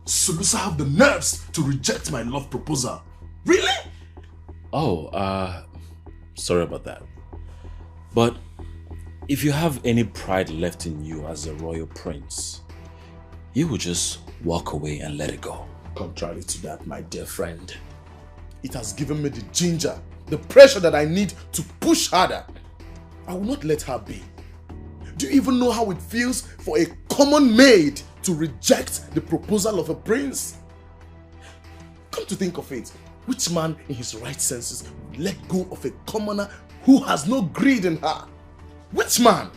Saloa have the nerves to reject my love proposal. Really? Oh, sorry about that. But if you have any pride left in you as a royal prince, you will just walk away and let it go. Contrary to that, my dear friend, it has given me the ginger, the pressure that I need to push harder. I will not let her be. Do you even know how it feels for a common maid to reject the proposal of a prince? Come to think of it, which man in his right senses would let go of a commoner who has no greed in her? Which man?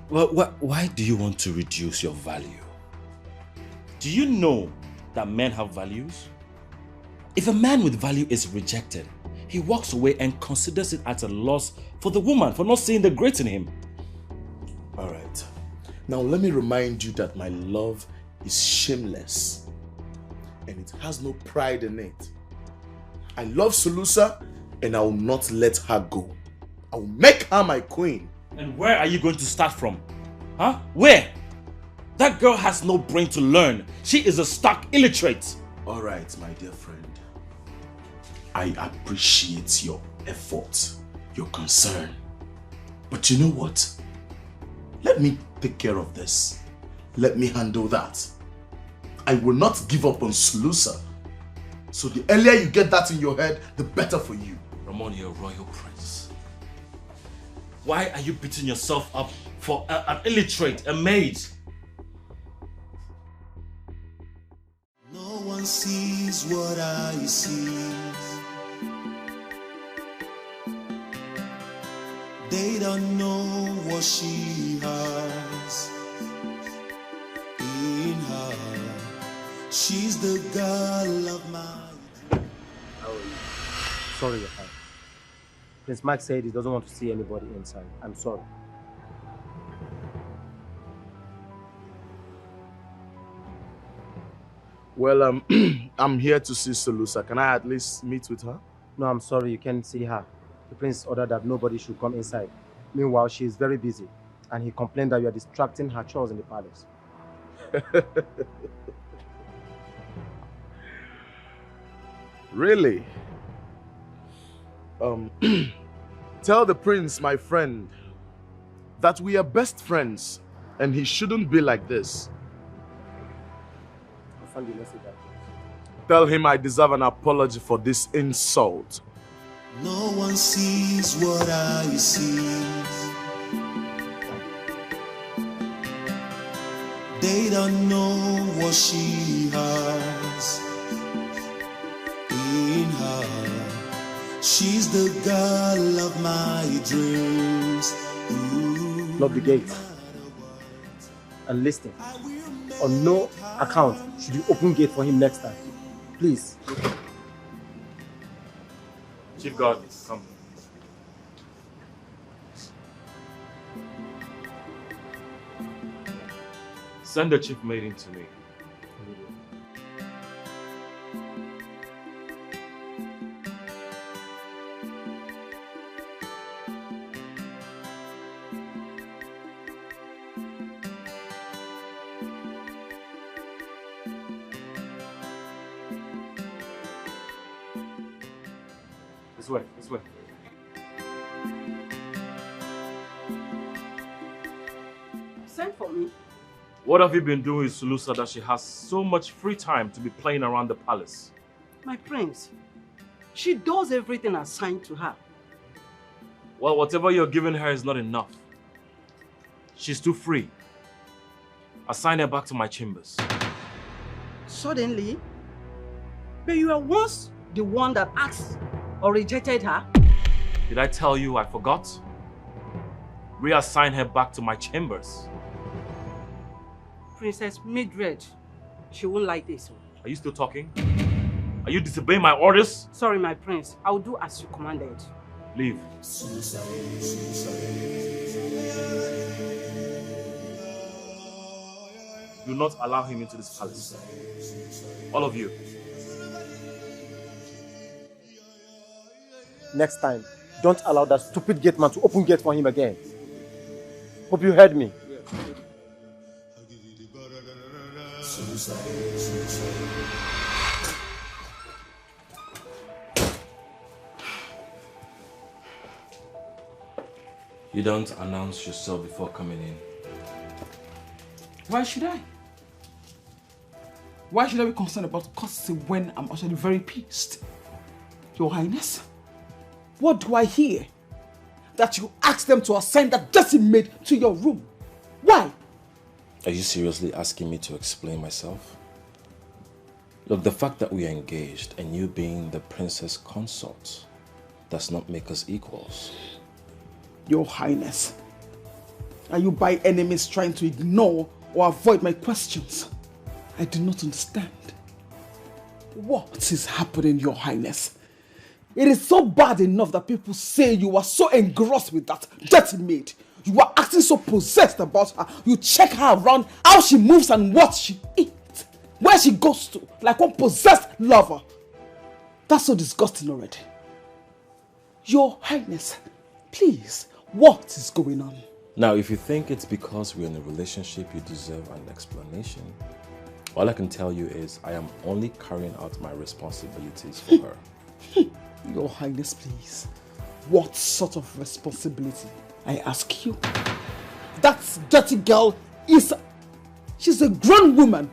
Well, why do you want to reduce your value? Do you know that men have values? If a man with value is rejected, he walks away and considers it as a loss for the woman for not seeing the great in him. Alright. Now let me remind you that my love is shameless. And it has no pride in it. I love Saloa and I will not let her go. I will make her my queen. And where are you going to start from? Huh? Where? That girl has no brain to learn. She is a stark illiterate. Alright, my dear friend. I appreciate your effort, your concern. But you know what? Let me take care of this. Let me handle that. I will not give up on Saloa. So the earlier you get that in your head, the better for you. Ramon, you're a royal prince. Why are you beating yourself up for an illiterate, a maid? No one sees what I see. They don't know what she has in her. She's the girl of my... How are you? Sorry, Your Honor. Prince Mark said he doesn't want to see anybody inside. I'm sorry. Well, I'm here to see Saloa. Can I at least meet with her? No, I'm sorry, you can't see her. The prince ordered that nobody should come inside. Meanwhile, she is very busy, and he complained that you are distracting her chores in the palace. Really? Tell the prince, my friend, that we are best friends and he shouldn't be like this. Tell him I deserve an apology for this insult. No one sees what I see. They don't know what she has in her. She's the girl of my dreams. Lock the gate and listen. On no account should you open gate for him next time. Please. Chief Guard, come. Send the chief maid in to me. This way, this way. Send for me. What have you been doing with Sulusa that she has so much free time to be playing around the palace? My prince, she does everything assigned to her. Well, whatever you're giving her is not enough. She's too free. Assign her back to my chambers. Suddenly? But you were once the one that asked or rejected her. Did I tell you I forgot? Reassign her back to my chambers. Princess Mildred, she won't like this. Are you still talking? Are you disobeying my orders? Sorry, my prince. I will do as you commanded. Leave. Do not allow him into this palace. All of you. Next time, don't allow that stupid gate man to open gate for him again. Hope you heard me. You don't announce yourself before coming in. Why should I? Why should I be concerned about courtesy when I'm actually very pissed? Your Highness, what do I hear? That you asked them to assign that dirty maid to your room. Why? Are you seriously asking me to explain myself? Look, the fact that we are engaged and you being the princess consort does not make us equals. Your Highness, are you by any means trying to ignore or avoid my questions? I do not understand. What is happening, Your Highness? It is so bad enough that people say you are so engrossed with that dirty maid. You are acting so possessed about her. You check her around, how she moves and what she eats, where she goes to, like one possessed lover. That's so disgusting already. Your Highness, please, what is going on? Now, if you think it's because we're in a relationship you deserve an explanation, all I can tell you is I am only carrying out my responsibilities for her. Your Highness, please. What sort of responsibility, I ask you? That dirty girl she's a grown woman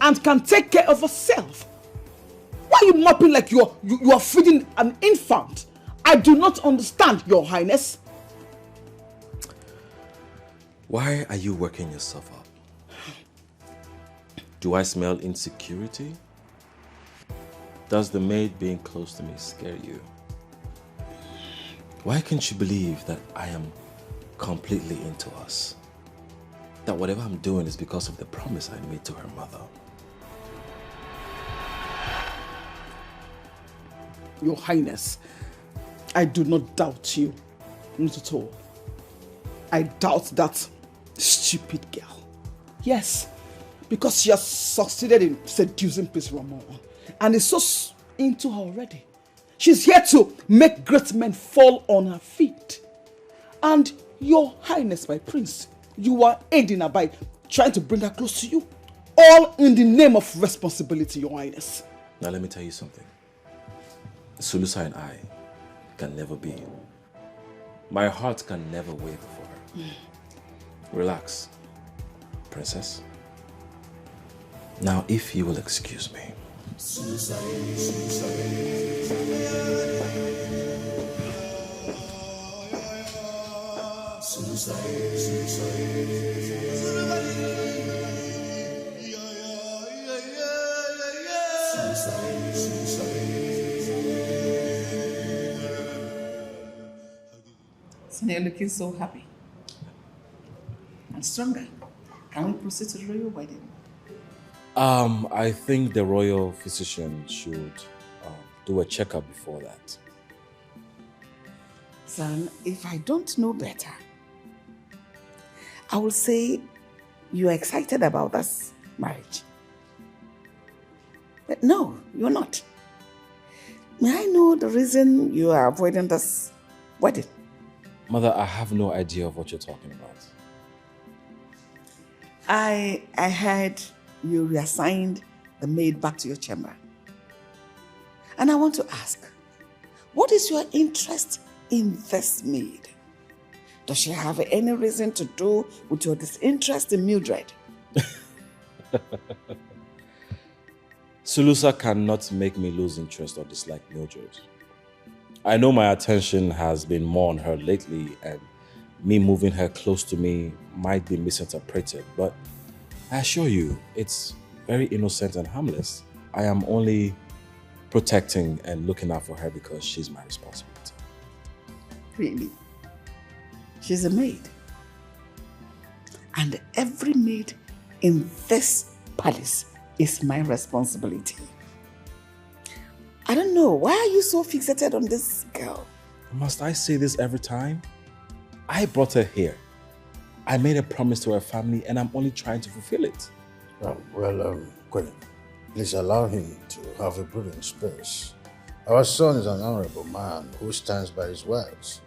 and can take care of herself. Why are you mopping like you are feeding an infant? I do not understand, Your Highness. Why are you working yourself up? Do I smell insecurity? Does the maid being close to me scare you? Why can't you believe that I am completely into us? That whatever I'm doing is because of the promise I made to her mother? Your Highness, I do not doubt you. Not at all. I doubt that stupid girl. Yes, because she has succeeded in seducing Prince Ramon and is so into her already. She's here to make great men fall on her feet. And your highness, my prince, you are aiding her by trying to bring her close to you. All in the name of responsibility, your highness. Now let me tell you something. Sulusa and I can never be. My heart can never waver for her. Relax, princess. Now if you will excuse me. So you're looking so happy and stronger. Can we proceed to the royal wedding? I think the royal physician should do a checkup before that. Son, if I don't know better, I will say you're excited about this marriage. But no, you're not. May I know the reason you are avoiding this wedding? Mother, I have no idea of what you're talking about. I heard you reassigned the maid back to your chamber. And I want to ask, what is your interest in this maid? Does she have any reason to do with your disinterest in Mildred? Sulusa cannot make me lose interest or dislike Mildred. I know my attention has been more on her lately and me moving her close to me might be misinterpreted, but I assure you, it's very innocent and harmless. I am only protecting and looking out for her because she's my responsibility. Really? She's a maid. And every maid in this palace is my responsibility. I don't know, why are you so fixated on this girl? Must I say this every time? I brought her here. I made a promise to her family and I'm only trying to fulfill it. Queen, please allow him to have a breathing space. Our son is an honorable man who stands by his words.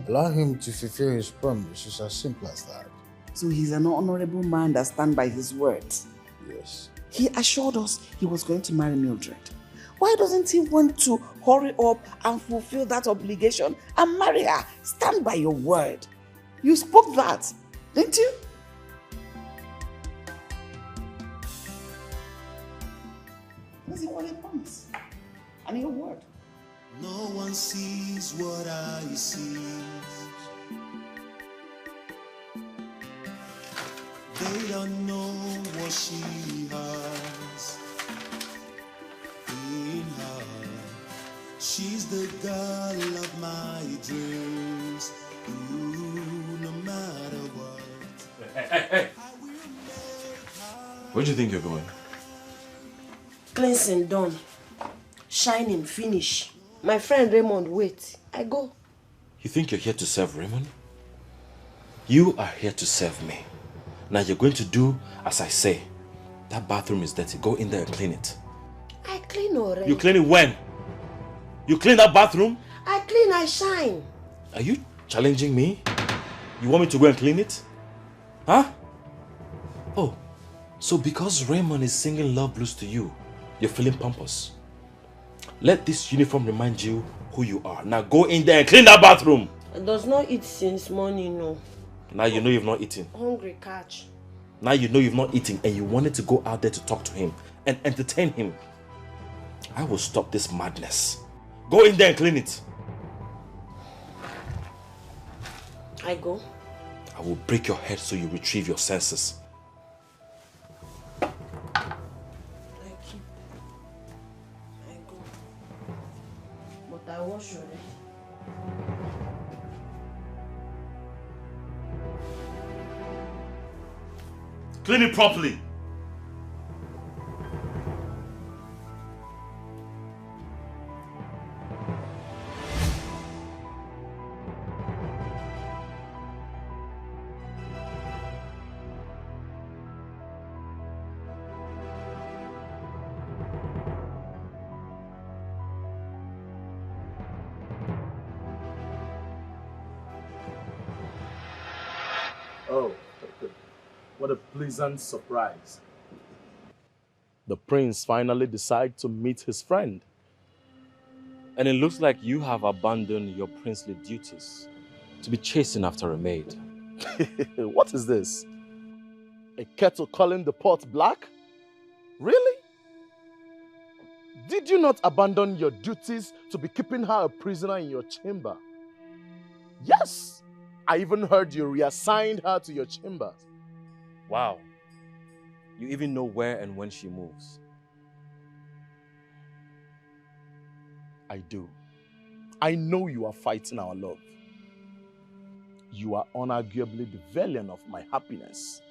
Allow him to fulfill his promise. It's as simple as that. So he's an honorable man that stands by his words? Yes. He assured us he was going to marry Mildred. Why doesn't he want to hurry up and fulfill that obligation and marry her? Stand by your word. You spoke that, didn't you? That's what he promised. And your word. No one sees what I see. They don't know what she has in her. She's the girl of my dreams. Ooh, no matter what. Hey. Where do you think you're going? Cleansing done. Shining finish. My friend Raymond, wait. I go. You think you're here to serve Raymond? You are here to serve me. Now you're going to do as I say. That bathroom is dirty. Go in there and clean it. I clean already. You clean it when? You clean that bathroom? I clean, I shine. Are you challenging me? You want me to go and clean it? Huh? Oh, so because Raymond is singing love blues to you, you're feeling pompous. Let this uniform remind you who you are. Now go in there and clean that bathroom. I does not eat since morning, no. Now you know you've not eaten. Hungry catch. Now you know you've not eaten and you wanted to go out there to talk to him and entertain him. I will stop this madness. Go in there and clean it. I go. I will break your head so you retrieve your senses. I go. But I wash already. Clean it properly. What a pleasant surprise. The prince finally decided to meet his friend. And it looks like you have abandoned your princely duties to be chasing after a maid. What is this? A kettle calling the pot black? Really? Did you not abandon your duties to be keeping her a prisoner in your chamber? Yes! I even heard you reassigned her to your chamber. Wow. You even know where and when she moves. I do. I know you are fighting our love. You are unarguably the villain of my happiness.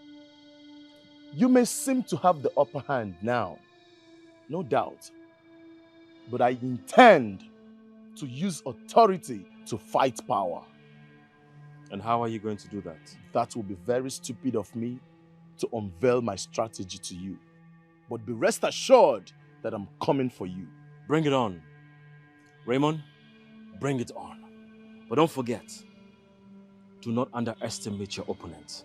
You may seem to have the upper hand now, no doubt. But I intend to use authority to fight power. And how are you going to do that? That will be very stupid of me to unveil my strategy to you. But be rest assured that I'm coming for you. Bring it on. Raymond, bring it on. But don't forget, do not underestimate your opponent.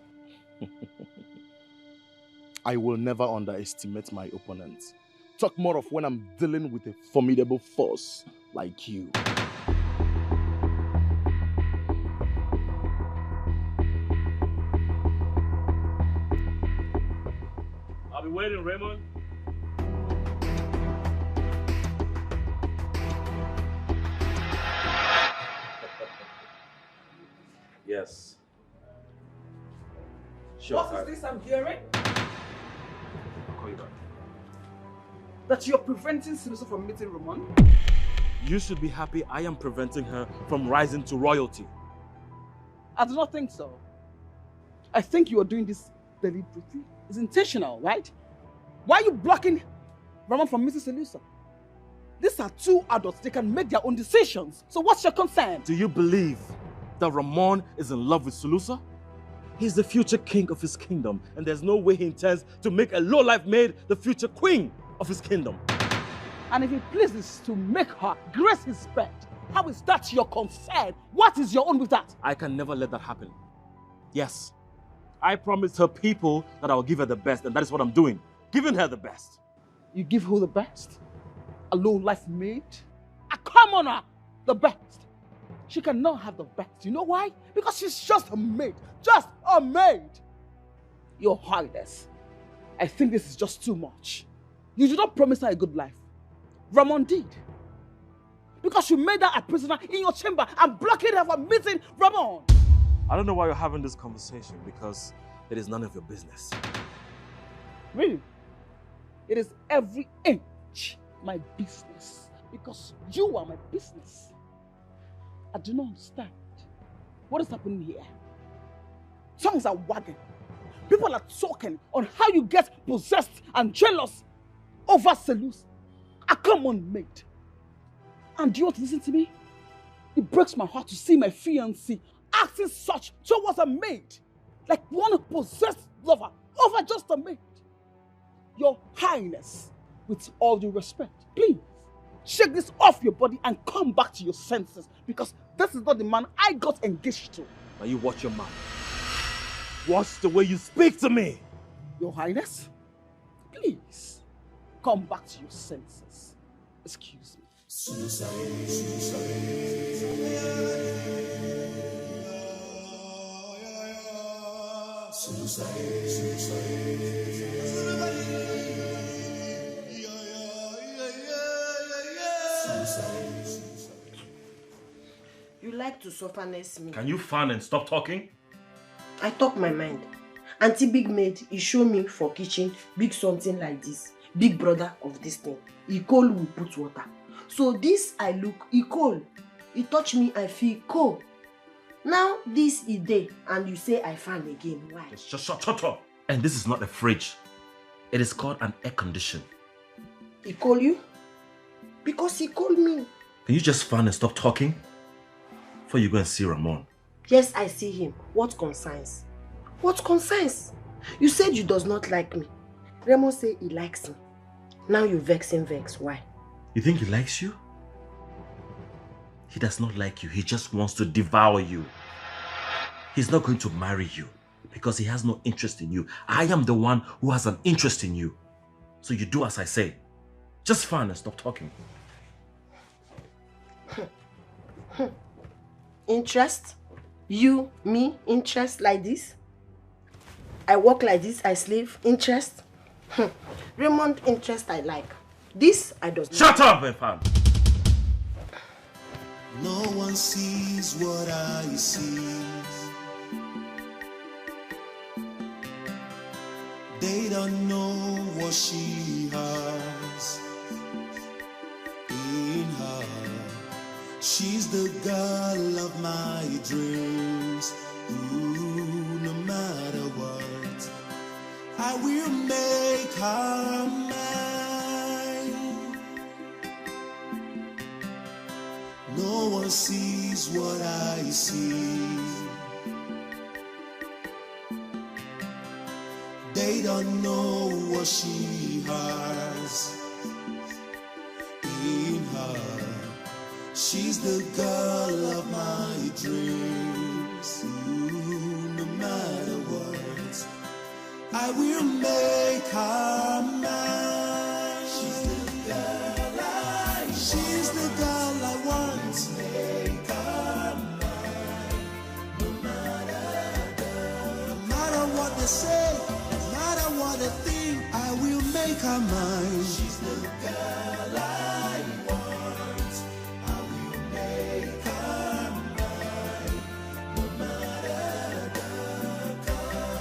I will never underestimate my opponent. Talk more of when I'm dealing with a formidable force like you. I'll be waiting, Raymond. Yes. Sure. What is this I'm hearing? I'll call you back. That you're preventing Saloa from meeting Ramon? You should be happy I am preventing her from rising to royalty. I do not think so. I think you are doing this deliberately. It's intentional, right? Why are you blocking Ramon from meeting Saloa? These are two adults. They can make their own decisions. So what's your concern? Do you believe that Ramon is in love with Saloa? He's the future king of his kingdom, and there's no way he intends to make a low-life maid the future queen of his kingdom. And if he pleases to make her grace his bed, how is that your concern? What is your own with that? I can never let that happen. Yes, I promised her people that I will give her the best, and that is what I'm doing. Giving her the best. You give her the best? A low-life maid? A commoner? The best? She cannot have the best. You know why? Because she's just a maid. Just a maid. Your Highness, I think this is just too much. You did not promise her a good life. Ramon did. Because you made her a prisoner in your chamber and blockaded her from meeting Ramon. I don't know why you're having this conversation, because it is none of your business. Really? It is every inch my business. Because you are my business. I do not understand. What is happening here? Tongues are wagging. People are talking on how you get possessed and jealous over Saloa, a common maid. And do you want to listen to me? It breaks my heart to see my fiancé acting such towards a maid, like one possessed lover over just a maid. Your Highness, with all due respect, please shake this off your body and come back to your senses, because this is not the man I got engaged to. Now you watch your mouth. Watch the way you speak to me. Your Highness, please come back to your senses. Excuse me. You like to softness me. Can you fan and stop talking? I talk my mind. Auntie Big Maid, he show me for kitchen big something like this. Big brother of this thing. He cold will put water. So this I look, he cold. He touch me, I feel cold. Now this is day and you say I fan again. Why? Just shut up. And this is not a fridge. It is called an air condition. He call you? Because he called me. Can you just fan and stop talking? Before you go and see Ramon. Yes, I see him. What concerns? What concerns? You said you does not like me. Ramon say he likes me. Now you vex him vex. Why? You think he likes you? He does not like you. He just wants to devour you. He's not going to marry you. Because he has no interest in you. I am the one who has an interest in you. So you do as I say. Just fine and stop talking. Interest? You, me, interest like this? I work like this, I slave, interest? Raymond, interest I like. This, I don't. Shut up, Efan! No one sees what I see. They don't know what she has in her. She's the girl of my dreams. Ooh, no matter what, I will make her mine. No one sees what I see. They don't know what she has in her. She's the girl of my dreams. Ooh, no matter what, I will make her mine. She's the girl I want. She's the girl I want. Make her mine. No matter what they say, no matter what they think, I will make her mine. She's the girl I want. I will make her mine. No matter the cost.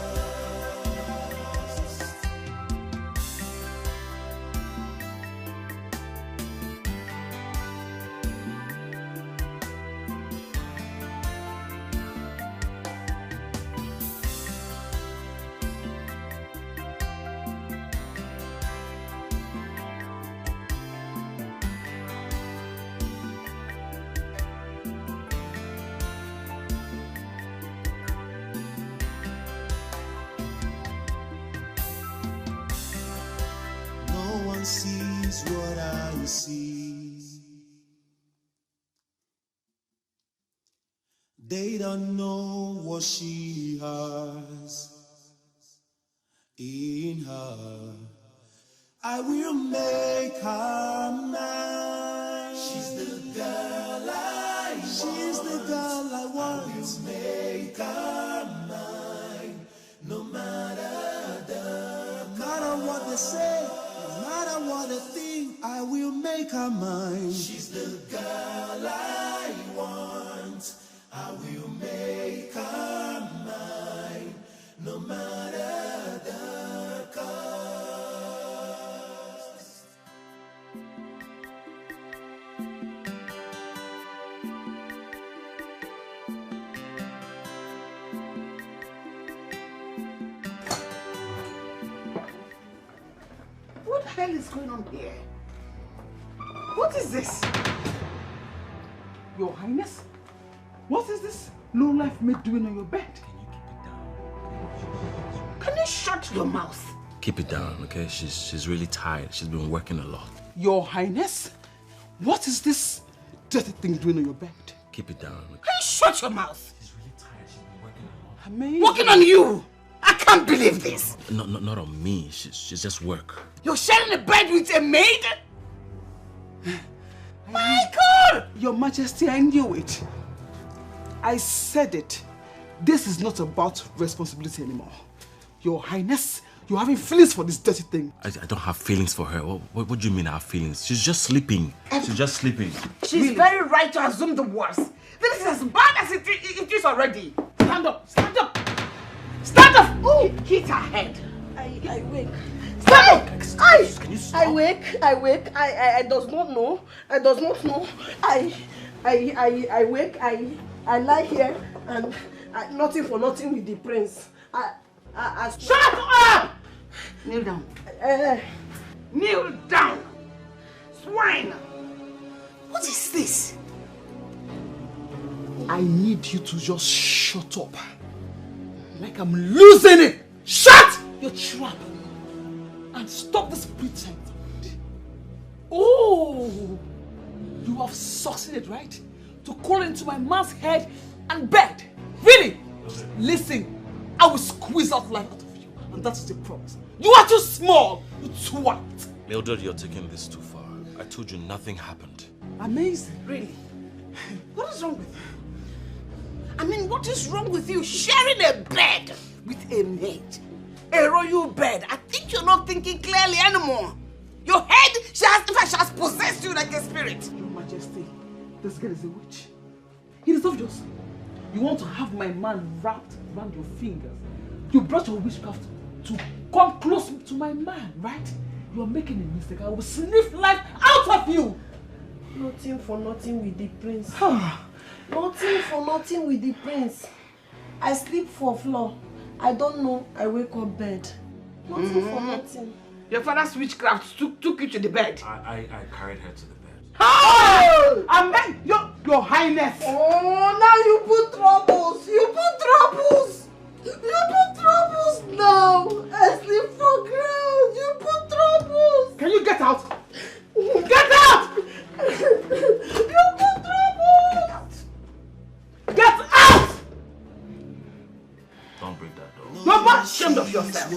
No one sees what I see. They don't know what she has in her. I will make her mine. She's the girl I want. She's the girl I want. I will make her mine. No matter what they say, no matter what they think, I will make her mine. She's the girl I want. I will make her mine. No matter the cost. What the hell is going on here? What is this? Your Highness, what is this low-life maid doing on your bed? Can you shut your mouth? Keep it down, okay? She's really tired. She's been working a lot. Your Highness, what is this dirty thing doing on your bed? Keep it down, okay? Can you shut your mouth? She's really tired. She's been working a lot. I mean... Working on you! I can't believe this! Not on me. She's just work. You're sharing a bed with a maid? My God! Your Majesty, I knew it. I said it. This is not about responsibility anymore. Your Highness, you're having feelings for this dirty thing. I don't have feelings for her. What do you mean I have feelings? She's just sleeping. She's just sleeping. She's very right to assume the worst. This is as bad as it is already. Stand up! Stand up! Stand up! Oh, hit her head. I wake. Stand up! Can you stop? I wake. I does not know. I does not know. I wake. I lie here and nothing for nothing with the prince. Shut up! Kneel down. Kneel down. Swine. What is this? I need you to just shut up. Like I'm losing it. Shut your trap and stop this pretense. Oh, you have succeeded, right? To crawl into my man's head and bed. Really? Listen, I will squeeze out life out of you. And that is the promise. You are too small, you twat. Mildred, you're taking this too far. I told you nothing happened. Amazing. Really? What is wrong with you? I mean, what is wrong with you sharing a bed with a maid? A royal bed. I think you're not thinking clearly anymore. Your head, in fact, she has possessed you like a spirit. Your Majesty, this girl is a witch. It is obvious. You want to have my man wrapped around your fingers. You brought your witchcraft to come close to my man, right? You are making a mistake. I will sniff life out of you. Nothing for nothing with the prince. Nothing for nothing with the prince. I sleep for floor. I don't know. I wake up bed. Nothing for nothing. Your father's witchcraft took you to the bed. I carried her to the bed. Oh! Amen! Your Highness! Oh, now you put troubles! You put troubles! You put troubles now! I sleep for ground! You put troubles! Can you get out? Get out! You put troubles! Get out! Don't break that door. You're not ashamed of yourself.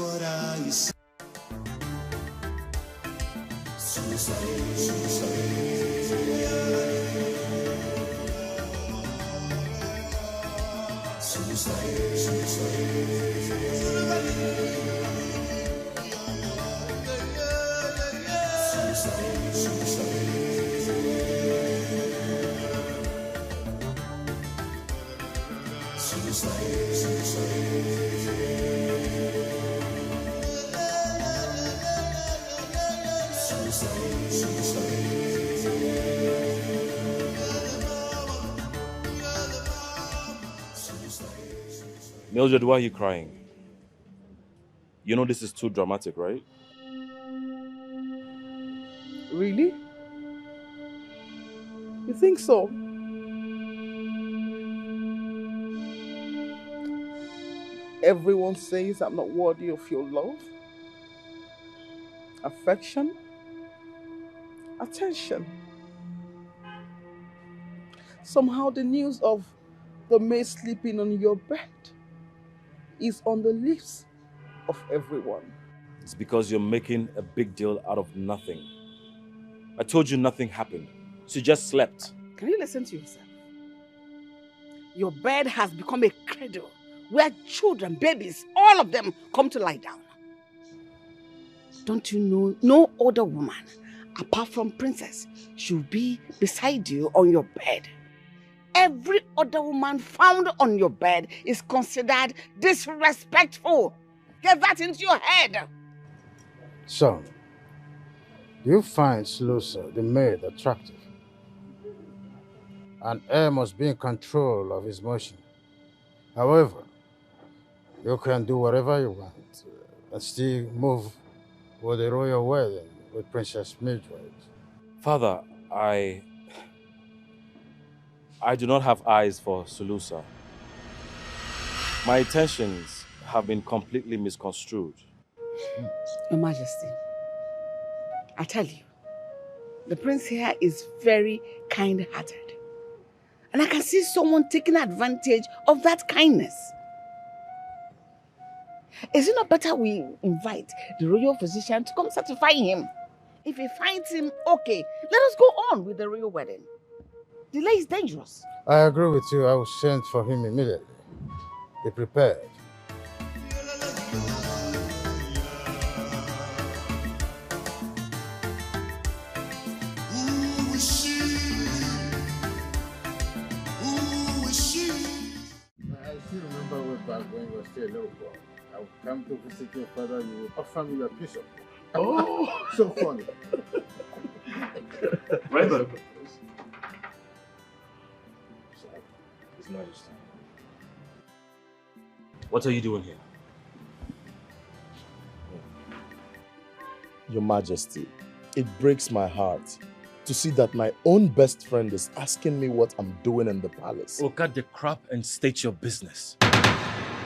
Mildred, why are you crying? You know this is too dramatic, right? Really? You think so? Everyone says I'm not worthy of your love, affection, attention. Somehow the news of the maid sleeping on your bed is on the lips of everyone. It's because you're making a big deal out of nothing. I told you nothing happened. She just slept. Can you listen to yourself? Your bed has become a cradle where children, babies, all of them come to lie down. Don't you know no other woman, apart from Princess, should be beside you on your bed? Every other woman found on your bed is considered disrespectful. Get that into your head. Son, do you find Saloa, the maid, attractive? An heir must be in control of his motion. However, you can do whatever you want and still move with the royal wedding with Princess Mildred. Father, I do not have eyes for Saloa. My intentions have been completely misconstrued. Your Majesty, I tell you, the prince here is very kind-hearted. And I can see someone taking advantage of that kindness. Is it not better we invite the royal physician to come certify him? If he finds him okay, let us go on with the royal wedding. Delay is dangerous. I agree with you. I will send for him immediately. Be prepared. I still remember way back when you were still a little boy. I would come to visit your father, you would offer me a piece of it. Oh, so funny. Right there. His Majesty. What are you doing here? Your Majesty, it breaks my heart to see that my own best friend is asking me what I'm doing in the palace. Oh, cut the crap and state your business.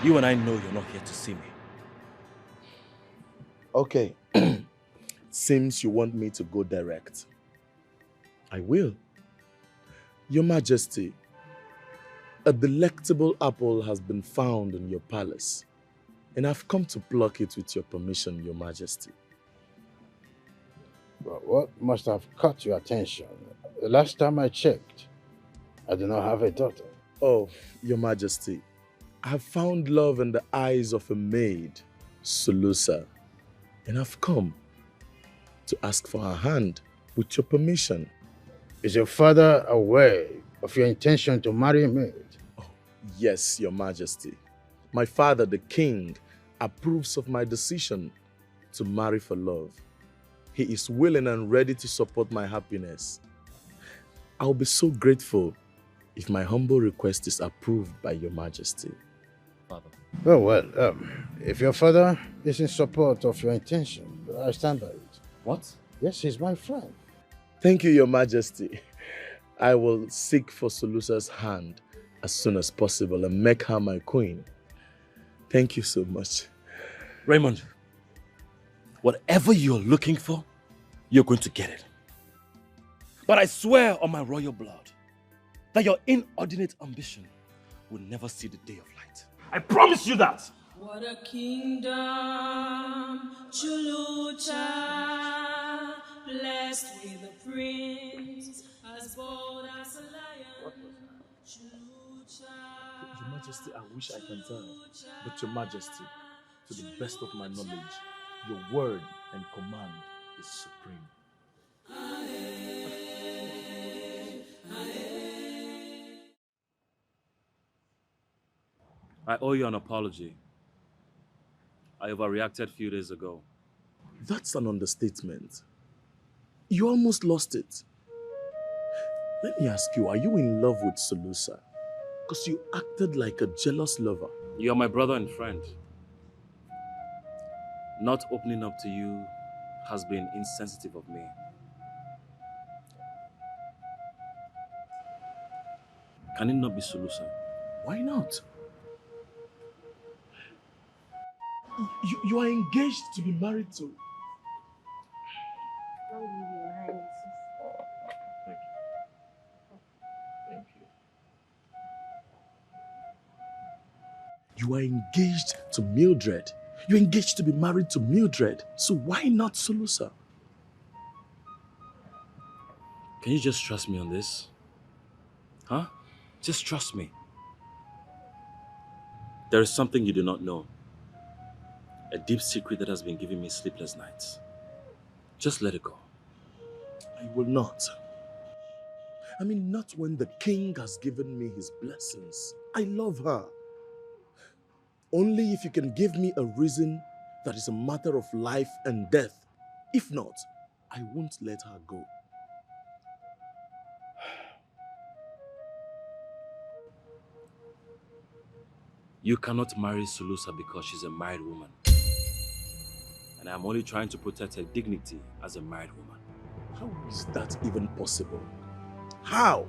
You and I know you're not here to see me. Okay, seems you want me to go direct. I will. Your Majesty, a delectable apple has been found in your palace. And I've come to pluck it with your permission, Your Majesty. But what must have caught your attention? The last time I checked, I do not have a daughter. Oh, Your Majesty, I have found love in the eyes of a maid, Saloa, and I've come to ask for her hand with your permission. Is your father aware of your intention to marry a maid? Oh, yes, Your Majesty. My father, the king, approves of my decision to marry for love. He is willing and ready to support my happiness. I'll be so grateful if my humble request is approved by Your Majesty. Father. Well, if your father is in support of your intention, I stand by it. What? Yes, he's my friend. Thank you, Your Majesty. I will seek for Saloa's hand as soon as possible and make her my queen. Thank you so much. Raymond, whatever you're looking for, you're going to get it. But I swear on my royal blood that your inordinate ambition will never see the day of light. I promise you that. What a kingdom, Chulucha, blessed with a prince, as bold as a lion. Chulucha. Your Majesty, I wish I can tell, but Your Majesty, to the best of my knowledge, your word and command is supreme. I owe you an apology. I overreacted a few days ago. That's an understatement. You almost lost it. Let me ask you, are you in love with Saloa? Because you acted like a jealous lover. You're my brother and friend. Not opening up to you has been insensitive of me. Can it not be Saloa? Why not? You are engaged to be married to. Thank you. You are engaged to Mildred. You're engaged to be married to Mildred. So why not Saloa? Can you just trust me on this? Huh? Just trust me. There is something you do not know. A deep secret that has been giving me sleepless nights. Just let it go. I will not. I mean, not when the king has given me his blessings. I love her. Only if you can give me a reason that is a matter of life and death. If not, I won't let her go. You cannot marry Saloa because she's a married woman. And I'm only trying to protect her dignity as a married woman. How is that even possible? How?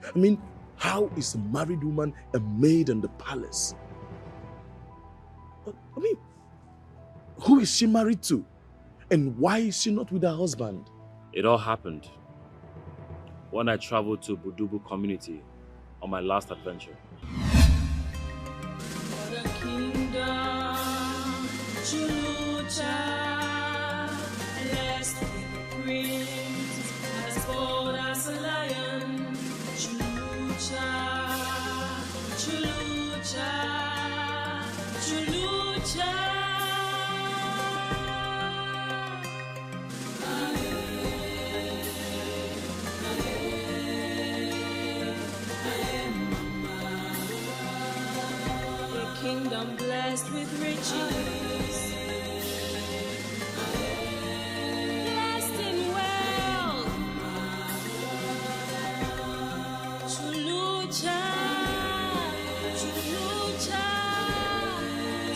I mean, how is a married woman a maid in the palace? I mean, who is she married to? And why is she not with her husband? It all happened when I traveled to Budubu community on my last adventure. What a kingdom, Chulucha, blessed with a prince, as bold as a lion. Chulucha, Chulucha, Chulucha. Kingdom blessed with riches, blessed in wealth. Chulucha, Chulucha,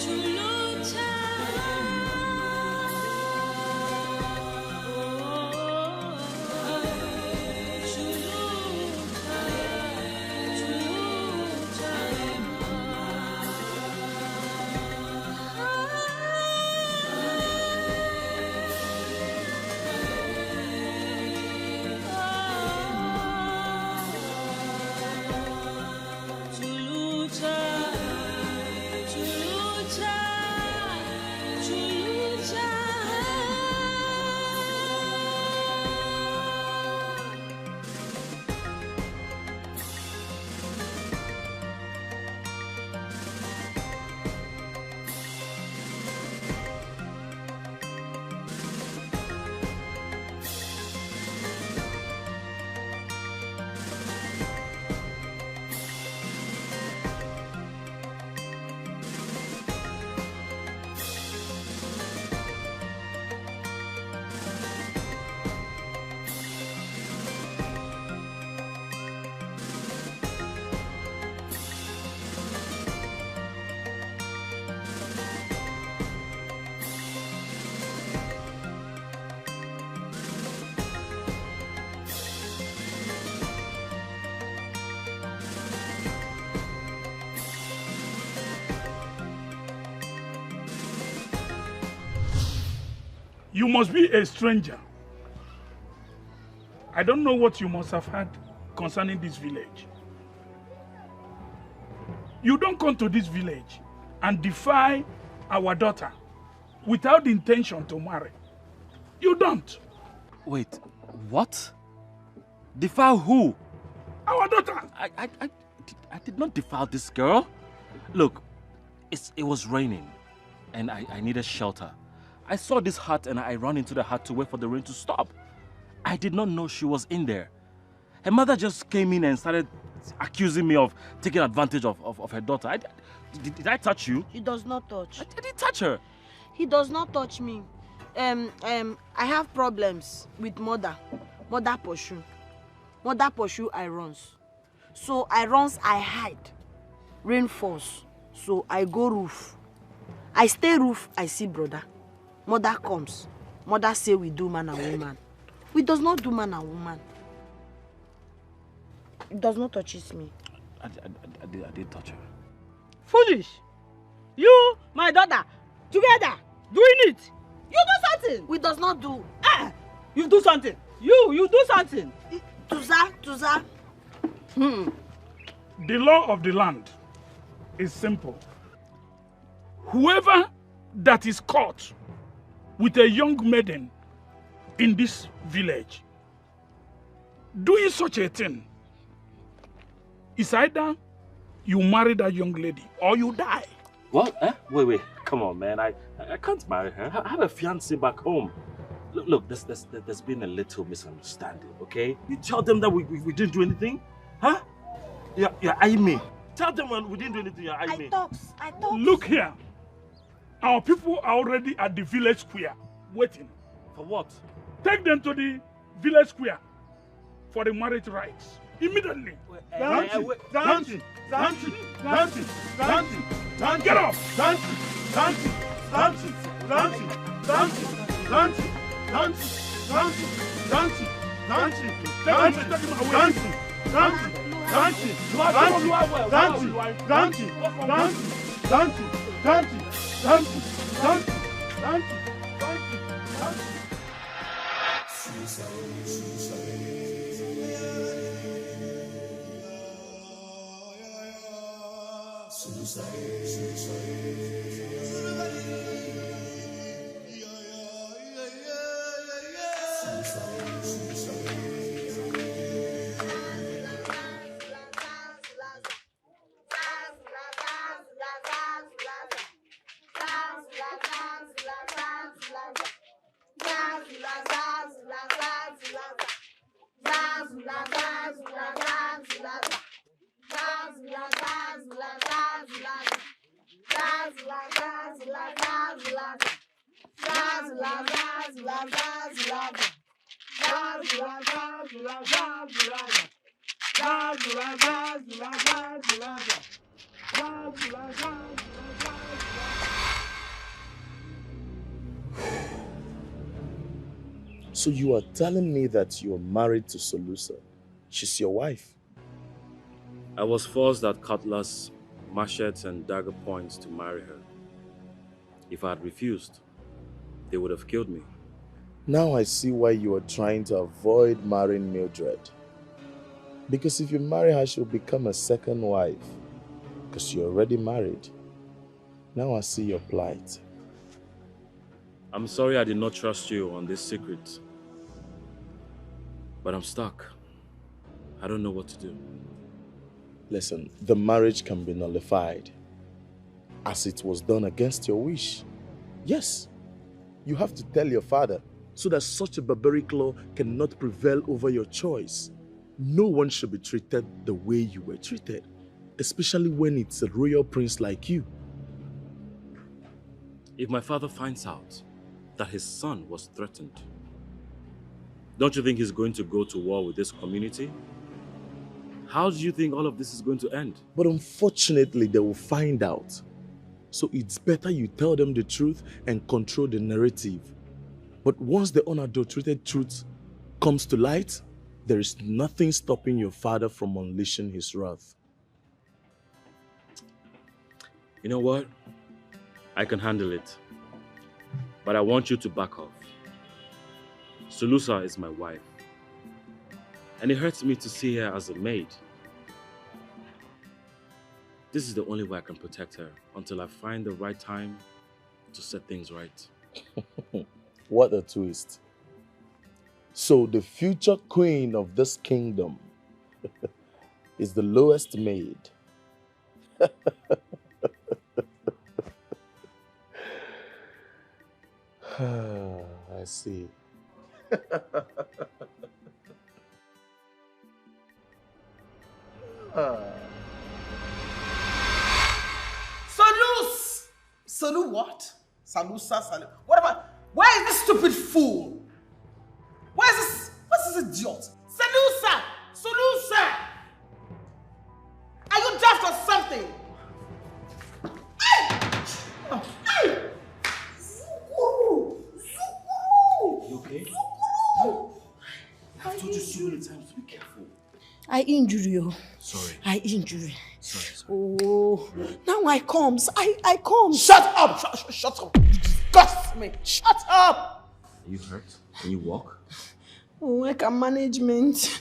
Chulucha. Chulucha, Chulucha. You must be a stranger. I don't know what you must have heard concerning this village. You don't come to this village and defy our daughter without the intention to marry. You don't. Wait, what? Defile who? Our daughter. I did not defile this girl. Look, it was raining and I needed shelter. I saw this hut and I ran into the hut to wait for the rain to stop. I did not know she was in there. Her mother just came in and started accusing me of taking advantage of her daughter. Did I touch you? He does not touch. I didn't touch her. He does not touch me. I have problems with mother. Mother pursue. Mother pursue, I runs. So I runs, I hide. Rain falls. So I go roof. I stay roof, I see brother. Mother comes. Mother say we do man and woman. We does not do man and woman. It does not touches me. I did touch her. Foolish. You, my daughter, together, doing it. You do something. We does not do. You do something. You do something. Tuza. The law of the land is simple. Whoever that is caught with a young maiden in this village doing such a thing is either you marry that young lady or you die. What? Wait. Come on, man. I can't marry her. I have a fiancé back home. Look, there's been a little misunderstanding, okay? You tell them that we didn't do anything? Huh? Yeah, I me. Tell them when we didn't do anything, I me. I talk. Look here. Our people are already at the village square, waiting. For what? Take them to the village square for the marriage rites. Immediately. Dancing. Get up. So you are telling me that you are married to Solusa? She's your wife? I was forced at cutlass, machetes and dagger points to marry her. If I had refused, they would have killed me. Now I see why you are trying to avoid marrying Mildred. Because if you marry her, she'll become a second wife. Because you're already married. Now I see your plight. I'm sorry I did not trust you on this secret. But I'm stuck. I don't know what to do. Listen, the marriage can be nullified, as it was done against your wish. Yes, you have to tell your father, so that such a barbaric law cannot prevail over your choice. No one should be treated the way you were treated, especially when it's a royal prince like you. If my father finds out that his son was threatened, don't you think he's going to go to war with this community? How do you think all of this is going to end? But unfortunately, they will find out. So it's better you tell them the truth and control the narrative. But once the unadulterated truth comes to light, there is nothing stopping your father from unleashing his wrath. You know what? I can handle it. But I want you to back off. Sulusa is my wife. And it hurts me to see her as a maid. This is the only way I can protect her until I find the right time to set things right. What a twist. So the future queen of this kingdom is the lowest maid. I see. Salu what? Salusa, Salu. Whatever. Where is this stupid fool? Where is this? What's this idiot? Salusa! Solusa! Are you daft or something? You okay? I've told you so many times to be careful. I injure you. Sorry. I injure you. Sorry. Oh, now I comes. I come. Shut up! Shut up! You disgust me! Shut up! Are you hurt? Can you walk? Oh, I can management.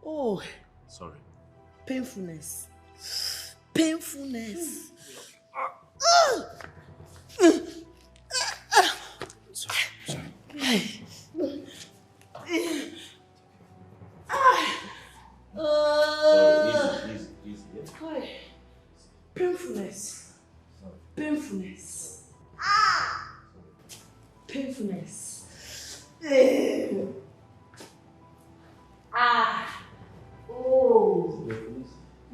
Oh. Sorry. Painfulness. Painfulness. Sorry. Sorry. Painfulness. Painfulness. Painfulness. Oh.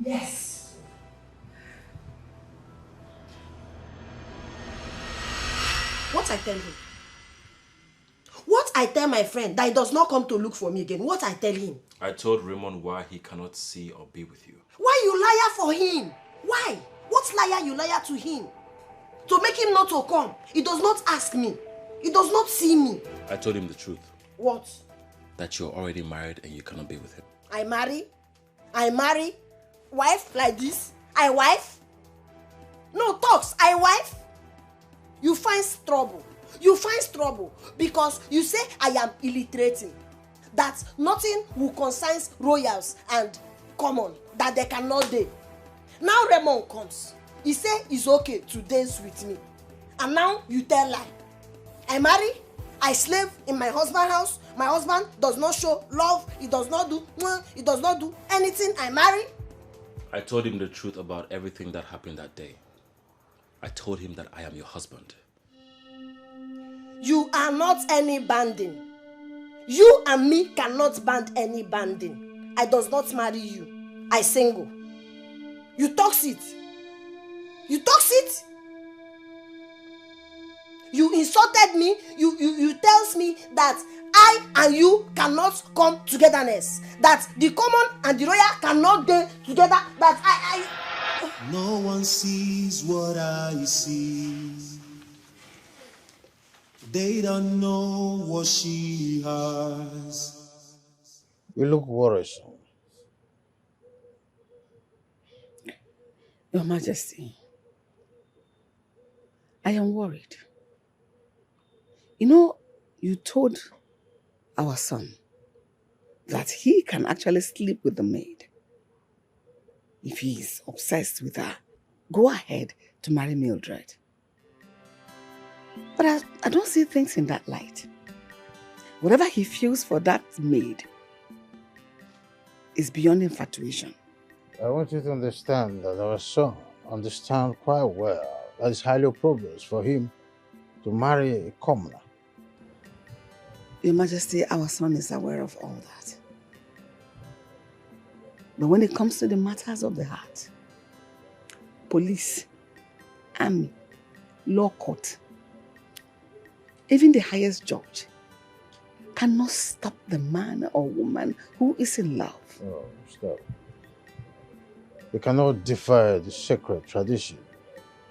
Yes. What I tell him? What I tell my friend that he does not come to look for me again? What I tell him? I told Raymond why he cannot see or be with you. Why you liar for him? Why? What liar you liar to him? To make him not to come. He does not ask me. He does not see me. I told him the truth. What? That you're already married and you cannot be with him. I marry? Wife like this? I wife? No talks, I wife? You find trouble. You find trouble because you say I am illiterating. That nothing will concern royals and common. That they cannot do. Now Raymond comes. He say it's okay to dance with me. And now you tell lie. I marry? I slave in my husband's house. My husband does not show love. He does not do anything. I marry. I told him the truth about everything that happened that day. I told him that I am your husband. You are not any banding. You and me cannot band any banding. I does not marry you. I single. You talks it. You talks it. You insulted me. You tells me that I and you cannot come togetherness. That the common and the royal cannot be together. That I. No one sees what I see. They don't know what she has. You look worrisome. Your Majesty, I am worried. You know, you told our son that he can actually sleep with the maid. If he is obsessed with her, go ahead to marry Mildred. But I don't see things in that light. Whatever he feels for that maid is beyond infatuation. I want you to understand that our son understands quite well that it's highly appropriate for him to marry a commoner. Your Majesty, our son is aware of all that. But when it comes to the matters of the heart, police, army, law court, even the highest judge cannot stop the man or woman who is in love. Oh, stop. He cannot defy the sacred tradition.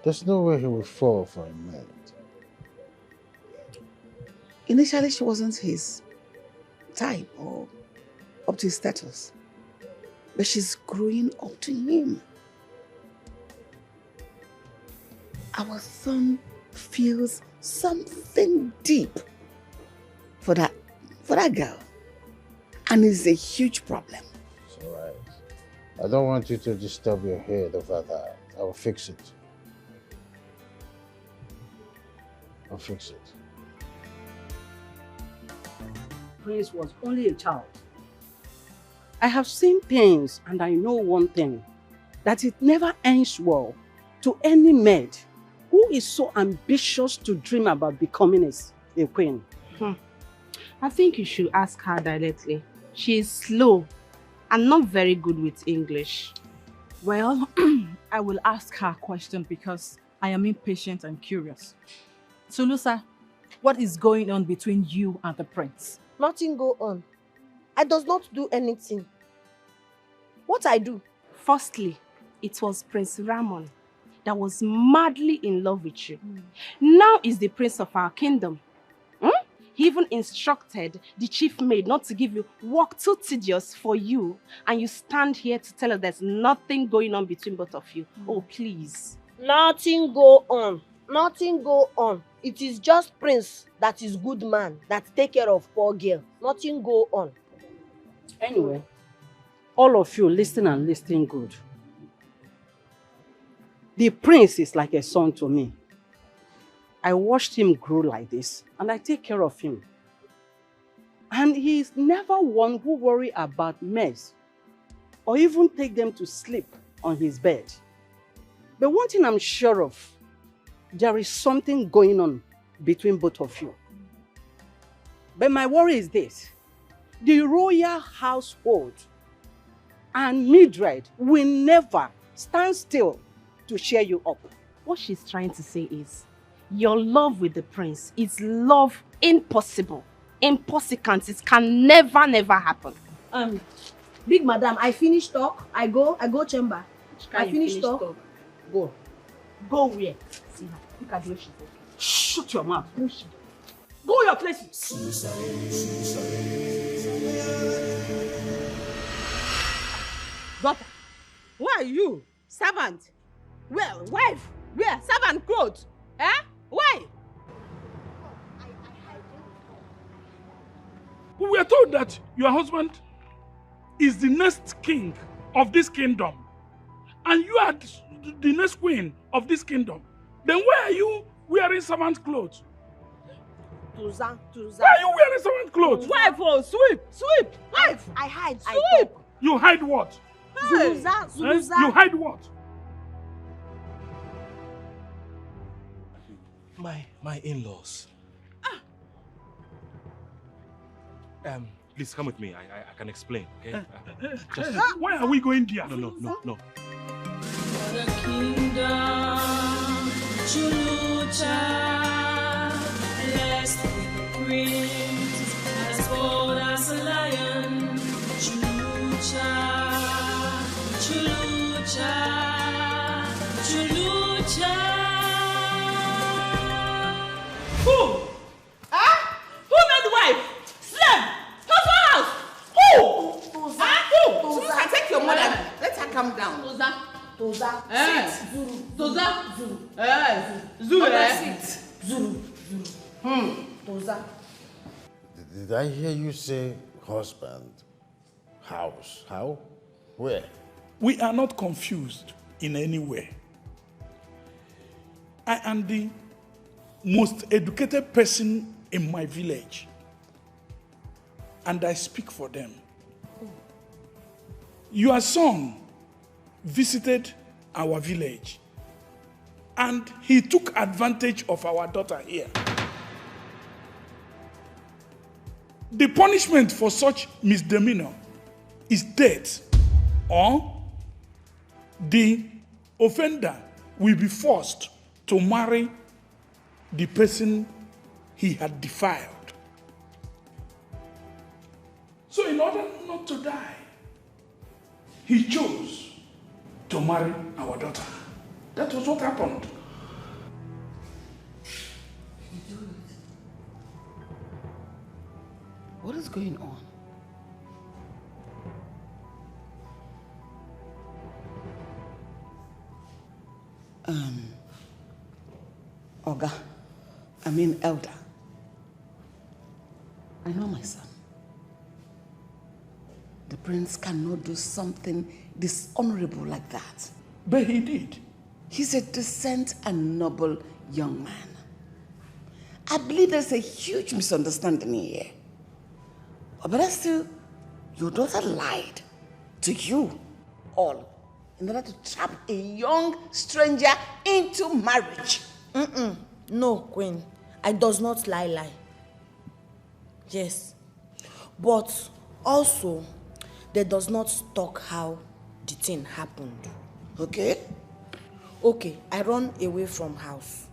There's no way he will fall for a maid. Initially, she wasn't his type or up to his status. But she's growing up to him. our son feels something deep for that girl. And it's a huge problem. It's all right. I don't want you to disturb your head over that. I'll fix it. I'll fix it. Prince was only a child. I have seen pains and I know one thing, that it never ends well to any maid who is so ambitious to dream about becoming a queen. I think you should ask her directly. She is slow and not very good with English. Well, I will ask her a question because I am impatient and curious. Sulusa, what is going on between you and the prince? Nothing go on. I does not do anything. What I do? Firstly, it was Prince Ramon that was madly in love with you. Now is the prince of our kingdom. He even instructed the chief maid not to give you work too tedious for you, and you stand here to tell us there's nothing going on between both of you. Oh, please. Nothing go on. Nothing go on. It is just Prince that is good man, that take care of poor girl. Nothing go on. Anyway, all of you listen and listen good. The prince is like a son to me. I watched him grow like this, and I take care of him. And he is never one who worry about mess, or even take them to sleep on his bed. But one thing I'm sure of, there is something going on between both of you. But my worry is this: the royal household and Mildred will never stand still to cheer you up. What she's trying to say is, your love with the prince is love impossible. Impossible. It can never happen. Big madam, I finish talk. I go chamber. I finish talk. Go. Go where? See her. Look at the way she's talking. Shut your mouth. Go your places. Daughter, where are you? Servant? Well, wife? Where? Servant clothes? Eh? Why? We were told that your husband is the next king of this kingdom, and you are the next queen of this kingdom. Then why are you wearing servant clothes? Tuza. Why are you wearing servant clothes? Wife, oh, sweep. Wife. I hide. Sweep. You hide what? Zuluza. You hide what? My in-laws. Please come with me. I can explain, okay? Why are we going there? No. For the kingdom, Chulucha, blessed with the prince, as bold as a lion. Chulucha, Who? Huh? Who made wife? Slave? Husband house? Who? Who? Tuza, take your mother. Let her come down. Tuza. Sit. Tuza. Zulu. Zulu. Tuza. Did I hear you say husband? House? How? Where? We are not confused in any way. I am the most educated person in my village, and I speak for them. Your son visited our village, and he took advantage of our daughter here. The punishment for such misdemeanor is death, or the offender will be forced to marry the person he had defiled. So in order not to die, he chose to marry our daughter. That was what happened. What is going on? Elder. I know my son. The prince cannot do something dishonorable like that. But he did. He's a decent and noble young man. I believe there's a huge misunderstanding here. But still, your daughter lied to you all in order to trap a young stranger into marriage. No, Queen. I does not lie. Yes. But also, they does not talk how the thing happened. Okay? Okay, I run away from house.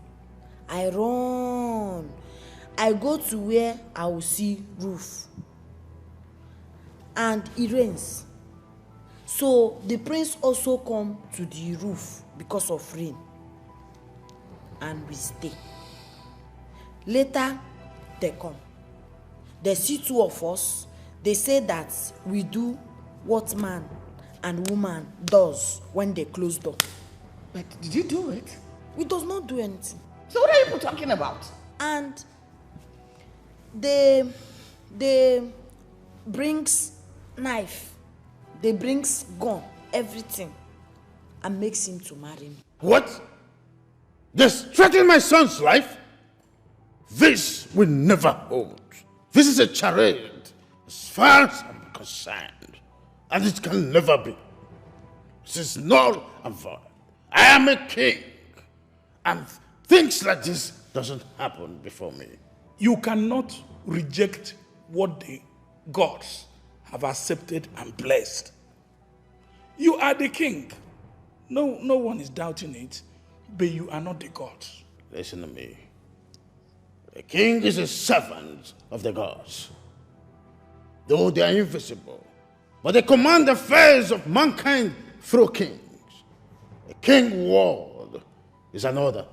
I run. I go to where I will see roof. And it rains. So the prince also come to the roof because of rain. And we stay. Later, they come. They see two of us. They say that we do what man and woman does when they close door. But did you do it? We does not do anything. So what are you people talking about? And they brings knife, they brings gun, everything, and makes him to marry me. What? They threaten my son's life? This will never hold. This is a charade, as far as I'm concerned, and it can never be. This is null and void. I am a king, and things like this doesn't happen before me. You cannot reject what the gods have accepted and blessed. You are the king. No one is doubting it, but you are not the gods. Listen to me. The king is a servant of the gods. Though they are invisible, but they command the affairs of mankind through kings. A king word is an order.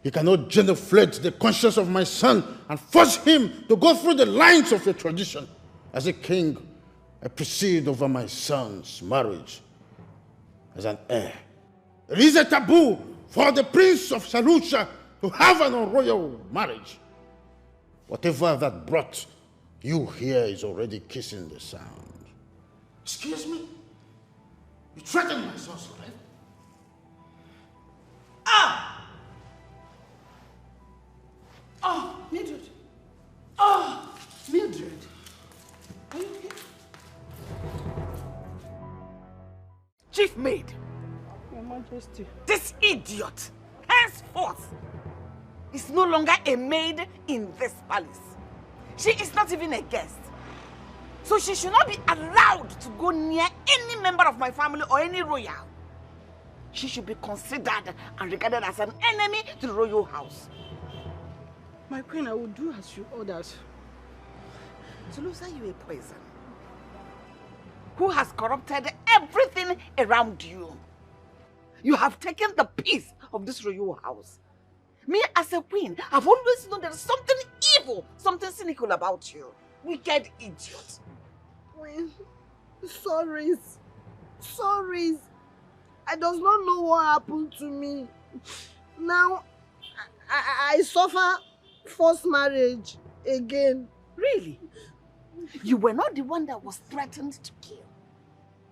He cannot genuflect the conscience of my son and force him to go through the lines of a tradition. As a king, I proceed over my son's marriage as an heir. It is a taboo for the prince of Saloa to have an royal marriage. Whatever that brought you here is already kissing the sound. Excuse me? You threatened my son's life? Mildred. Mildred. Are you okay? Chief maid. Your Majesty. This idiot, henceforth, is no longer a maid in this palace. She is not even a guest. So she should not be allowed to go near any member of my family or any royal. She should be considered and regarded as an enemy to the royal house. My queen, I will do as you ordered. Saloa, you a poison who has corrupted everything around you. You have taken the peace of this royal house. Me, as a queen, I've always known there is something evil, something cynical about you. Wicked idiot. Queen, sorries. I does not know what happened to me. Now, I suffer forced marriage again. Really? You were not the one that was threatened to kill.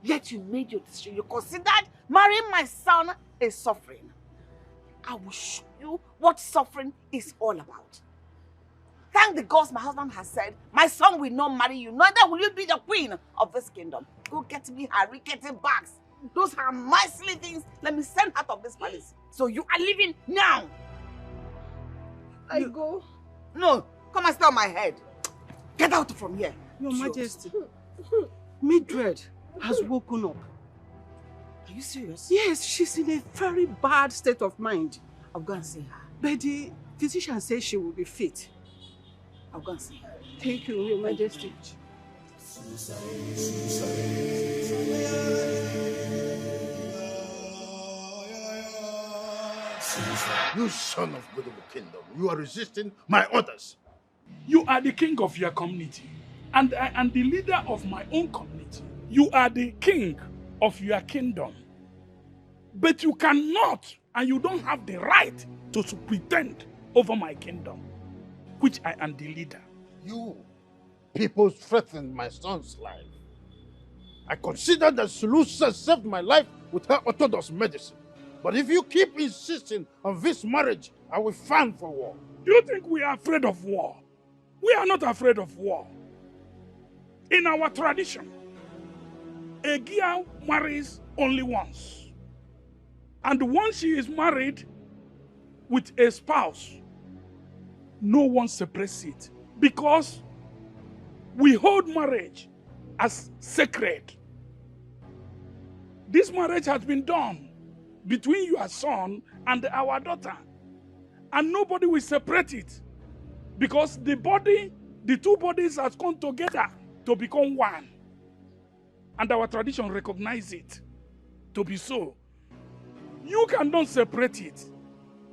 Yet you made your decision. You considered marrying my son a suffering. I will show you what suffering is all about. Thank the gods my husband has said, my son will not marry you, neither will you be the queen of this kingdom. Go get me her rickety bags. Those are my silly things. Let me send her out of this palace. So you are leaving now. I go. No, come and stay on my head. Get out from here. Your Majesty. Mildred has woken up. Are you serious? Yes, she's in a very bad state of mind. I'll go and see her. But the physician says she will be fit. I'll go and see her. Thank you, Your Majesty. You son of good of the kingdom, you are resisting my orders. You are the king of your community, and I am the leader of my own community. You are the king of your kingdom. But you cannot, and you don't have the right to pretend over my kingdom, which I am the leader. You people threatened my son's life. I consider that Saloa saved my life with her orthodox medicine. But if you keep insisting on this marriage, I will fan for war. Do you think we are afraid of war? We are not afraid of war. In our tradition, a girl marries only once. And once she is married with a spouse, no one separates it. Because we hold marriage as sacred. This marriage has been done between your son and our daughter. And nobody will separate it. Because the two bodies have come together to become one. And our tradition recognizes it to be so. You cannot separate it.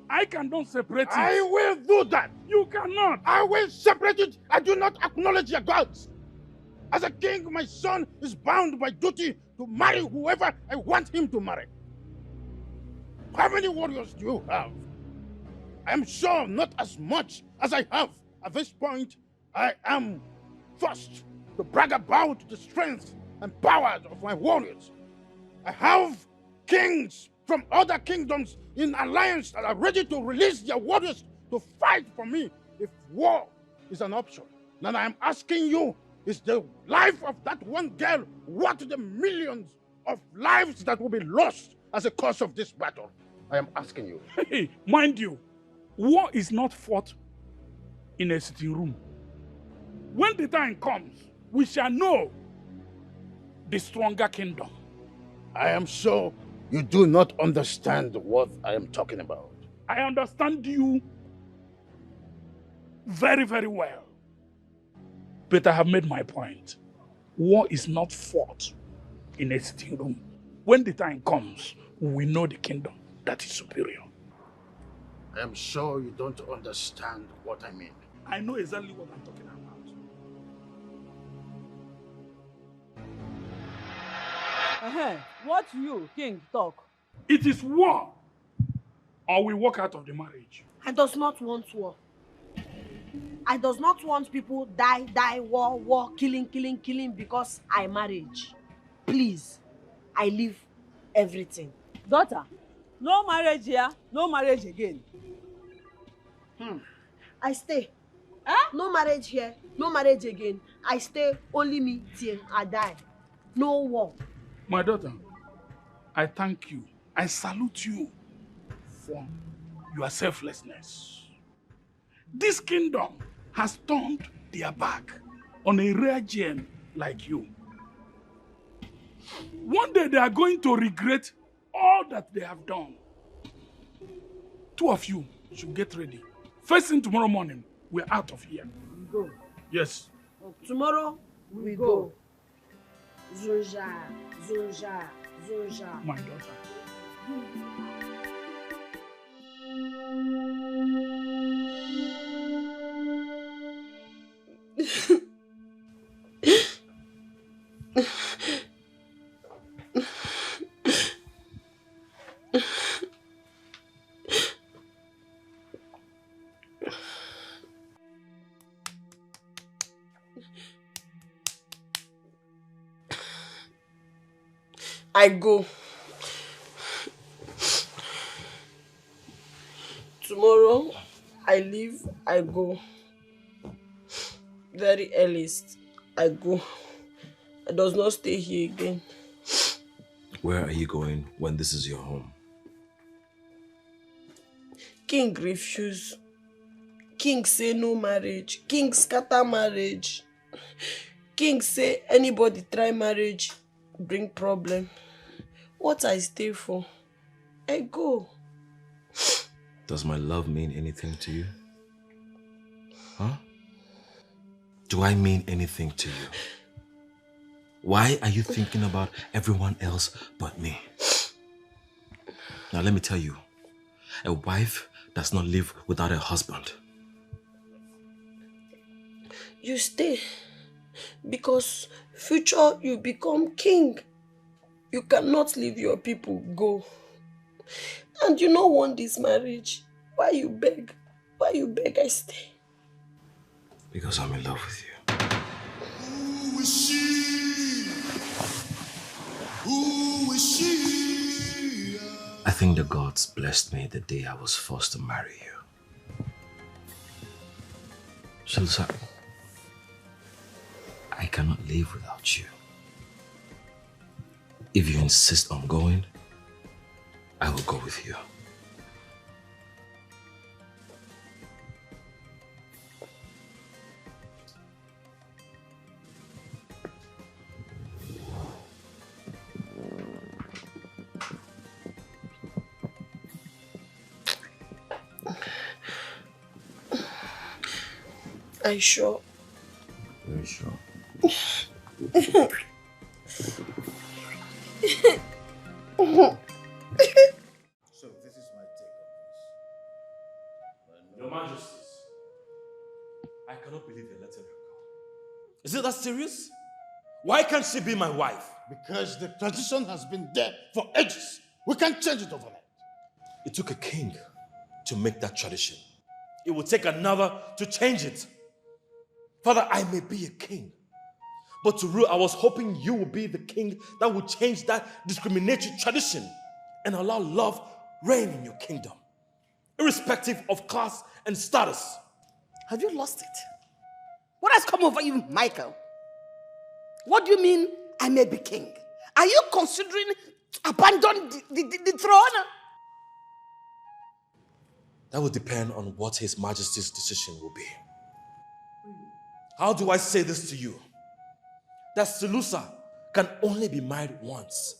I cannot separate it. I will do that. You cannot. I will separate it. I do not acknowledge your gods. As a king, my son is bound by duty to marry whoever I want him to marry. How many warriors do you have? I am sure not as much as I have. At this point, I am forced to brag about the strength and powers of my warriors. I have kings from other kingdoms in alliance that are ready to release their warriors to fight for me if war is an option. Now I am asking you, is the life of that one girl worth the millions of lives that will be lost as a cause of this battle? I am asking you. Hey, mind you, war is not fought in a sitting room. When the time comes, we shall know the stronger kingdom. I am sure you do not understand what I am talking about. I understand you very, very well. But I have made my point. War is not fought in a sitting room. When the time comes, we know the kingdom that is superior. I am sure you don't understand what I mean. I know exactly what I'm talking about. What you, king, talk? It is war, or we walk out of the marriage. I does not want war. I does not want people die, war, killing because I marriage. Please, I leave everything. Daughter, no marriage here, no marriage again. I stay. No marriage here, no marriage again. I stay, only me till I die. No war. My daughter, I thank you. I salute you for your selflessness. This kingdom has turned their back on a rare gem like you. One day they are going to regret all that they have done. Two of you should get ready. First thing tomorrow morning, we're out of here. We go. Yes. Tomorrow, we go. Zunja. My daughter. I go. Tomorrow, I leave, I go. Very earliest, I go. I does not stay here again. Where are you going when this is your home? King refuse. King say no marriage. King scatter marriage. King say anybody try marriage, bring problem. What I stay for? I go. Does my love mean anything to you? Huh? Do I mean anything to you? Why are you thinking about everyone else but me? Now let me tell you, a wife does not live without a husband. You stay because future you become king. You cannot leave your people go. And you don't want this marriage. Why you beg? Why you beg I stay? Because I'm in love with you. Who is she? Who is she? I think the gods blessed me the day I was forced to marry you. Shalsa, I cannot live without you. If you insist on going, I will go with you. Are you sure? Very sure. So this is my take on this. Your Majesties, I cannot believe you're letting her go. Is it that serious? Why can't she be my wife? Because the tradition has been there for ages. We can't change it overnight. It took a king to make that tradition. It will take another to change it. Father, I may be a king, but to rule, I was hoping you would be the king that would change that discriminatory tradition and allow love reign in your kingdom, irrespective of class and status. Have you lost it? What has come over you, Michael? What do you mean I may be king? Are you considering abandon the throne? That will depend on what His Majesty's decision will be. How do I say this to you? That Saloa can only be married once.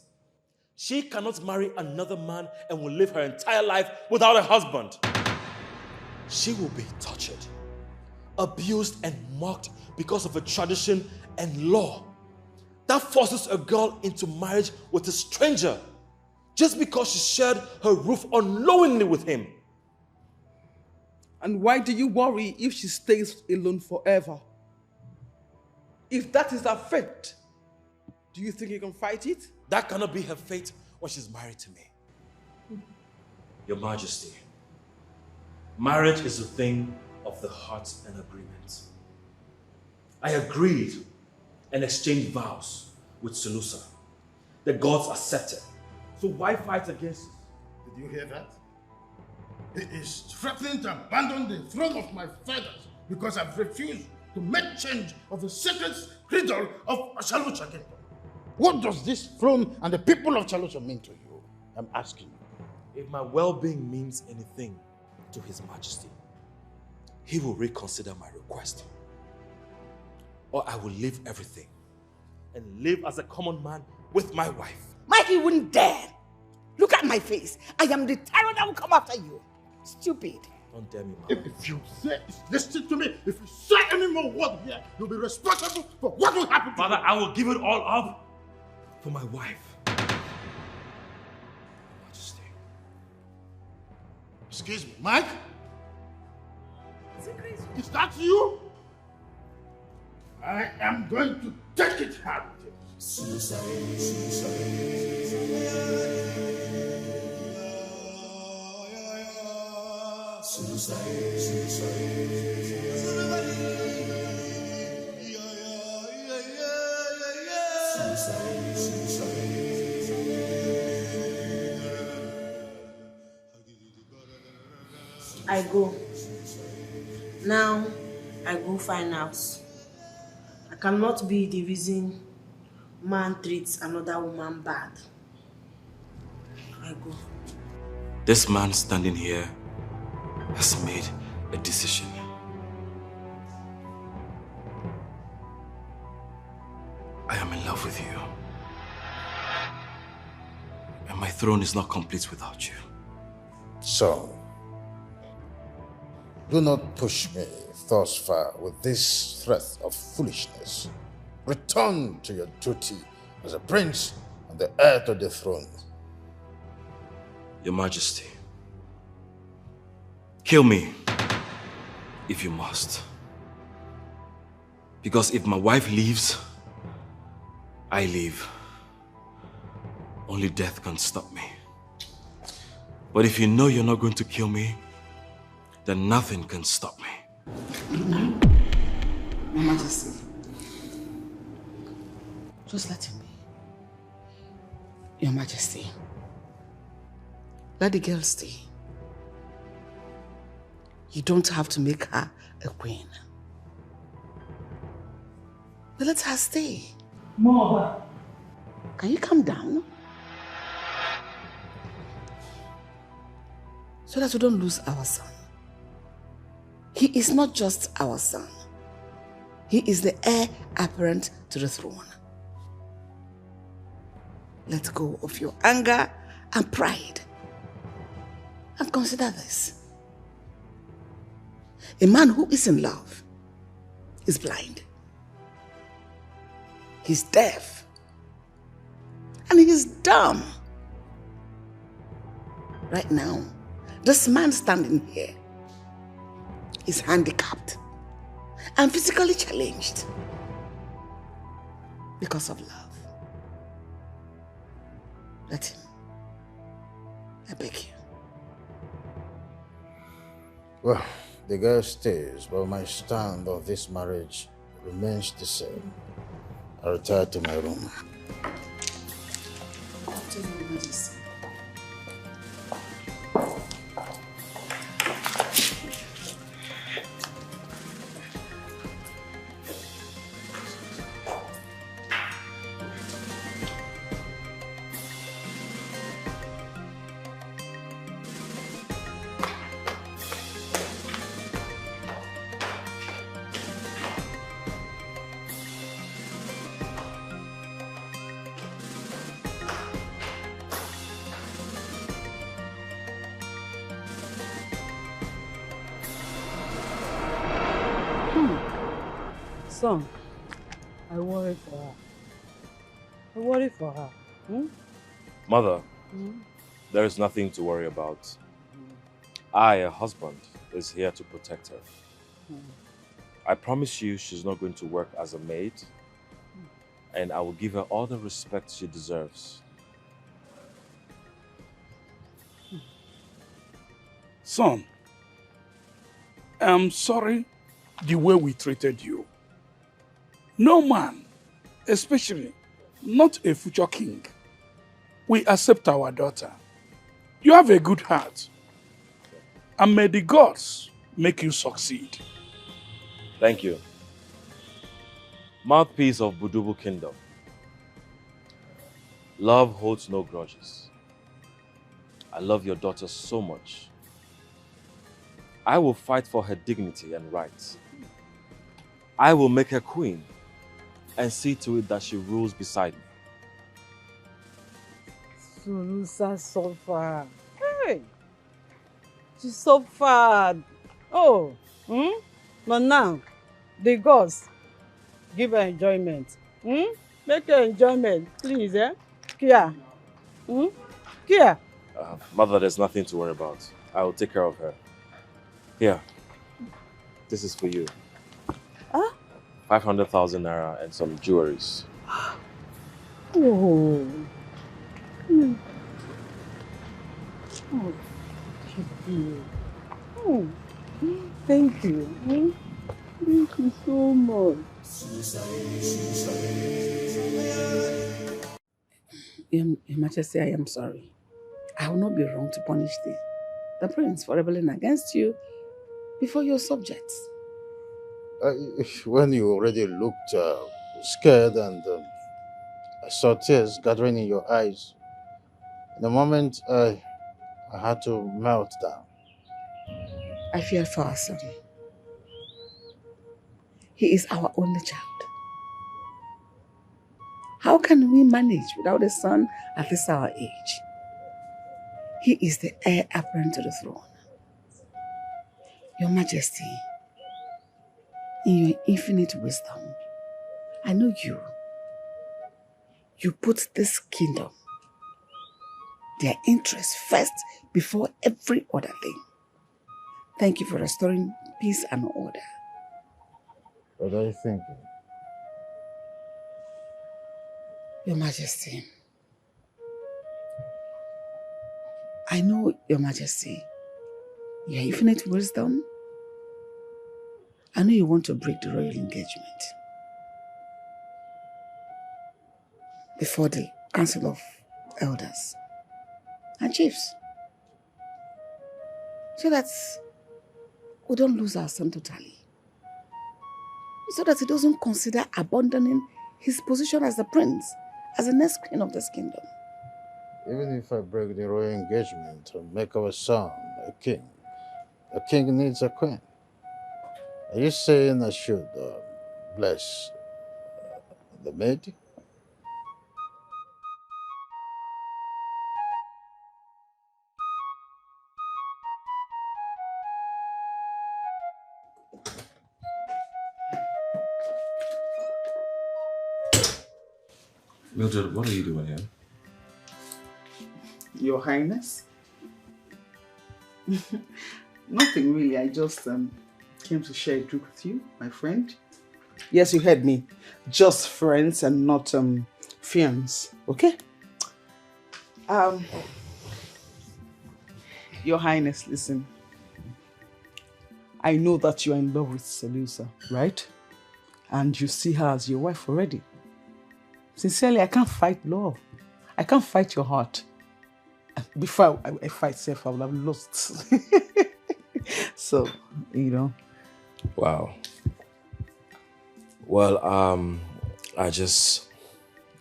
She cannot marry another man and will live her entire life without a husband. She will be tortured, abused and mocked because of a tradition and law that forces a girl into marriage with a stranger just because she shared her roof unknowingly with him. And why do you worry if she stays alone forever? If that is her fate, do you think you can fight it? That cannot be her fate when she's married to me. Your Majesty, marriage is a thing of the heart and agreement. I agreed and exchanged vows with Saloa. The gods accepted. So why fight against it? Did you hear that? He is threatening to abandon the throne of my fathers because I've refused to make change of the sacred cradle of Saloa Kingdom. What does this throne and the people of Saloa mean to you? I'm asking you. If my well-being means anything to His Majesty, He will reconsider my request. Or I will leave everything and live as a common man with my wife. Mikey wouldn't dare. Look at my face. I am the tyrant that will come after you. Stupid. Don't dare me, Mama. If you say, listen to me, if you say any more word here, you'll be responsible for what will happen to Father, you. I will give it all up for my wife. Majesty. Excuse me, Mike? Is that you? I am going to take it hard with you. I go. Now, I go find out. I cannot be the reason man treats another woman bad. I go. This man standing here has made a decision. I am in love with you. And my throne is not complete without you. So, do not push me thus far with this threat of foolishness. Return to your duty as a prince and the heir to the throne. Your Majesty, kill me if you must. Because if my wife leaves, I leave. Only death can stop me. But if you know you're not going to kill me, then nothing can stop me. Your Majesty, just let him be. Your Majesty, let the girl stay. You don't have to make her a queen. But let her stay. Mother. Can you calm down? So that we don't lose our son. He is not just our son. He is the heir apparent to the throne. Let go of your anger and pride. And consider this. A man who is in love is blind. He's deaf. And he's dumb. Right now, this man standing here is handicapped and physically challenged because of love. Let him. I beg you. Well, the girl stays, but my stand on this marriage remains the same. I retire to my room. Son, I worry for her. I worry for her. Mother, there is nothing to worry about. I, a husband, is here to protect her. I promise you she's not going to work as a maid, and I will give her all the respect she deserves. Son, I'm sorry the way we treated you. No man, especially not a future king, will accept our daughter. You have a good heart, and may the gods make you succeed. Thank you. Mouthpiece of Budubu Kingdom. Love holds no grudges. I love your daughter so much. I will fight for her dignity and rights. I will make her queen and see to it that she rules beside me. Sunusa suffered. Hey! She suffered. Oh! But now, the gods give her enjoyment. Make her enjoyment, please, eh? Kia. Kia. Mother, there's nothing to worry about. I will take care of her. Here. This is for you. 500,000 naira and some jewelries. Oh. Oh, thank you. Oh, thank you. Thank you so much. Your Majesty, I am sorry. I will not be wrong to punish the prince for rebelling against you before your subjects. When you already looked scared and I saw tears gathering in your eyes, in a moment I had to melt down. I fear for our son. He is our only child. How can we manage without a son at this our age? He is the heir apparent to the throne. Your Majesty, in your infinite wisdom, I know you. You put this kingdom, their interests first before every other thing. Thank you for restoring peace and order. What are you thinking? Your Majesty, I know, Your Majesty, Your infinite wisdom, I know you want to break the royal engagement before the Council of Elders and Chiefs, so that we don't lose our son totally, so that he doesn't consider abandoning his position as the prince, as the next queen of this kingdom. Even if I break the royal engagement and make our son a king needs a queen. Are you saying I should bless the maid? Mildred, what are you doing here? Your Highness? Nothing really. I just came to share a drink with you, my friend. Yes, you heard me. Just friends and not fiends. Okay? Your Highness, listen. I know that you are in love with Saloa, right? And you see her as your wife already. Sincerely, I can't fight love. I can't fight your heart. Before I fight self, I would have lost. So, you know. Wow. Well, I just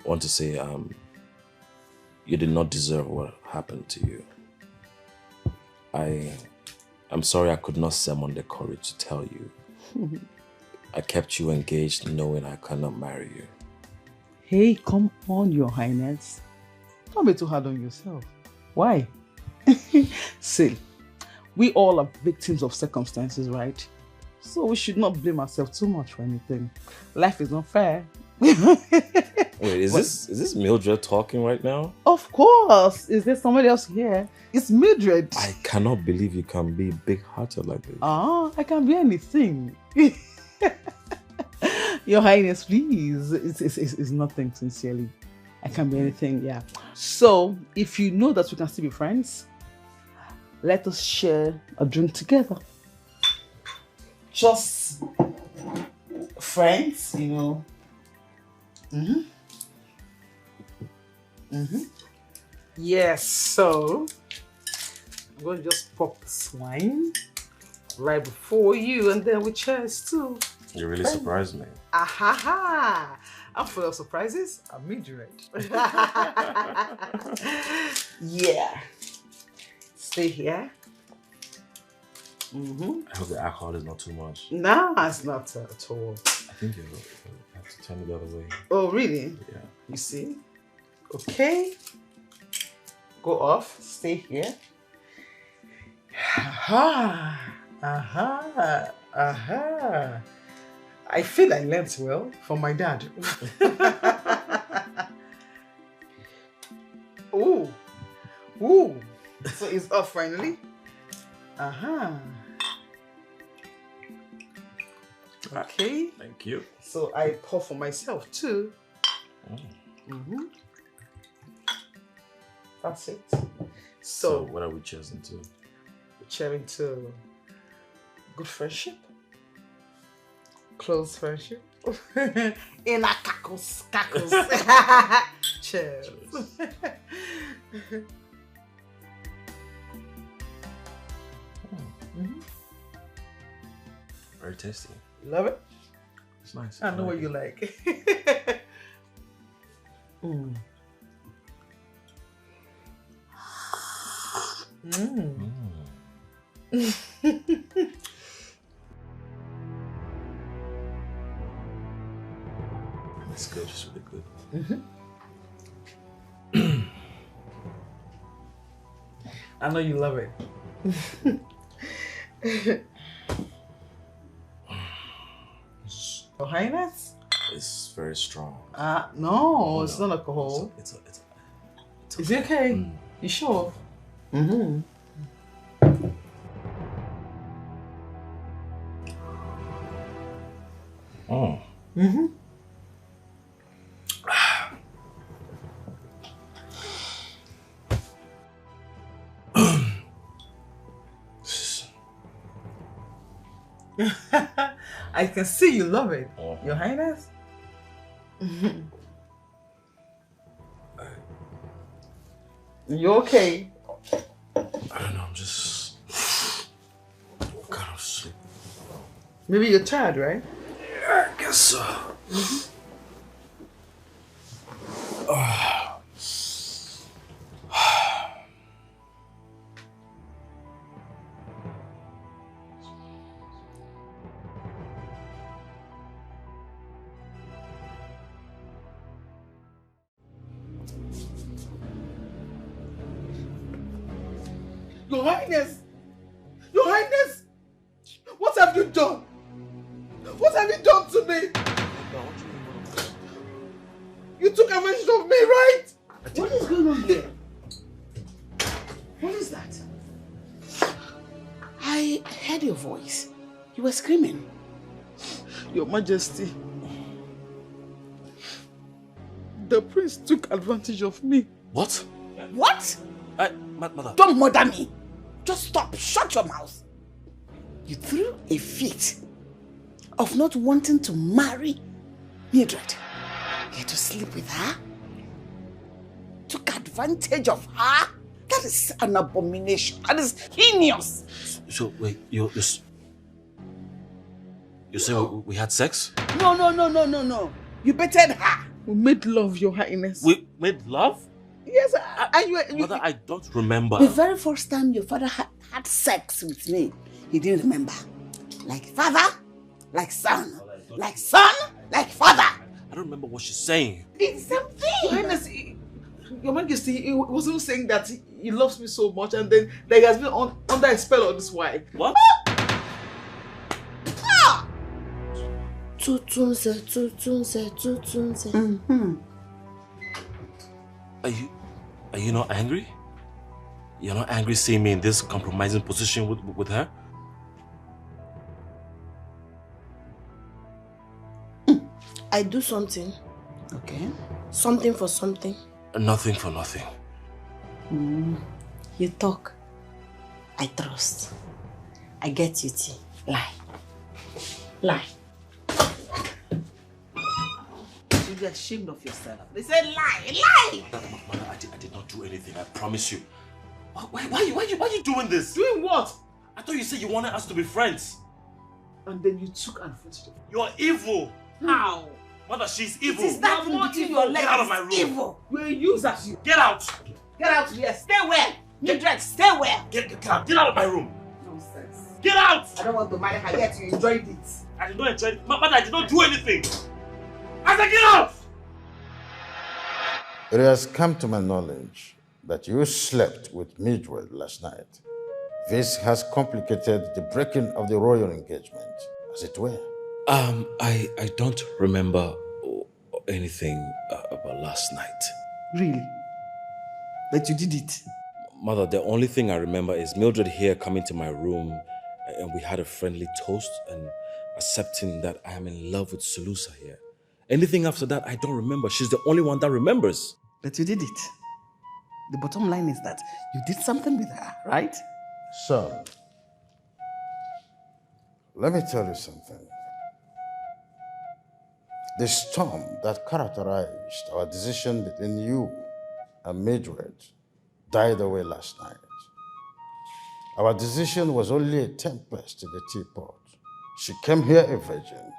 want to say, you did not deserve what happened to you. I'm sorry I could not summon the courage to tell you. I kept you engaged knowing I cannot marry you. Hey, come on, Your Highness. Don't be too hard on yourself. Why? See, we all are victims of circumstances, right? So we should not blame ourselves too much for anything. Life is not fair. Wait, is this Mildred talking right now? Of course. Is there somebody else here? It's Mildred. I cannot believe you can be big-hearted like this. I can be anything. Your Highness, please. It's nothing, sincerely. I can be anything, yeah. So, if you know that we can still be friends, let us share a drink together. Just friends, you know. Yes, so I'm going to just pop this wine right before you, and then we cheers too. You really surprised me. Ahaha! I'm full of surprises. I'm Mildred. Yeah. Stay here. I hope the alcohol is not too much. No, it's not at all. I think you have to turn it the other way. Oh, really? Yeah. You see? Okay. Go off. Stay here. Aha! Aha! Aha! I feel I learned well from my dad. Ooh. Ooh. So it's off finally? Aha. Okay. Thank you. So I pour for myself too. That's it. So what are we cheering to? We're cheering to good friendship. Close friendship. In a cackles. Cheers. Very tasty. Love it? It's nice. I know what you like. It's good, it's really good. I know you love it. Your Highness? It's very strong. No, it's not alcohol. It's Is it okay? You sure? I can see you love it, Your Highness. You okay? I don't know, I'm just kind of sleep. Maybe you're tired, right? Yeah, I guess so. Your Highness! Your Highness! What have you done? What have you done to me? You took advantage of me, right? What is going on here? What is that? I heard your voice. You were screaming. Your Majesty, the prince took advantage of me. What? What? Mother. Don't murder me. Just stop. Shut your mouth. You threw a fit of not wanting to marry Mildred. You had to sleep with her. Took advantage of her. That is an abomination. That is heinous. So wait, you say we had sex? No. You betted her. We made love, Your Highness. We made love? Yes, Mother, I don't remember. The very first time your father had sex with me, he didn't remember. Like father, like son, like son, like father. I don't remember what she's saying. It's something. Your Highness, Your Majesty, he wasn't saying that he loves me so much and then that he has been under a spell of this wife. What? Tutunze. Are you not angry? You're not angry seeing me in this compromising position with her? I do something. Okay. Something for something. Nothing for nothing. You talk. I trust. I get you, T. Lie. You be ashamed of yourself. They say lie. Mother, I did not do anything, I promise you. Why are you doing this? Doing what? I thought you said you wanted us to be friends. And then you took advantage of it. You're evil. How? Mother, she's evil. It is that between your legs. Get out of my room. Evil. We're users. You. Get out. Get out here. Stay where? Mildred, stay where? Get out. Get out of my room. Nonsense. Get out. I don't want to marry her yet. You enjoyed it. I did not enjoy it. Mother, I did not do anything. I said get out. It has come to my knowledge that you slept with Mildred last night. This has complicated the breaking of the royal engagement, as it were. I don't remember anything about last night. Really? But you did it? Mother, the only thing I remember is Mildred here coming to my room and we had a friendly toast and accepting that I am in love with Saloa here. Anything after that, I don't remember. She's the only one that remembers. But you did it. The bottom line is that you did something with her, right? Son, let me tell you something. The storm that characterized our decision between you and Mildred died away last night. Our decision was only a tempest in the teapot. She came here a virgin.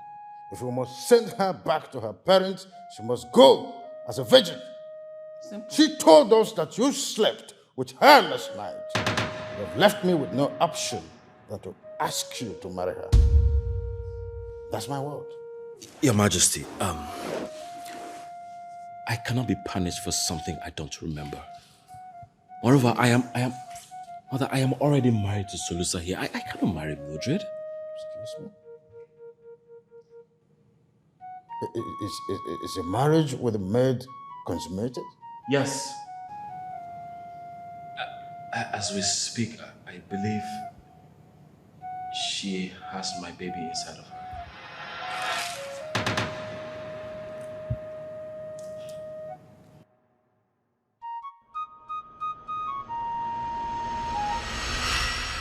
If we must send her back to her parents, she must go as a virgin. Simple. She told us that you slept with her last night. You have left me with no option than to ask you to marry her. That's my word. Your Majesty, I cannot be punished for something I don't remember. Moreover, Mother, I am already married to Saloa here. I cannot marry Mildred. Excuse me? Is a marriage with a maid consummated? Yes. As we speak, I believe she has my baby inside of her.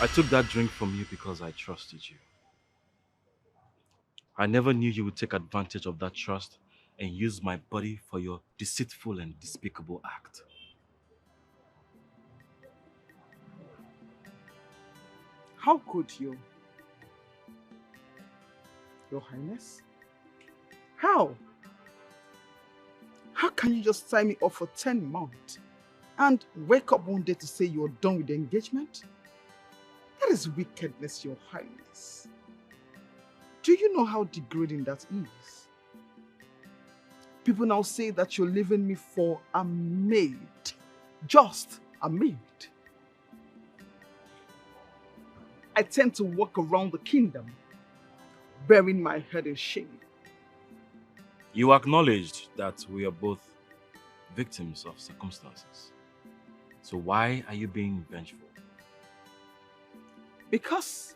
I took that drink from you because I trusted you. I never knew you would take advantage of that trust and use my body for your deceitful and despicable act. How could you? Your Highness? How? How can you just sign me up for 10 months and wake up one day to say you're done with the engagement? That is wickedness, Your Highness. Do you know how degrading that is? People now say that you're leaving me for a maid. Just a maid. I tend to walk around the kingdom bearing my head in shame. You acknowledged that we are both victims of circumstances. So why are you being vengeful? Because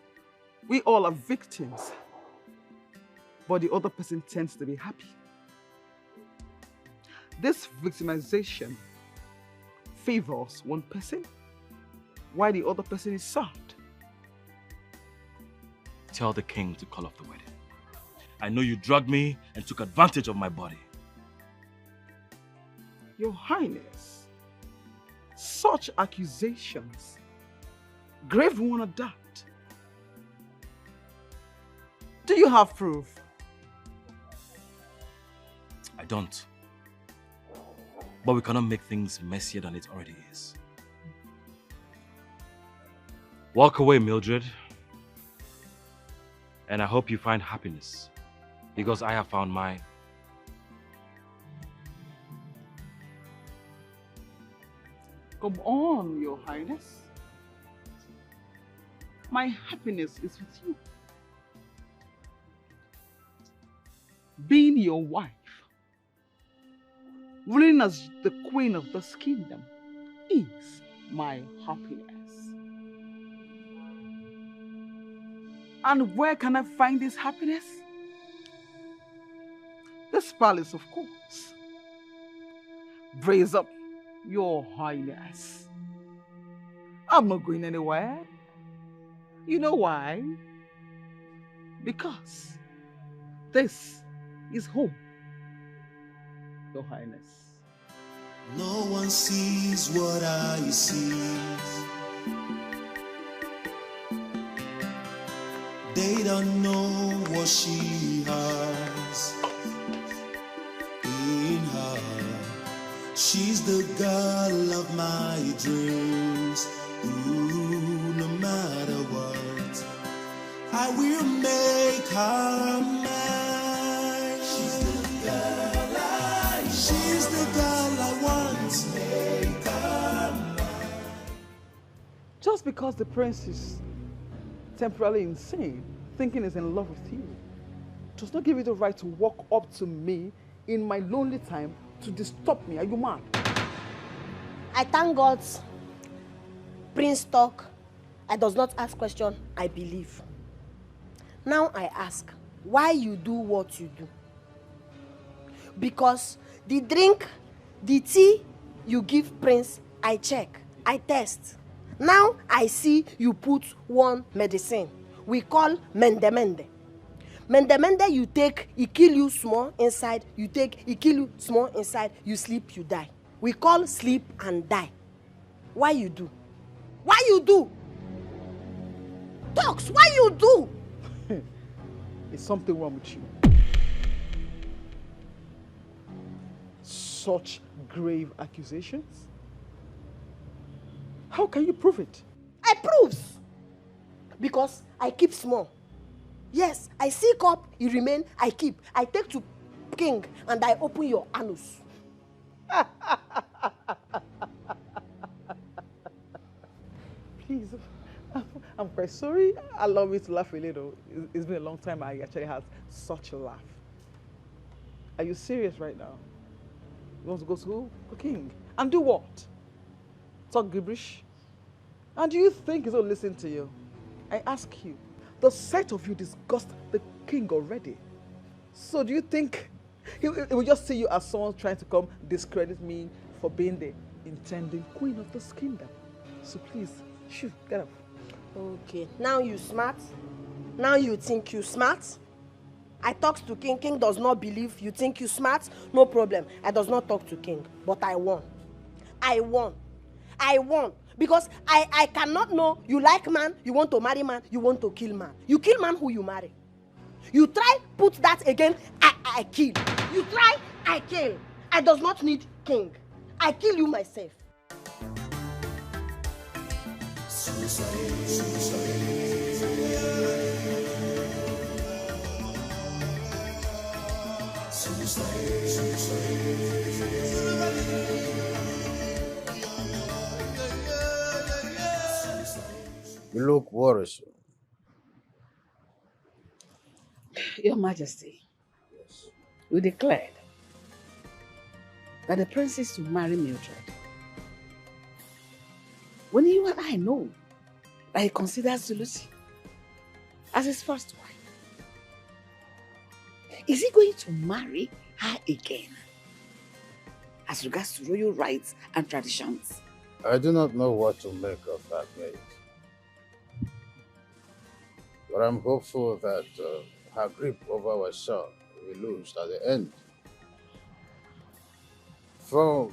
we all are victims, but the other person tends to be happy. This victimization favors one person, while the other person is sad. Tell the king to call off the wedding. I know you drugged me and took advantage of my body. Your Highness, such accusations, grave one at that. Do you have proof? I don't. But we cannot make things messier than it already is. Walk away, Mildred. And I hope you find happiness, because I have found mine. Come on, Your Highness. My happiness is with you. Being your wife, ruling as the queen of this kingdom, is my happiness. And where can I find this happiness? This palace, of course. Brace up, Your Highness. I'm not going anywhere. You know why? Because this is home, Your Highness. No one sees what I see. They don't know what she has in her. She's the girl of my dreams. Ooh, no matter what, I will make her mine. She's the girl I want. Make her mine. Just because the prince is temporarily insane, thinking he's in love with you, does not give you the right to walk up to me in my lonely time to disturb me. Are you mad? I thank God Prince talk. I does not ask question, I believe. Now I ask, why you do what you do? Because the drink, the tea you give Prince, I check, I test. Now I see you put one medicine we call mende. Mende you take, it kill you small inside, you take, it kill you small inside, you sleep, you die. We call sleep and die. Why you do? Why you do? Talks, why you do? Is something wrong with you? Such grave accusations? How can you prove it? I proves. Because I keep small. Yes, I seek up, you remain, I keep. I take to king and I open your anus. Please, I'm quite sorry. Allow me to laugh a little. It's been a long time I actually had such a laugh. Are you serious right now? You want to go to who? The king. And do what? Talk gibberish? And do you think he's going to listen to you? I ask you, the sight of you disgusts the king already. So do you think he will just see you as someone trying to come discredit me for being the intending queen of this kingdom? So please, shoo, get up. Okay, now you smart? Now you think you smart? I talk to King. King does not believe. You think you smart? No problem. I does not talk to King. But I won. I won. I won. Because I cannot know you like man, you want to marry man, you want to kill man. You kill man who you marry. You try put that again, I kill. You try, I kill. I does not need King. I kill you myself. You look worrisome. Your Majesty, you declared that the prince is to marry Mildred. When you and I know that he considers Lucy as his first wife, is he going to marry her again as regards to royal rights and traditions? I do not know what to make of that, maid. But I'm hopeful that her grip over our son will lose at the end. For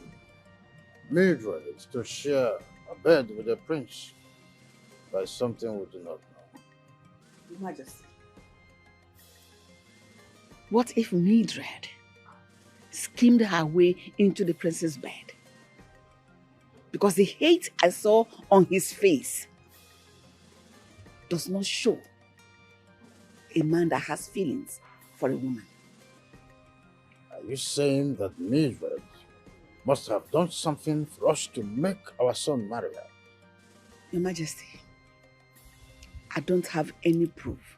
Mildred to share a bed with the prince, that's something we do not know. Your Majesty, what if Mildred schemed her way into the prince's bed? Because the hate I saw on his face does not show a man that has feelings for a woman. Are you saying that Mildred must have done something for us to make our son marry her? Your Majesty, I don't have any proof.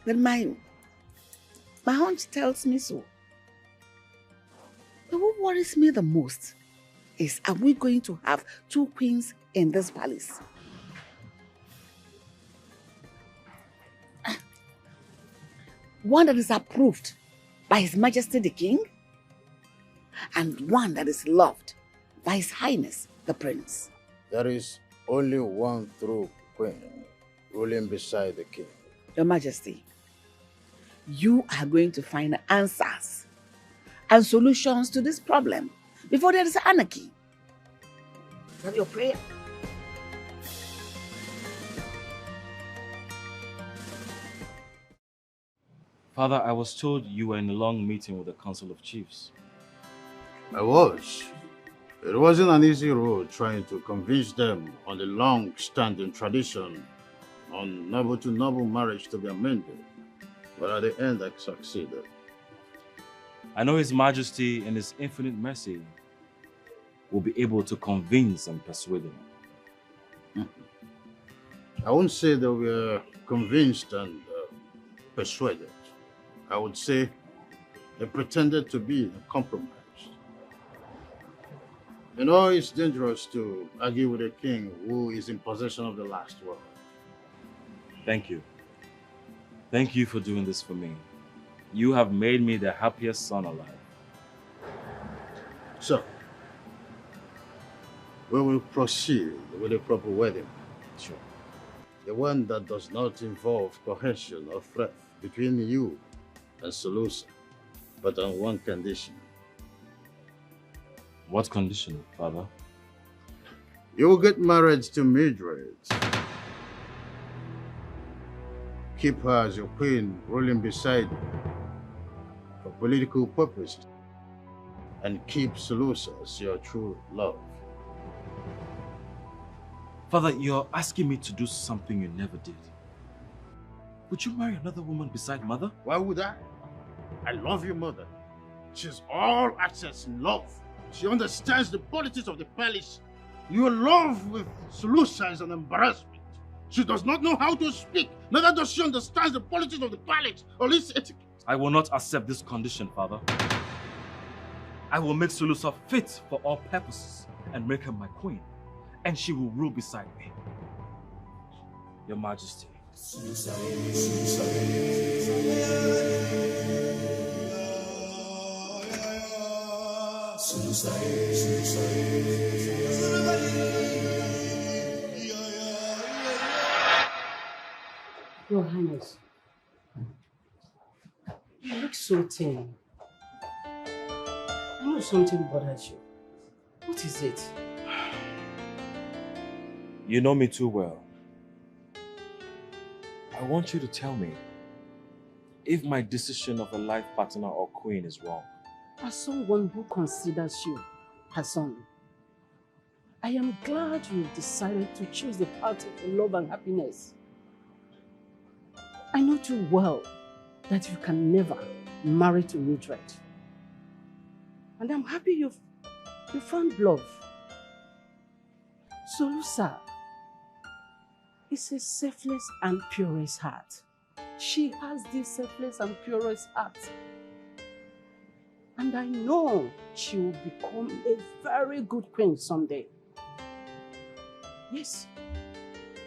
But my hunch tells me so. But what worries me the most is, are we going to have two queens in this palace? One that is approved by His Majesty the King, and one that is loved by His Highness the Prince. There is only one true queen ruling beside the king. Your Majesty, you are going to find answers and solutions to this problem before there is anarchy. Is that your prayer? Father, I was told you were in a long meeting with the Council of Chiefs. I was. It wasn't an easy road trying to convince them on the long-standing tradition on noble-to-noble marriage to be amended. But at the end, I succeeded. I know His Majesty, in His infinite mercy, will be able to convince and persuade them. I wouldn't say they were convinced and persuaded. I would say they pretended to be compromised. You know, it's dangerous to argue with a king who is in possession of the last word. Thank you. Thank you for doing this for me. You have made me the happiest son alive. So, we will proceed with a proper wedding. Sure. The one that does not involve coercion or threat between you and Saloa, but on one condition. What condition, Father? You will get married to Mildred. Keep her as your queen, ruling beside you for political purposes, and keep Saloa as your true love. Father, you're asking me to do something you never did. Would you marry another woman beside Mother? Why would I? I love your mother. She's all access in love. She understands the politics of the palace. Your love with Saloa is an embarrassment. She does not know how to speak. Neither does she understand the politics of the palace or its etiquette. I will not accept this condition, Father. I will make Saloa fit for all purposes and make her my queen, and she will rule beside me. Your Majesty. Your Highness, You look so thin. I know something bothers you. What is it? You know me too well. I want you to tell me if my decision of a life partner or queen is wrong. As someone who considers you her son, I am glad you decided to choose the path of love and happiness. I know too well that you can never marry to Mildred. And I'm happy you found love. Solusa is a selfless and purest heart. She has this selfless and purest heart. And I know she will become a very good queen someday. Yes.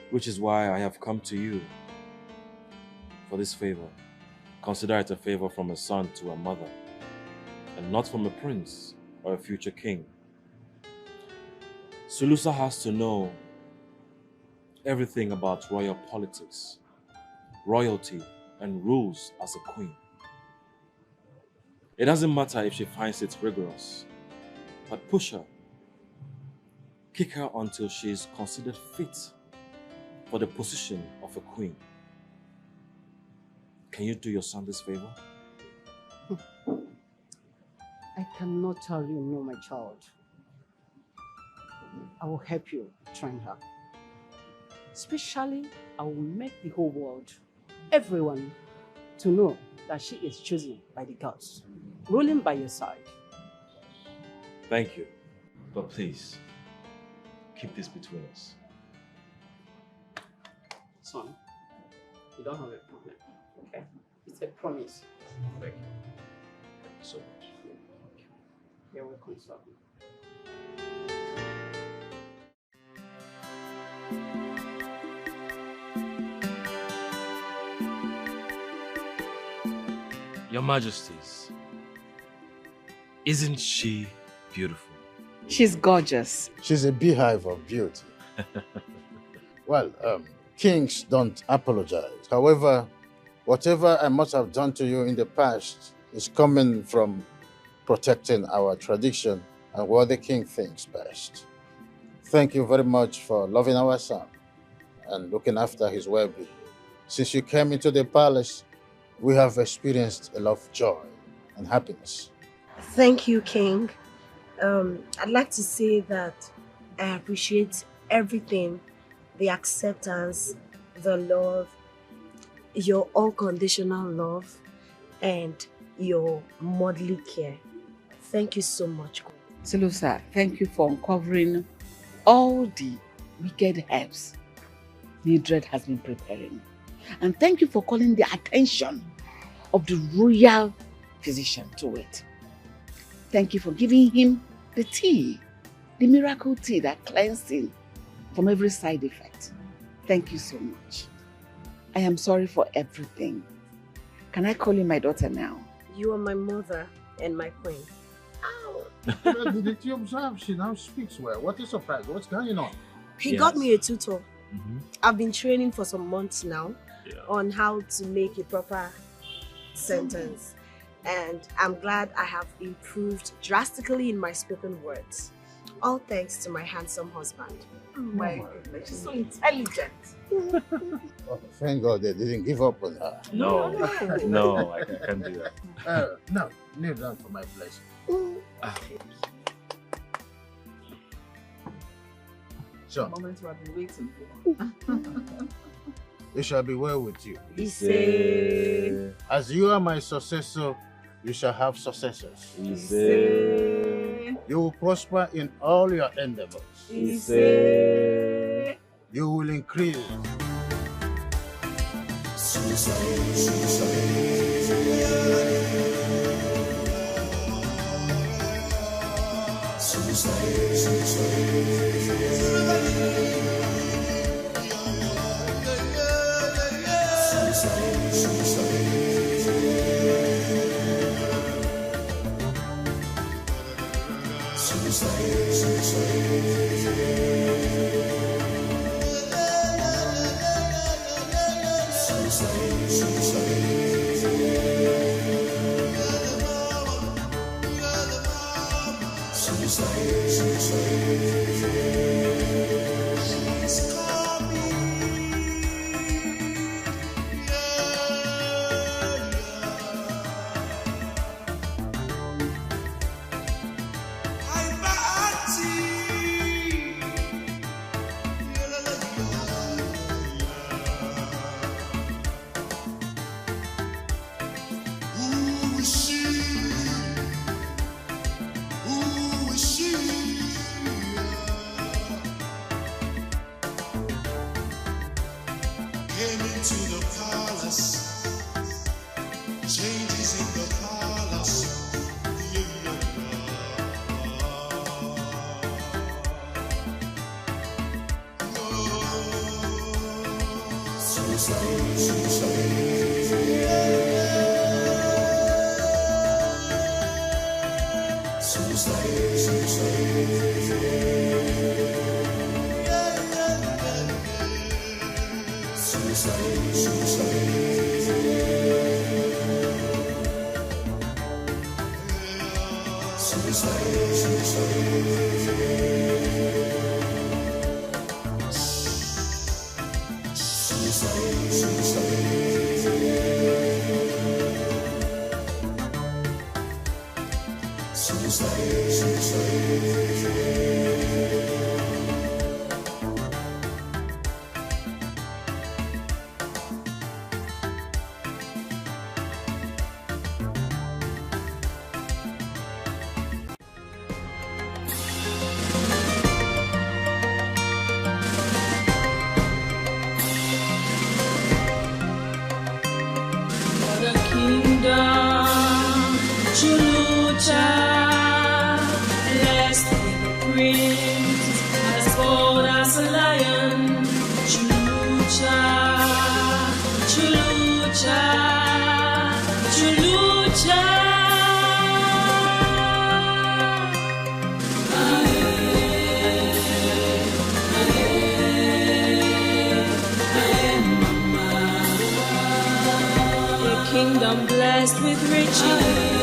Which is why I have come to you for this favor. Consider it a favor from a son to a mother, and not from a prince or a future king. Solusa has to know everything about royal politics, royalty, and rules as a queen. It doesn't matter if she finds it rigorous, but push her. Kick her until she is considered fit for the position of a queen. Can you do your son this favor? I cannot tell you no, my child. I will help you train her. Especially, I will make the whole world, everyone, to know that she is chosen by the gods, ruling by your side. Thank you. But please, keep this between us. Son, you don't have a problem, okay? It's a promise. Thank you. Thank you so much. You're welcome, son. Your Majesties, isn't she beautiful? She's gorgeous. She's a beehive of beauty. Well, kings don't apologize. However, whatever I must have done to you in the past is coming from protecting our tradition and what the king thinks best. Thank you very much for loving our son and looking after his well-being. Since you came into the palace, we have experienced a lot of joy and happiness. Thank you, King. I'd like to say that I appreciate everything, the acceptance, the love, your unconditional love, and your motherly care. Thank you so much. Saloa, thank you for uncovering all the wicked herbs Mildred has been preparing. And thank you for calling the attention of the royal physician to it. Thank you for giving him the tea, the miracle tea that cleansed him from every side effect. Thank you so much. I am sorry for everything. Can I call you my daughter now? You are my mother and my queen. Did you observe? She now speaks well. What a surprise. What's going on? He got me a tutor. I've been training for some months now on how to make a proper sentence. And I'm glad I have improved drastically in my spoken words. All thanks to my handsome husband. Oh my goodness, she's so intelligent. Oh, thank God they didn't give up on her. No, no, I can't do that. No, kneel down for my blessing. So, The moment we have been waiting for. it shall be well with you. Ise. As you are my successor, you shall have successors. Ise. You will prosper in all your endeavors. Ise. You will increase. Kingdom blessed with riches.